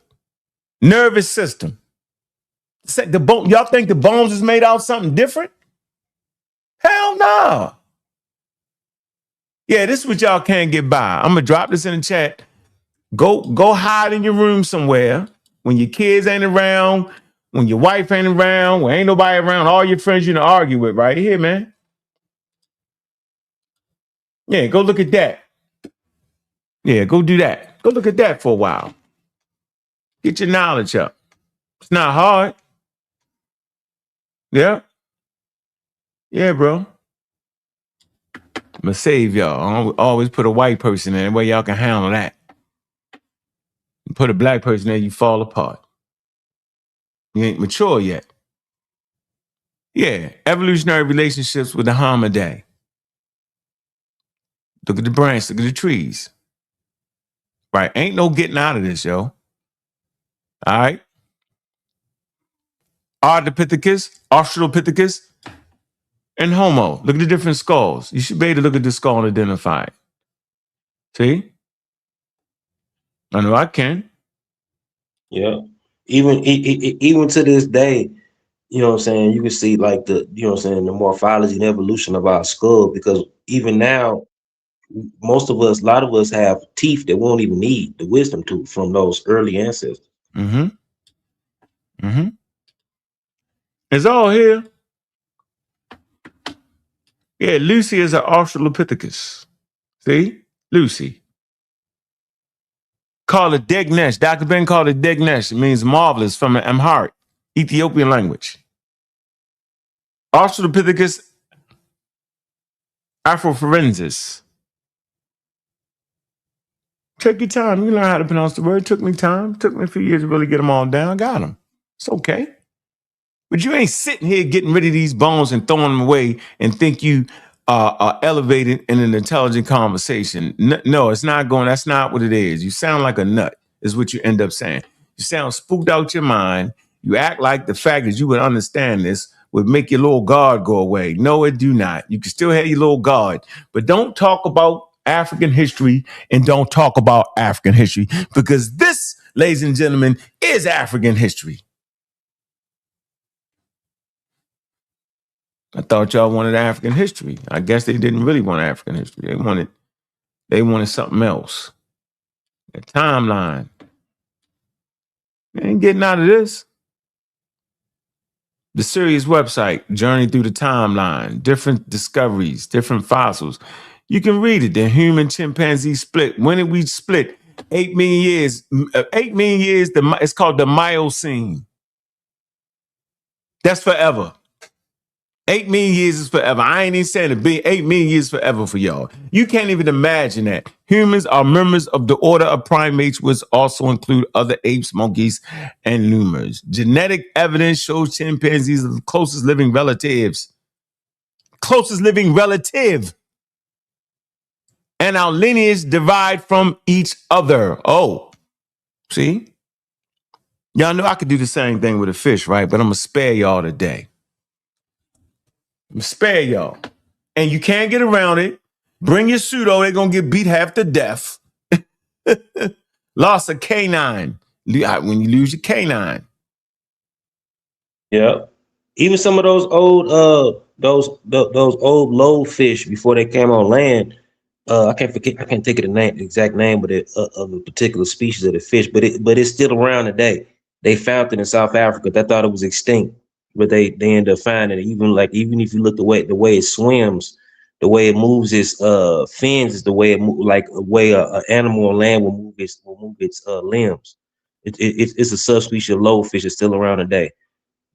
nervous system. The bone, y'all think the bones is made out of something different? Hell no. Yeah, this is what y'all can't get by. I'm gonna drop this in the chat. Go hide in your room somewhere when your kids ain't around, when your wife ain't around, when ain't nobody around, all your friends you to argue with right here, man. Yeah, go look at that. Yeah, go do that. Go look at that for a while. Get your knowledge up. It's not hard. Yeah. Yeah, bro. I'm gonna save y'all. Always put a white person in where y'all can handle that. Put a black person there, you fall apart. You ain't mature yet. Yeah, evolutionary relationships with the hominidae. Look at the branch, look at the trees. Right, ain't no getting out of this, yo. All right. Ardipithecus, Australopithecus, and Homo. Look at the different skulls. You should be able to look at the skull and identify it. See? I know I can. Yeah. Even to this day, you know what I'm saying, you can see like the, you know what I'm saying, the morphology and evolution of our skull, because even now, most of us, a lot of us have teeth that won't even need the wisdom tooth from those early ancestors. Mm-hmm. Mm-hmm. It's all here. Yeah, Lucy is an Australopithecus. See? Lucy. Call it Degnesh. Dr. Ben called it Degnesh. It means marvelous from an Amharic, Ethiopian language. Australopithecus afroforensis. Take your time. You learn how to pronounce the word. It took me time. It took me a few years to really get them all down. Got them. It's okay. But you ain't sitting here getting rid of these bones and throwing them away and think you are elevated in an intelligent conversation. No, it's not going. That's not what it is. You sound like a nut is what you end up saying. You sound spooked out your mind. You act like the fact that you would understand this would make your little guard go away. No, it do not. You can still have your little guard, but don't talk about African history and don't talk about African history, because this, ladies and gentlemen, is African history. I thought y'all wanted African history. I guess they didn't really want African history. They wanted something else. A timeline. They ain't getting out of this. The Sirius website, Journey Through the Timeline, different discoveries, different fossils. You can read it. The human chimpanzee split. When did we split? 8 million years. 8 million years. It's called the Miocene. That's forever. 8 million years is forever. I ain't even saying 8 million years forever for y'all. You can't even imagine that. Humans are members of the order of primates, which also include other apes, monkeys, and lemurs. Genetic evidence shows chimpanzees are the closest living relatives. Closest living relative. And our lineage divide from each other. Oh, see? Y'all know I could do the same thing with a fish, right? But I'm going to spare y'all today. I'm going to spare y'all. And you can't get around it. Bring your pseudo, they're going to get beat half to death. Lost a canine. When you lose your canine. Yeah. Even some of those old those old low fish before they came on land, I can't think of the exact name of a particular species of the fish, but it's still around today. They found it in South Africa. They thought it was extinct, but they ended up finding it. Even if you look the way it swims, the way it moves its fins is the way like a way an animal on land will move its limbs. It's a subspecies of low fish that's still around today.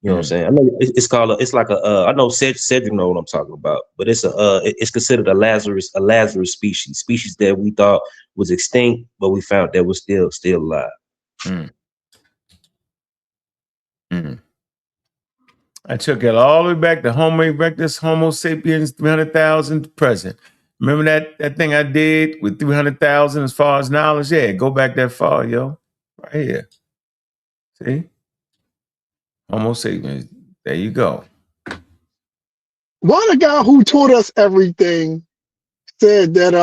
You know what I'm saying? I know it's called it's like I know Cedric know what I'm talking about, but it's considered a Lazarus species that we thought was extinct, but we found that was still alive. Mm. Mm. I took it all the way back to Homo erectus, Homo sapiens, 300,000 to present. Remember that thing I did with 300,000 as far as knowledge? Yeah, go back that far, yo. Right here. See? Homo sapiens. There you go. Why the guy who taught us everything said that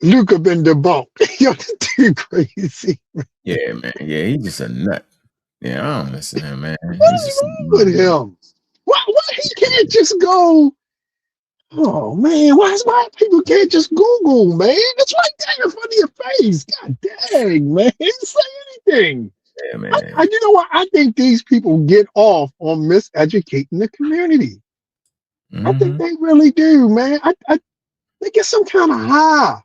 Luca been debunked? Yo, this dude crazy. Yeah, man. Yeah, he's just a nut. Yeah, I don't listen to him, man. What is wrong with him? Why he can't just go Oh man, why people can't just Google, man? It's right there in front of your face. God dang, man. Say anything. Yeah, man. You know what? I think these people get off on miseducating the community. I think they really do, man. They get some kind of high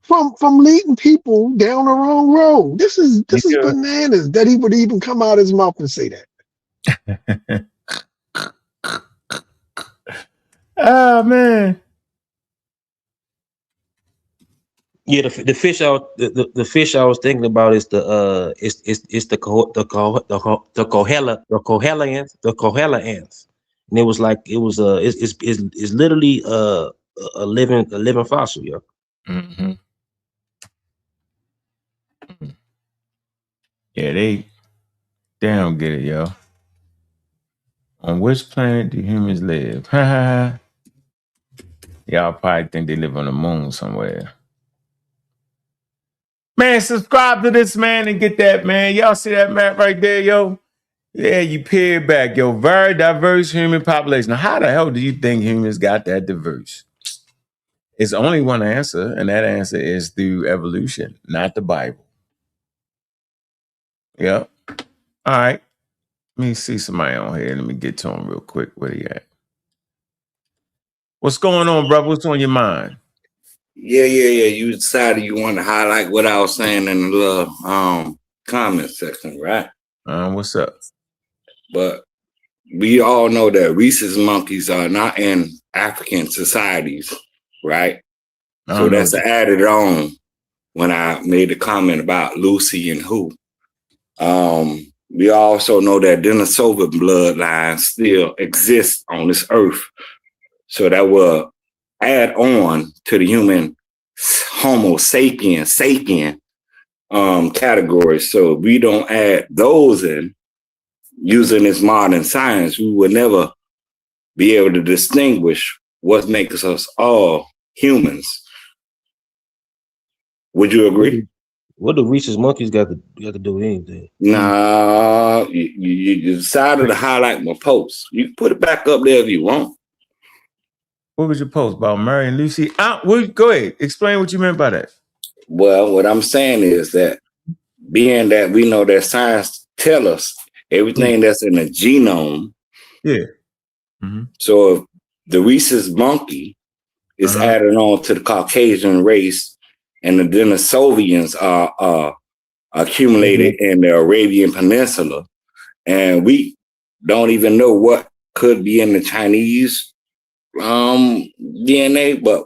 from leading people down the wrong road. This is bananas that he would even come out his mouth and say that. Oh man. Yeah, the fish the fish I was thinking about is the Kohela ants, and it was like it's literally a living fossil, yo. Mm-hmm. Yeah, they don't get it, yo. On which planet do humans live? Y'all probably think they live on the moon somewhere. Man, subscribe to this, man, and get that, man. Y'all see that map right there, yo? Yeah, you peer back, yo. Very diverse human population. Now, how the hell do you think humans got that diverse? It's only one answer, and that answer is through evolution, not the Bible. Yep. All right. Let me see somebody on here. Let me get to him real quick. Where he at? What's going on, brother? What's on your mind? Yeah. You decided you want to highlight what I was saying in the little comment section, right? What's up? But we all know that rhesus monkeys are not in African societies, right? So that's added on when I made the comment about Lucy and who. We also know that Denisovan bloodlines still exist on this earth. So that will add on to the human Homo sapien category. So if we don't add those in using this modern science, we will never be able to distinguish what makes us all humans. Would you agree? What do rhesus monkeys got to do with anything? Nah, you decided to highlight my post. You can put it back up there if you want. What was your post about Mary and Lucy? Go ahead. Explain what you meant by that. Well, what I'm saying is that being that we know that science tell us everything that's in the genome. Yeah. Mm-hmm. So if the rhesus monkey is added on to the Caucasian race and the Denisovians are accumulated in the Arabian Peninsula, and we don't even know what could be in the Chinese DNA, but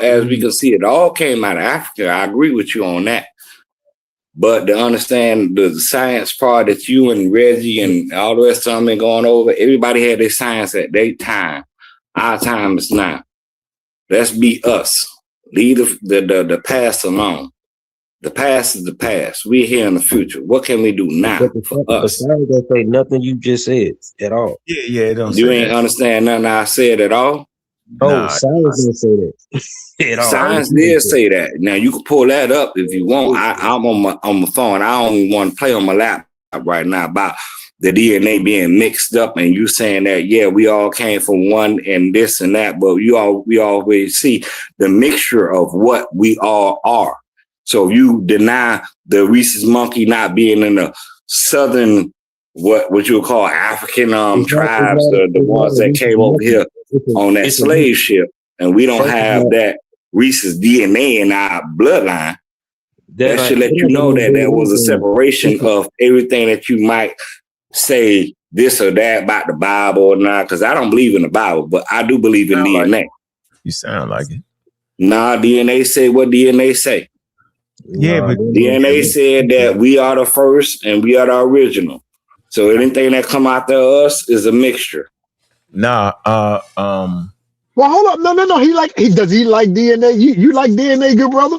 as we can see, it all came out of Africa. I agree with you on that. But to understand the science part that you and Reggie and all the rest of them been going over, everybody had their science at their time. Our time is now. Let's be us. Leave the past alone. The past is the past. We're here in the future. What can we do now for us? The science don't say nothing you just said at all. Yeah, it don't. You ain't understand nothing I said at all. Oh, science didn't say that at all. Science did say that. Now you can pull that up if you want. I'm on my phone. I don't even want to play on my laptop right now about the DNA being mixed up and you saying that, yeah, we all came from one and this and that, but we always see the mixture of what we all are. So if you deny the rhesus monkey not being in the southern, what you would call African tribes, the ones that came over here on that slave ship, and we don't have that rhesus DNA in our bloodline, that should let you know that there was a separation of everything that you might say this or that about the Bible or not, because I don't believe in the Bible, but I do believe in DNA. You sound like it. Nah, DNA say what DNA say. Yeah, but DNA said that we are the first and we are the original. So anything that come after us is a mixture. Nah, well, hold up. No. Does he like DNA? You like DNA, good brother?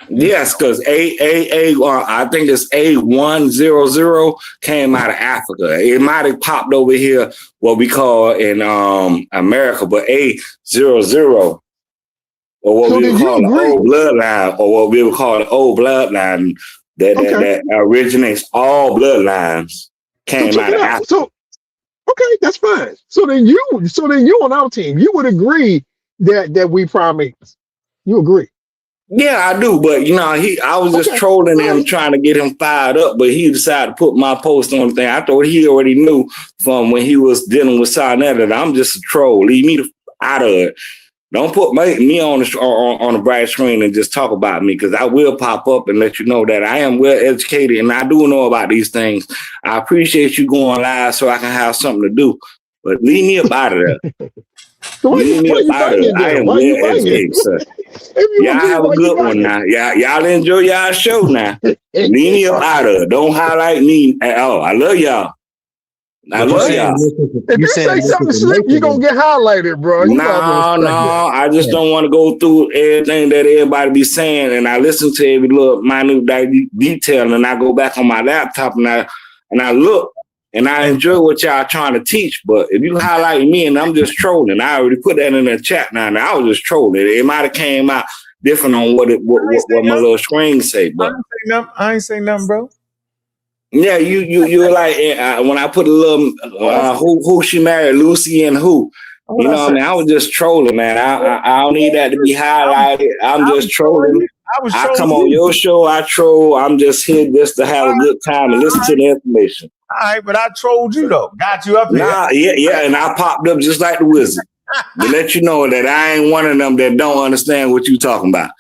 Yes, because I think it's A100 came out of Africa. It might have popped over here, what we call in America, but A00, or what we would call the old bloodline, or what we would call the old bloodline that originates all bloodlines came out of Africa. Okay, that's fine. So then you on our team, you would agree that we primates. You agree? Yeah, I do, but I was just Okay. trolling All him, right. trying to get him fired up, but he decided to put my post on the thing. I thought he already knew from when he was dealing with sa.neter that I'm just a troll. Leave me out of it. Don't put me on the bright screen and just talk about me, because I will pop up and let you know that I am well educated and I do know about these things. I appreciate you going live so I can have something to do, but leave me up out of there. So Leave me why up you out of it. banging I then? am Why you well banging? educated, sir. If you Y'all agree, have a why you good one banging? now. Y'all enjoy y'all show now. Leave me up out of it. Don't highlight me at all. I love y'all. I But you love saying y'all. If you say something slick, you're gonna get highlighted, bro. You gotta respect that. No. I just don't want to go through everything that everybody be saying, and I listen to every little minute detail, and I go back on my laptop and I look and I enjoy what y'all trying to teach. But if you highlight me and I'm just trolling, I already put that in the chat now. And I was just trolling. It might have came out different on what my little screen say, but I ain't say nothing, bro. yeah, you like when I put a little who she married, Lucy and who. You know what I mean? I was just trolling, man. I don't need that to be highlighted. I'm just trolling. I was I trolling come on you. your show, I troll. I'm just here just to have a good time and listen to the information. All right, but I trolled you though. Got you up here. Yeah, and I popped up just like the wizard to let you know that I ain't one of them that don't understand what you talking about.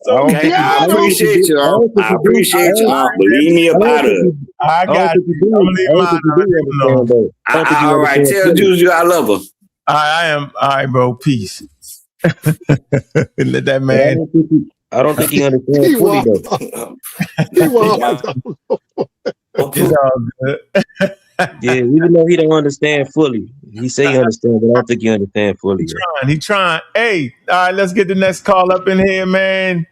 So Okay, I Got him. appreciate you. I appreciate you. But leave me up out of it. I got you. I'm gonna leave my understand though. I don't think you All right, understand tell fully. Juju I love her. I am. All right, bro. Peace. Let that But man. I don't think he understands He fully wild. though. He wild. It's all good. Yeah, even though he don't understand fully, he say he understand, but I don't think he understand fully. He trying. Hey, all right. Let's get the next call up in here, man.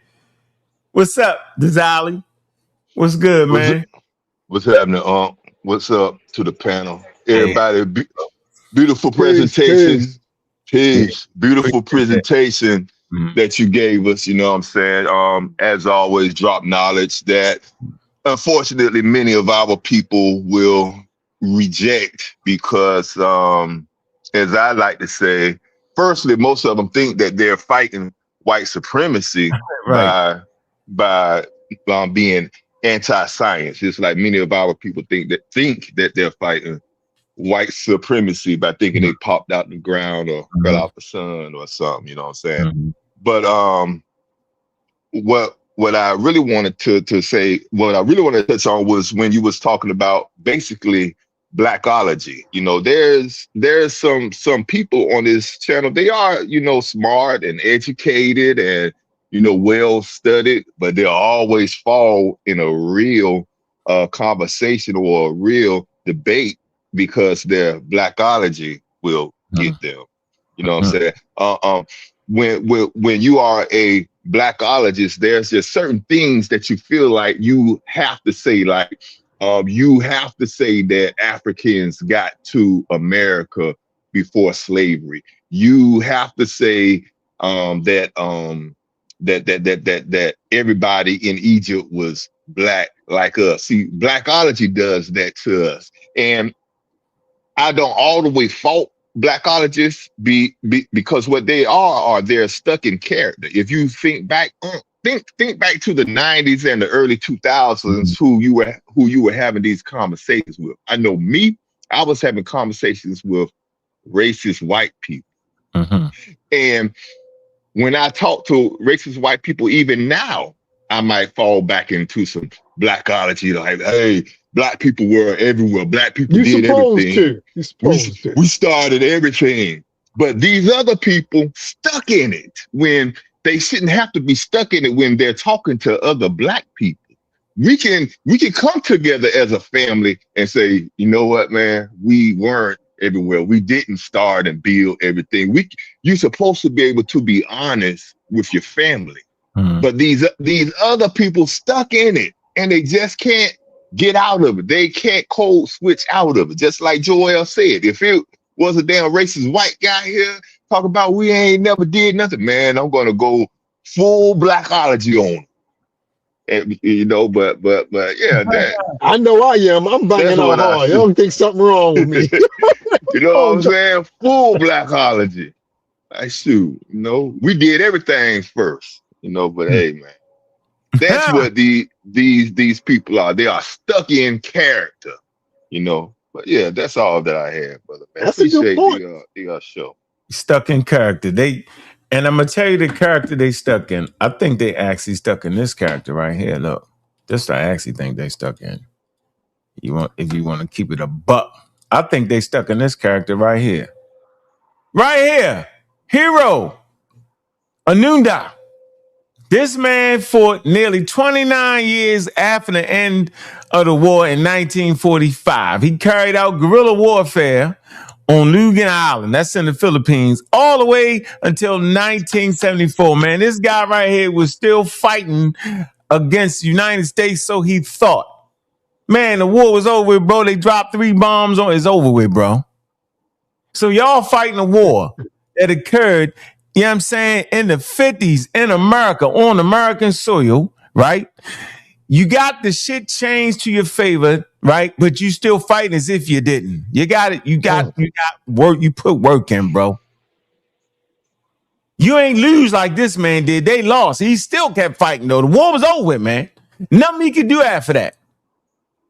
What's up, Dizali? What's good, man? What's happening, What's up to the panel? Everybody, beautiful Peace, presentation. Yeah, Peace. Beautiful appreciate that. presentation Mhm. that you gave us, you know what I'm saying? As always, drop knowledge that unfortunately many of our people will reject because, as I like to say, firstly, most of them think that they're fighting white supremacy Right. by being anti-science. It's like many of our people think that they're fighting white supremacy by thinking they popped out the ground or fell out the sun or something, you know what I'm saying? Mm-hmm. But what I really wanted to say, what I really wanted to touch on was when you was talking about basically blackology. You know, there's some people on this channel, they are, smart and educated and well studied, but they'll always fall in a real conversation or a real debate because their blackology will get them. You know what I'm saying? When you are a blackologist, there's just certain things that you feel like you have to say, like you have to say that Africans got to America before slavery. You have to say that everybody in Egypt was black like us. See, blackology does that to us, and I don't all the way fault blackologists because what they are they're stuck in character. If you think back, think back to the 90s and the early 2000s, who you were having these conversations with. I know me, I was having conversations with racist white people, and when I talk to racist white people, even now, I might fall back into some blackology, like, hey, black people were everywhere. Black people You did supposed everything. to. You supposed to. We started everything. But these other people stuck in it when they shouldn't have to be stuck in it when they're talking to other black people. We can come together as a family and say, you know what, man, we weren't everywhere. We didn't start and build everything. You're supposed to be able to be honest with your family. But these other people stuck in it and they just can't get out of it. They can't code switch out of it. Just like Joel said, if it was a damn racist white guy here talking about we ain't never did nothing, man, I'm gonna go full blackology on him. And, but yeah, I know I am. I'm that's banging out what I hard. You see. don't think something wrong with me? You know what Oh, I'm saying? Full blackology. I shoot. We did everything first. But hey, man, that's what these people are. They are stuck in character. But yeah, that's all that I have, brother. Man, that's a good appreciate point. the show. Stuck in character. And I'm gonna tell you the character they stuck in. I think they actually stuck in this character right here. Look, this I actually think they stuck in. If you want to keep it a buck, I think they stuck in this character right here. Right here. Hero. Anunda. This man fought nearly 29 years after the end of the war in 1945. He carried out guerrilla warfare on Lugan Island, that's in the Philippines, all the way until 1974. Man, this guy right here was still fighting against the United States, so he thought. Man, the war was over with, bro. They dropped 3 bombs on it's over with, bro. So y'all fighting a war that occurred, you know what I'm saying, in the 50s in America, on American soil, right? You got the shit changed to your favor, right? But you still fighting as if you didn't. You got it. You got work. You put work in, bro. You ain't lose like this man did. They lost. He still kept fighting, though. The war was over with, man. Nothing he could do after that.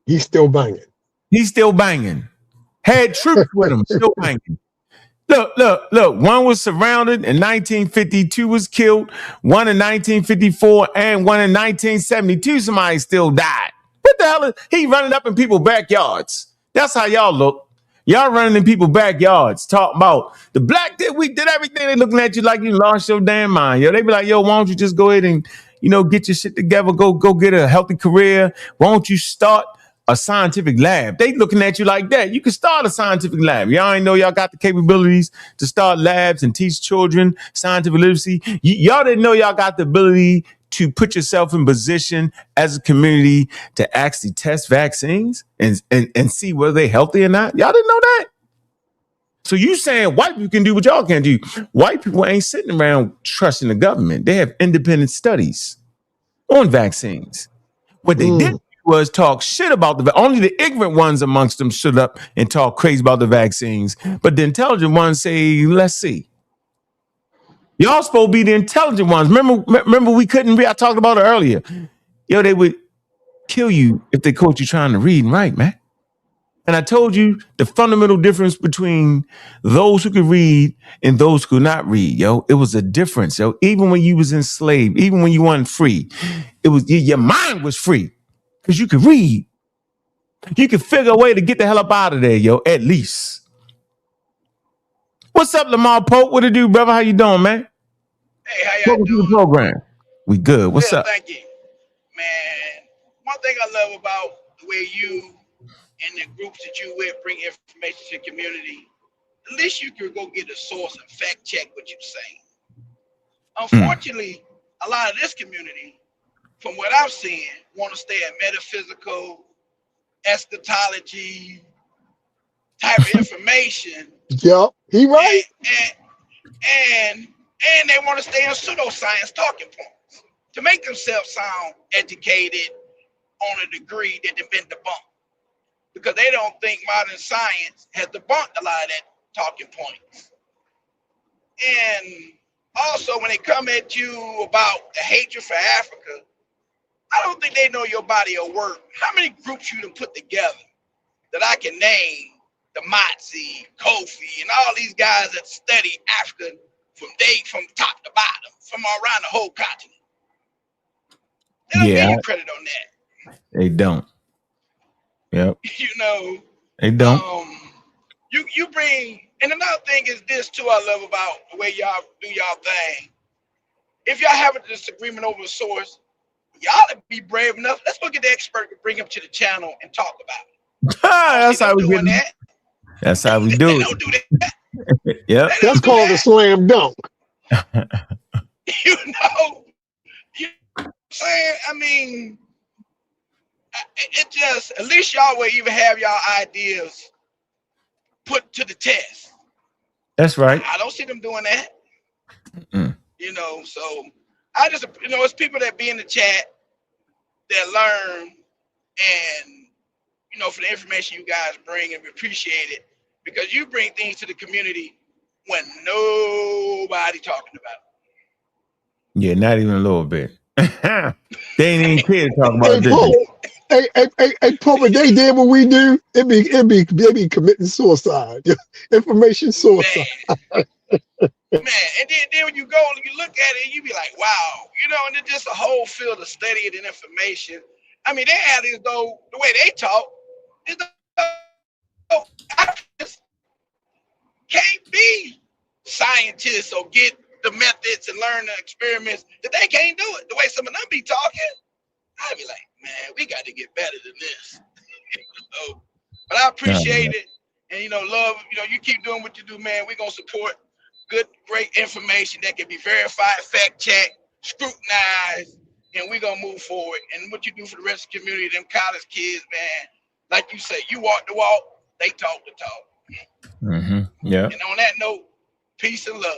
He's still banging. He's still banging. Had troops with him, still banging. Look. One was surrounded in 1952, was killed. One in 1954 and one in 1972. Somebody still died. What the hell is he running up in people's backyards? That's how y'all look. Y'all running in people's backyards, talking about the black we did everything. They looking at you like you lost your damn mind. Yo, they be like, yo, why don't you just go ahead and get your shit together, go get a healthy career? Why don't you start a scientific lab? They looking at you like that. You can start a scientific lab. Y'all ain't know y'all got the capabilities to start labs and teach children scientific literacy. Y'all didn't know y'all got the ability to put yourself in position as a community to actually test vaccines and see whether they're healthy or not. Y'all didn't know that. So you saying white people can do what y'all can't do. White people ain't sitting around trusting the government. They have independent studies on vaccines. What they did was talk shit about only the ignorant ones amongst them stood up and talk crazy about the vaccines. But the intelligent ones say, let's see. Y'all supposed to be the intelligent ones. Remember we couldn't read. I talked about it earlier. Yo, they would kill you if they caught you trying to read and write, man. And I told you the fundamental difference between those who could read and those who could not read, yo. It was a difference, yo. Even when you was enslaved, even when you weren't free, it was your mind was free. Because you could read. You could figure a way to get the hell up out of there, yo, at least. What's up, Lamar Pope? What it do, brother? How you doing, man? Hey, how y'all Welcome to doing? the program. We good. What's Good, up? thank you. Man, one thing I love about the way you and the groups that you with bring information to the community, at least you can go get a source and fact check what you're saying. Unfortunately, a lot of this community, from what I've seen, want to stay at metaphysical, eschatology type of information. Yep, he right. And they want to stay in pseudoscience talking points to make themselves sound educated on a degree that they've been debunked, because they don't think modern science has debunked a lot of that talking points. And also, when they come at you about the hatred for Africa, I don't think they know your body of work. How many groups you done put together that I can name? The Matzi, Kofi, and all these guys that study Africa from top to bottom, from around the whole continent. They don't give you credit on that. They don't. Yep. They don't. You bring, and another thing is this too, I love about the way y'all do y'all thing. If y'all have a disagreement over a source, y'all be brave enough. Let's look at the expert and bring him to the channel and talk about it. That's how we do it. That's how we do it. They don't do that. Yep. That's called a slam dunk. You know what I'm saying? I mean, it just, at least y'all will even have y'all ideas put to the test. That's right. I don't see them doing that. So I just, it's people that be in the chat that learn, and for the information you guys bring, and we appreciate it because you bring things to the community when nobody talking about it. Yeah, not even a little bit. They ain't even care to talk Hey, about this. Pope. Hey, Pope, if they did what we do, they be committing suicide. Information suicide. Man, and then when you go and you look at it, you be like, wow, and it's just a whole field of study and information. I mean, they have this though, the way they talk, is Africans can't be scientists or get the methods and learn the experiments that they can't do it. The way some of them be talking, I'd be like, man, we got to get better than this. But I appreciate it. And, love, you keep doing what you do, man. We're going to support good, great information that can be verified, fact-checked, scrutinized, and we're going to move forward. And what you do for the rest of the community, them college kids, man, like you say, you walk the walk, they talk the talk. Mm-hmm. Yeah. And on that note, peace and love.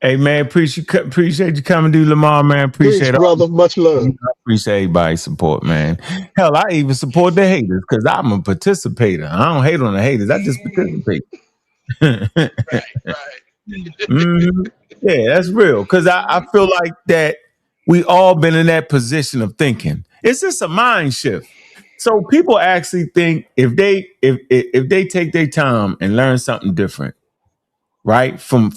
Hey, man, appreciate you coming to Lamar, man. Appreciate Peace, it. brother. Much love. I appreciate everybody's support, man. Hell, I even support the haters because I'm a participator. I don't hate on the haters. I just participate. Right. Mm-hmm. Yeah, that's real. Because I feel like that we all been in that position of thinking. It's just a mind shift. So people actually think if they take their time and learn something different, right, from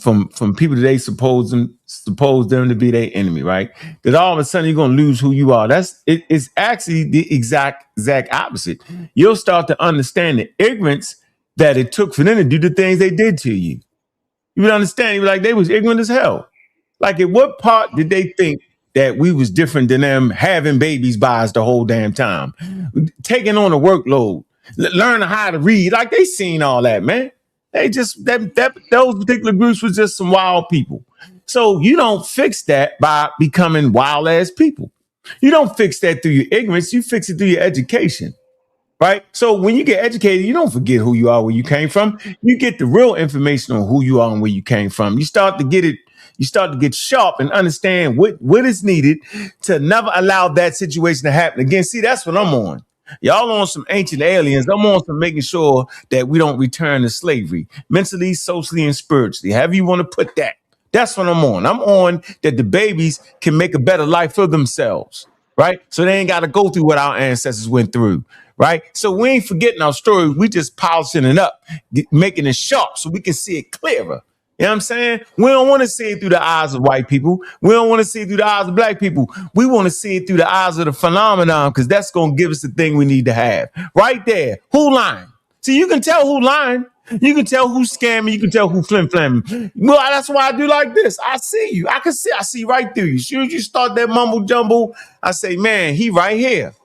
people that they suppose them to be their enemy, right, that all of a sudden you're gonna lose who you are. It's actually the exact opposite. You'll start to understand the ignorance that it took for them to do the things they did to you. You would understand. You were like, they was ignorant as hell. Like, at what part did they think that we was different than them having babies by us the whole damn time, taking on a workload, learning how to read? Like, they seen all that, man. They just those particular groups was just some wild people. So you don't fix that by becoming wild ass people. You don't fix that through your ignorance. You fix it through your education. Right. So when you get educated, you don't forget who you are, where you came from. You get the real information on who you are and where you came from. You start to get it. You start to get sharp and understand what is needed to never allow that situation to happen again. See, that's what I'm on. Y'all on some ancient aliens. I'm on some making sure that we don't return to slavery, mentally, socially, and spiritually. However you want to put that. That's what I'm on. I'm on that the babies can make a better life for themselves. Right. So they ain't got to go through what our ancestors went through. Right. So we ain't forgetting our story. We just polishing it up, making it sharp so we can see it clearer. You know what I'm saying? We don't want to see it through the eyes of white people. We don't want to see it through the eyes of black people. We want to see it through the eyes of the phenomenon, because that's going to give us the thing we need to have. Right there. Who lying? See, you can tell who lying. You can tell who's scamming. You can tell who flim-flamming. Well, that's why I do like this. I see you. I see right through you. As soon as you start that mumble jumble, I say, man, he right here.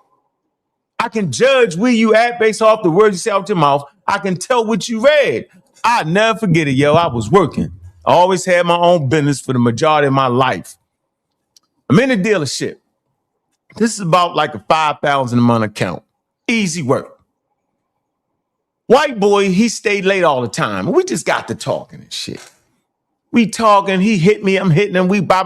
I can judge where you at based off the words you say out your mouth. I can tell what you read. I never forget it, yo. I was working. I always had my own business for the majority of my life. I'm in a dealership. This is about like a 5,000 a month account. Easy work. White boy, he stayed late all the time. We just got to talking and shit. We talking, he hit me, I'm hitting him, we blah.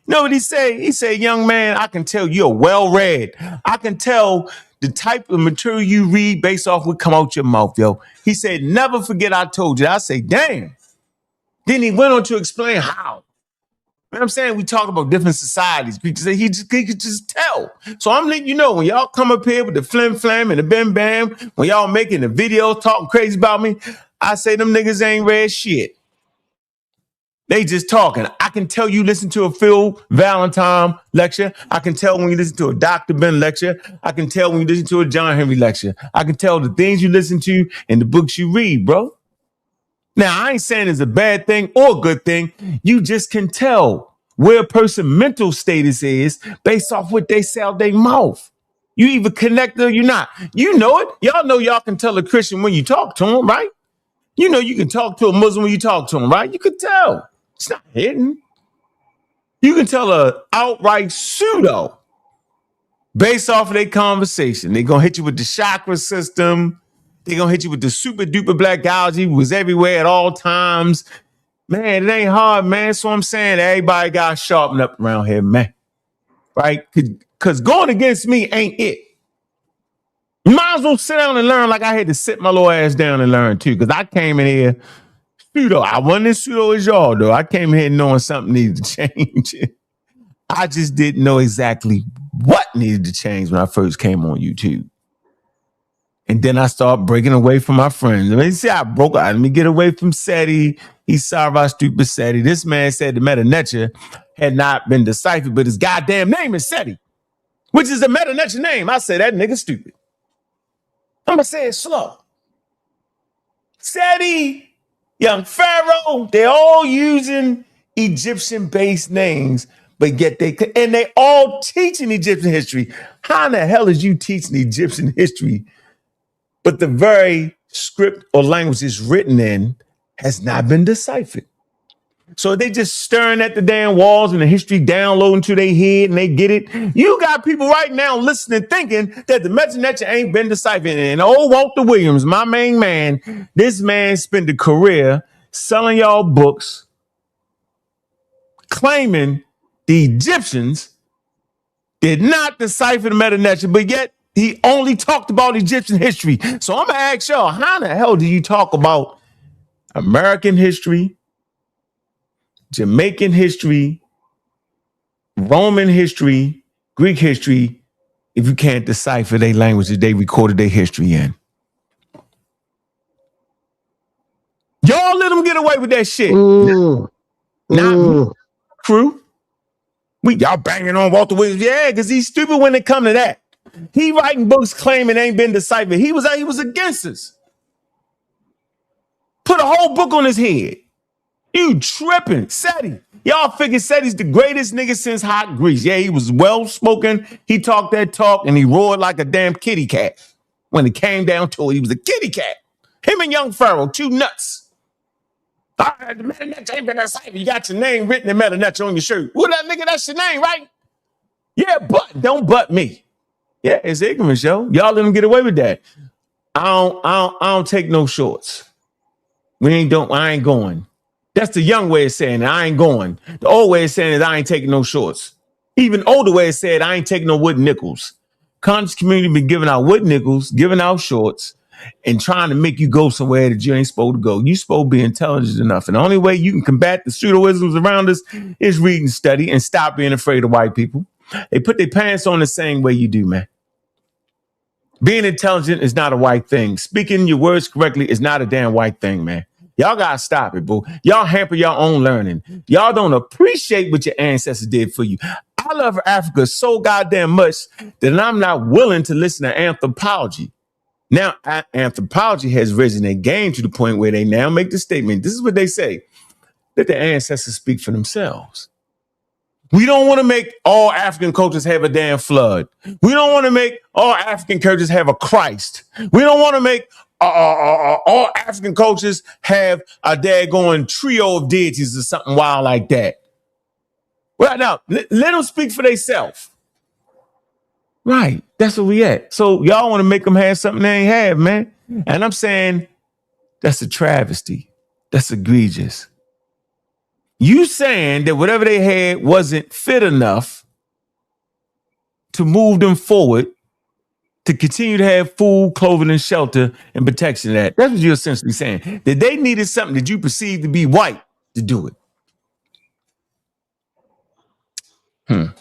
You know what he say? He said, young man, I can tell you're well-read. I can tell the type of material you read based off what come out your mouth, yo. He said, never forget I told you. I say, damn. Then he went on to explain how. You know what I'm saying? We talk about different societies because he could just tell. So I'm letting you know, when y'all come up here with the flim-flam and the bam-bam, when y'all making the videos talking crazy about me, I say them niggas ain't read shit. They just talking. I can tell you listen to a Phil Valentine lecture. I can tell when you listen to a Dr. Ben lecture. I can tell when you listen to a John Henry lecture. I can tell the things you listen to and the books you read, bro. Now, I ain't saying it's a bad thing or a good thing. You just can tell where a person's mental status is based off what they say out their mouth. You either connect or you're not. You know it. Y'all know y'all can tell a Christian when you talk to him, right? You know you can talk to a Muslim when you talk to him, right? You can tell. It's not hidden. You can tell a outright pseudo based off of their conversation. They're going to hit you with the chakra system. They're going to hit you with the super duper black algae was everywhere at all times. Man, it ain't hard, man. So I'm saying everybody got sharpened up around here, man. Right? because going against me ain't it. You might as well sit down and learn like I had to sit my little ass down and learn too, because I came in here pseudo. I wasn't as pseudo as y'all, though. I came here knowing something needed to change. I just didn't know exactly what needed to change when I first came on YouTube. And then I started breaking away from my friends. Let me see, I broke out. Let me get away from SETI. He's sorry about stupid SETI. This man said the meta-nature had not been deciphered, but his goddamn name is SETI, which is the meta-nature name. I say that nigga stupid. I'm going to say it slow. SETI, Young Pharaoh, they're all using Egyptian-based names, but yet they all teaching Egyptian history. How in the hell is you teaching Egyptian history, but the very script or language it's written in has not been deciphered? So they just staring at the damn walls and the history downloading to their head and they get it. You got people right now listening, thinking that the meta-nature ain't been deciphered. And old Walter Williams, my main man, this man spent a career selling y'all books, claiming the Egyptians did not decipher the meta-nature, but yet he only talked about Egyptian history. So I'm going to ask y'all, how the hell do you talk about American history, Jamaican history, Roman history, Greek history, if you can't decipher their language that they recorded their history in? Y'all let them get away with that shit. Not me, crew. Y'all banging on Walter Williams. Yeah, because he's stupid when it come to that. He writing books claiming ain't been deciphered. He was against us. Put a whole book on his head. You tripping. SETI. Y'all figure SETI's the greatest nigga since hot grease. Yeah, he was well-spoken. He talked that talk, and he roared like a damn kitty cat. When it came down to it, he was a kitty cat. Him and Young Pharaoh, two nuts. The meta-nature ain't been deciphered. You got your name written in meta-nature on your shirt. Well, that nigga, that's your name, right? Yeah, but don't butt me. Yeah, it's ignorance, yo. Y'all let him get away with that. I don't take no shorts. I ain't going. That's the young way of saying it. I ain't going. The old way of saying it, I ain't taking no shorts. Even older way of saying it, I ain't taking no wood nickels. Conscious community been giving out wood nickels, giving out shorts, and trying to make you go somewhere that you ain't supposed to go. You supposed to be intelligent enough. And the only way you can combat the pseudoisms around us is read and study and stop being afraid of white people. They put their pants on the same way you do, man. Being intelligent is not a white thing. Speaking your words correctly is not a damn white thing, man. Y'all gotta stop it, boo. Y'all hamper your own learning. Y'all don't appreciate what your ancestors did for you. I love Africa so goddamn much that I'm not willing to listen to anthropology. Now, anthropology has risen their game to the point where they now make the statement. This is what they say: that the ancestors speak for themselves. We don't want to make all African cultures have a damn flood. We don't want to make all African cultures have a Christ. We don't want to make all African cultures have a daggone trio of deities or something wild like that. Well, now, let them speak for themselves. Right. That's where we at. So y'all want to make them have something they ain't have, man. And I'm saying that's a travesty. That's egregious. You saying that whatever they had wasn't fit enough to move them forward to continue to have food, clothing, and shelter and protection of that. That's what you're essentially saying. That they needed something that you perceive to be white to do it. I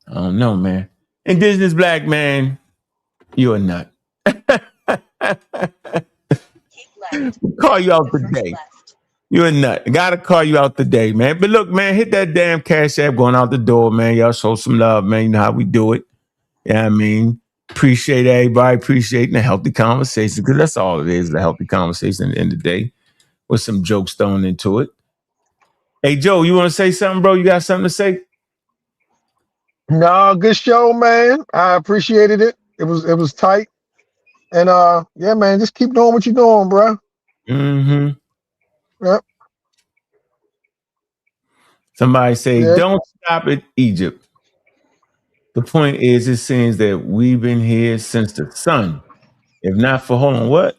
don't know, man. Indigenous black man, you're a nut. Call you out today. You're a nut. Gotta call you out today, man. But look, man, hit that damn Cash App going out the door, man. Y'all show some love, man. You know how we do it. Yeah, I mean, appreciate everybody appreciating the healthy conversation, because that's all it is, a healthy conversation at the end of the day with some jokes thrown into it. Hey, Joe, you want to say something, bro? You got something to say? No, good show, man. I appreciated it. It was tight. And yeah, man, just keep doing what you're doing, bro. Mm-hmm. Yep. Somebody say, Yeah. don't stop at Egypt. The point is, it seems that we've been here since the sun. If not for, hold on, what?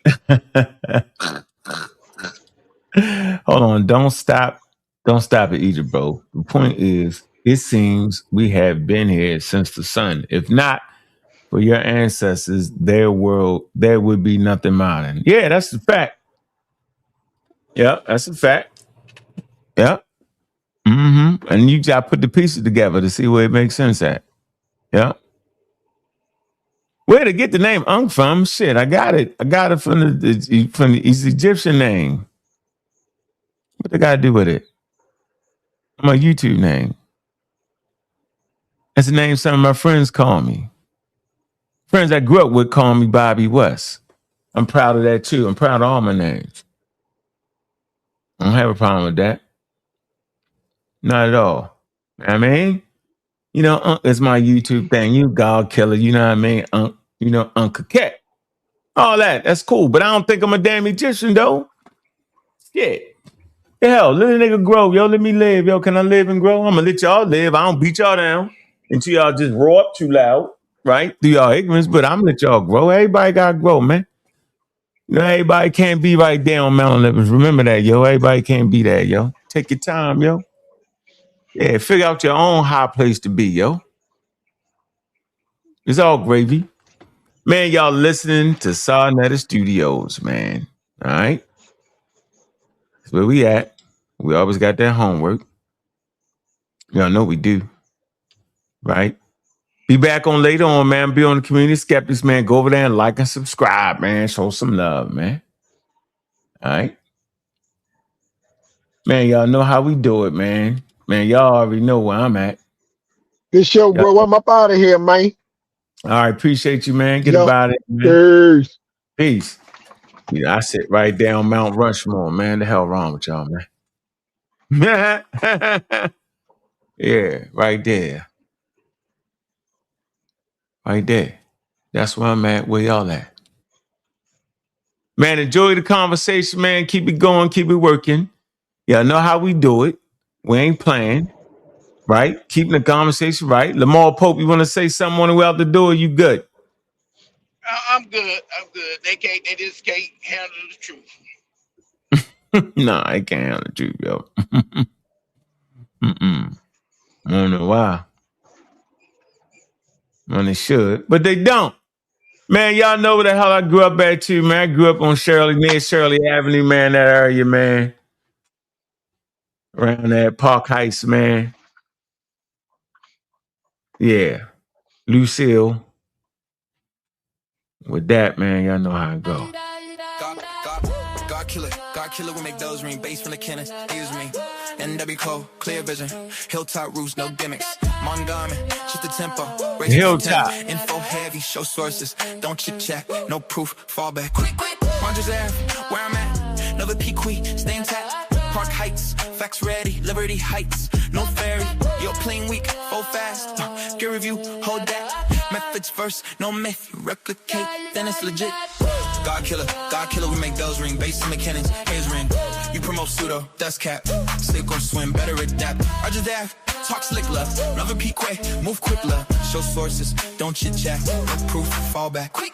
Hold on, don't stop at Egypt, bro. The point is, it seems we have been here since the sun. If not for your ancestors, there would be nothing modern. Yeah, that's a fact. Yeah, that's a fact. Yeah. Mm-hmm. And you got to put the pieces together to see where it makes sense at. Yeah. Where to get the name Ankh from? Shit, I got it. I got it from his Egyptian name. What they got to do with it? My YouTube name. That's the name some of my friends call me. Friends I grew up with call me Bobby West. I'm proud of that too. I'm proud of all my names. I don't have a problem with that. Not at all. I mean, it's my YouTube thing. You God killer, you know what I mean? Uncle Cat. All that. That's cool. But I don't think I'm a damn Egyptian though. Shit. The hell, let a nigga grow, yo. Let me live, yo. Can I live and grow? I'm gonna let y'all live. I don't beat y'all down until y'all just roar up too loud, right? Through y'all ignorance, but I'm gonna let y'all grow. Everybody gotta grow, man. Everybody can't be right there on Mount Olympus. Remember that, yo. Everybody can't be there, yo. Take your time, yo. Yeah, figure out your own high place to be, yo. It's all gravy. Man, y'all listening to sa.neter Studios, man. All right? That's where we at. We always got that homework. Y'all know we do. Right? Be back on later on, man. Be on the Community Skeptics, man. Go over there and like and subscribe, man. Show some love, man. All right? Man, y'all know how we do it, man. Man, y'all already know where I'm at. This show, bro. I'm up out of here, man. All right, appreciate you, man. Get Yo, about it, man. peace. Peace. Yeah, I sit right there on Mount Rushmore, man. The hell wrong with y'all, man? Yeah, right there. Right there. That's where I'm at. Where y'all at? Man, enjoy the conversation, man. Keep it going. Keep it working. Y'all know how we do it. We ain't playing. Right? Keeping the conversation right. Lamar Pope, you want to say something on the way out the door? You good? I'm good. They just can't handle the truth. No, I can't handle the truth, yo. I don't know why. Well, they should, but they don't. Man, y'all know where the hell I grew up at too, man. I grew up on near Shirley Avenue, man, that area, man. Around that Park Heights, man. Yeah. Lucille. With that, man, y'all know how it go. God killer, we make those ring bass from the cannons. Here's me. NW Cole, clear vision. Hilltop roofs, no gimmicks. Montgomery, shift the tempo. Hilltop. Info heavy, show sources. Don't chit chat, no proof, fall back. Quick. Rogers Ave, where I'm at. Another Pequee, stay intact. Park Heights, facts ready. Liberty Heights, no ferry. You're playing weak, fall fast. Gear review, hold that. Methods first, no myth. You replicate, then it's legit. God killer, we make bells ring. Bass in the cannons, here's ring. You promote pseudo, dust cap. Slick or swim, better adapt. Rogers Ave, talk slick love. Another Pequee, move quick love. Show sources, don't chit chat. No proof, fall back. Quick.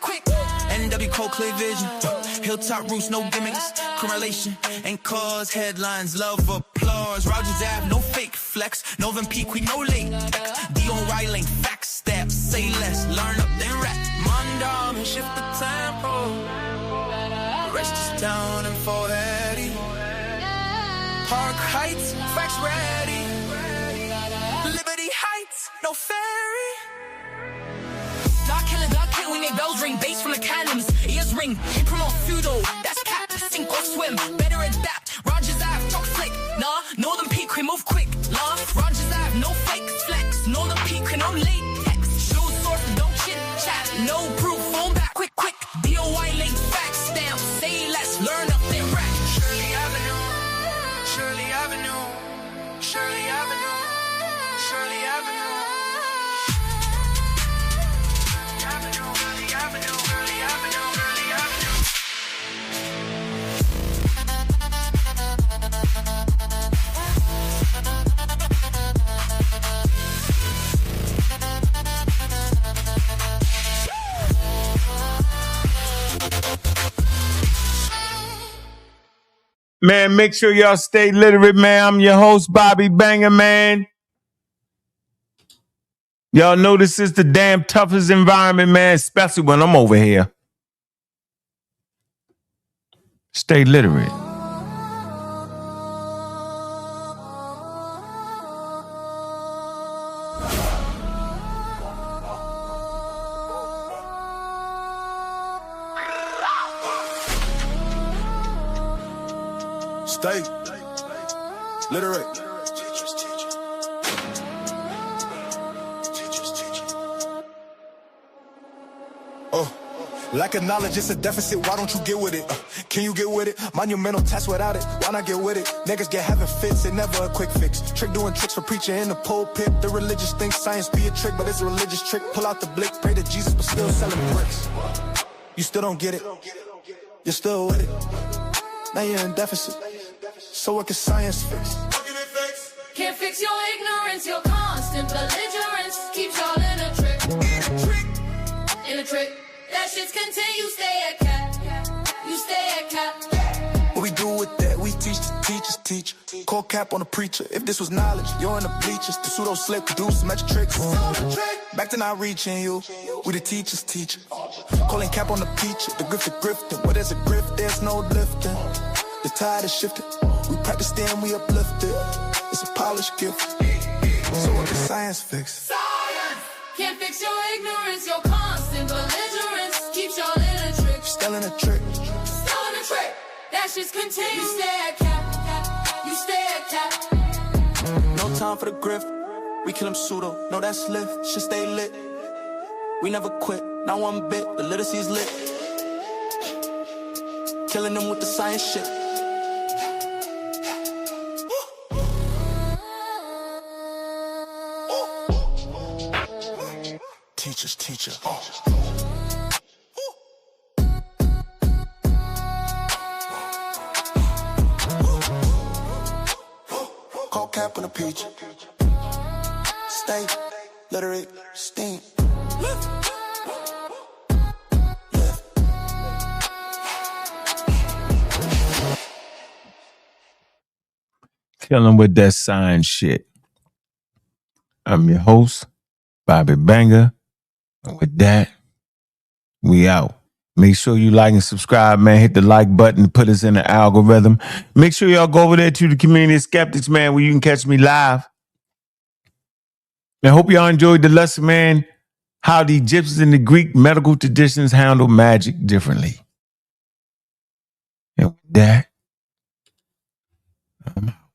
NW Cole, clear vision. Hilltop roofs, no gimmicks. Correlation ain't cause headlines, love applause. Rogers Ave, no fake flex. Novin Pequee, no late. Dion Riley, facts, steps, say less. Learn up, then rap. Mondom and shift the tempo. Rest is down and 480. Park Heights, facts ready. Liberty Heights, no ferry. God killer, we make bells ring. Bass from the cannons, ears ring. We promote pseudo, that's cap. Sink or swim, better adapt. Rogers Ave, talk slick. Nah, Northern Pequee, move quick. Nah, Rogers Ave, no fake flex. Northern Pequee, no latex. Show source, don't chit chat. No proof, phone back. Quick. DOI link, facts, stamp. Say less, learn up, then rap. Shirley Avenue. Man, make sure y'all stay literate, man. I'm your host, Bobby Banger, man. Y'all know this is the damn toughest environment, man, especially when I'm over here. Stay literate. Stay literate. Lack of knowledge, it's a deficit, why don't you get with it? Can you get with it? Monumental task without it, why not get with it? Niggas get having fits, it never a quick fix. Trick doing tricks for preaching in the pulpit. The religious think science be a trick, but it's a religious trick. Pull out the blick, pray to Jesus, but still selling bricks. You still don't get it, you're still with it. Now you're in deficit, so what can science fix? Can't fix your ignorance, your constant belligerence keeps y'all in a trick. In a trick. That shit's continue, stay at cap. You stay at cap. What we do with that, we teach the teachers teach. Call cap on the preacher, if this was knowledge, you're in the bleachers. The pseudo slip, do some magic tricks. Back to not reaching you, we the teachers teach. Calling cap on the preacher, the grifting. What is a grift? There's no lifting. The tide is shifting, we practice then we uplift it. It's a polished gift, so what can science fix? Science can't fix your ignorance, your constant belligerence keeps y'all in a trick. Still in a trick. Still in a trick. That shit's continue, stay at cap. You stay at cap. No time for the grift, we kill them pseudo, no that's lift, shit stay lit. We never quit, not one bit, the literacy's lit. Killing them with the science shit. Teacher. Call cap on the peach. Stay literate, steam. Killing with that science shit. I'm your host, Bobby Banger. And with that, we out. Make sure you like and subscribe, man. Hit the like button, put us in the algorithm. Make sure y'all go over there to the Community of Skeptics, man, where you can catch me live. I hope y'all enjoyed the lesson, man. How the Egyptians and the Greek medical traditions handle magic differently. And with that, I'm out.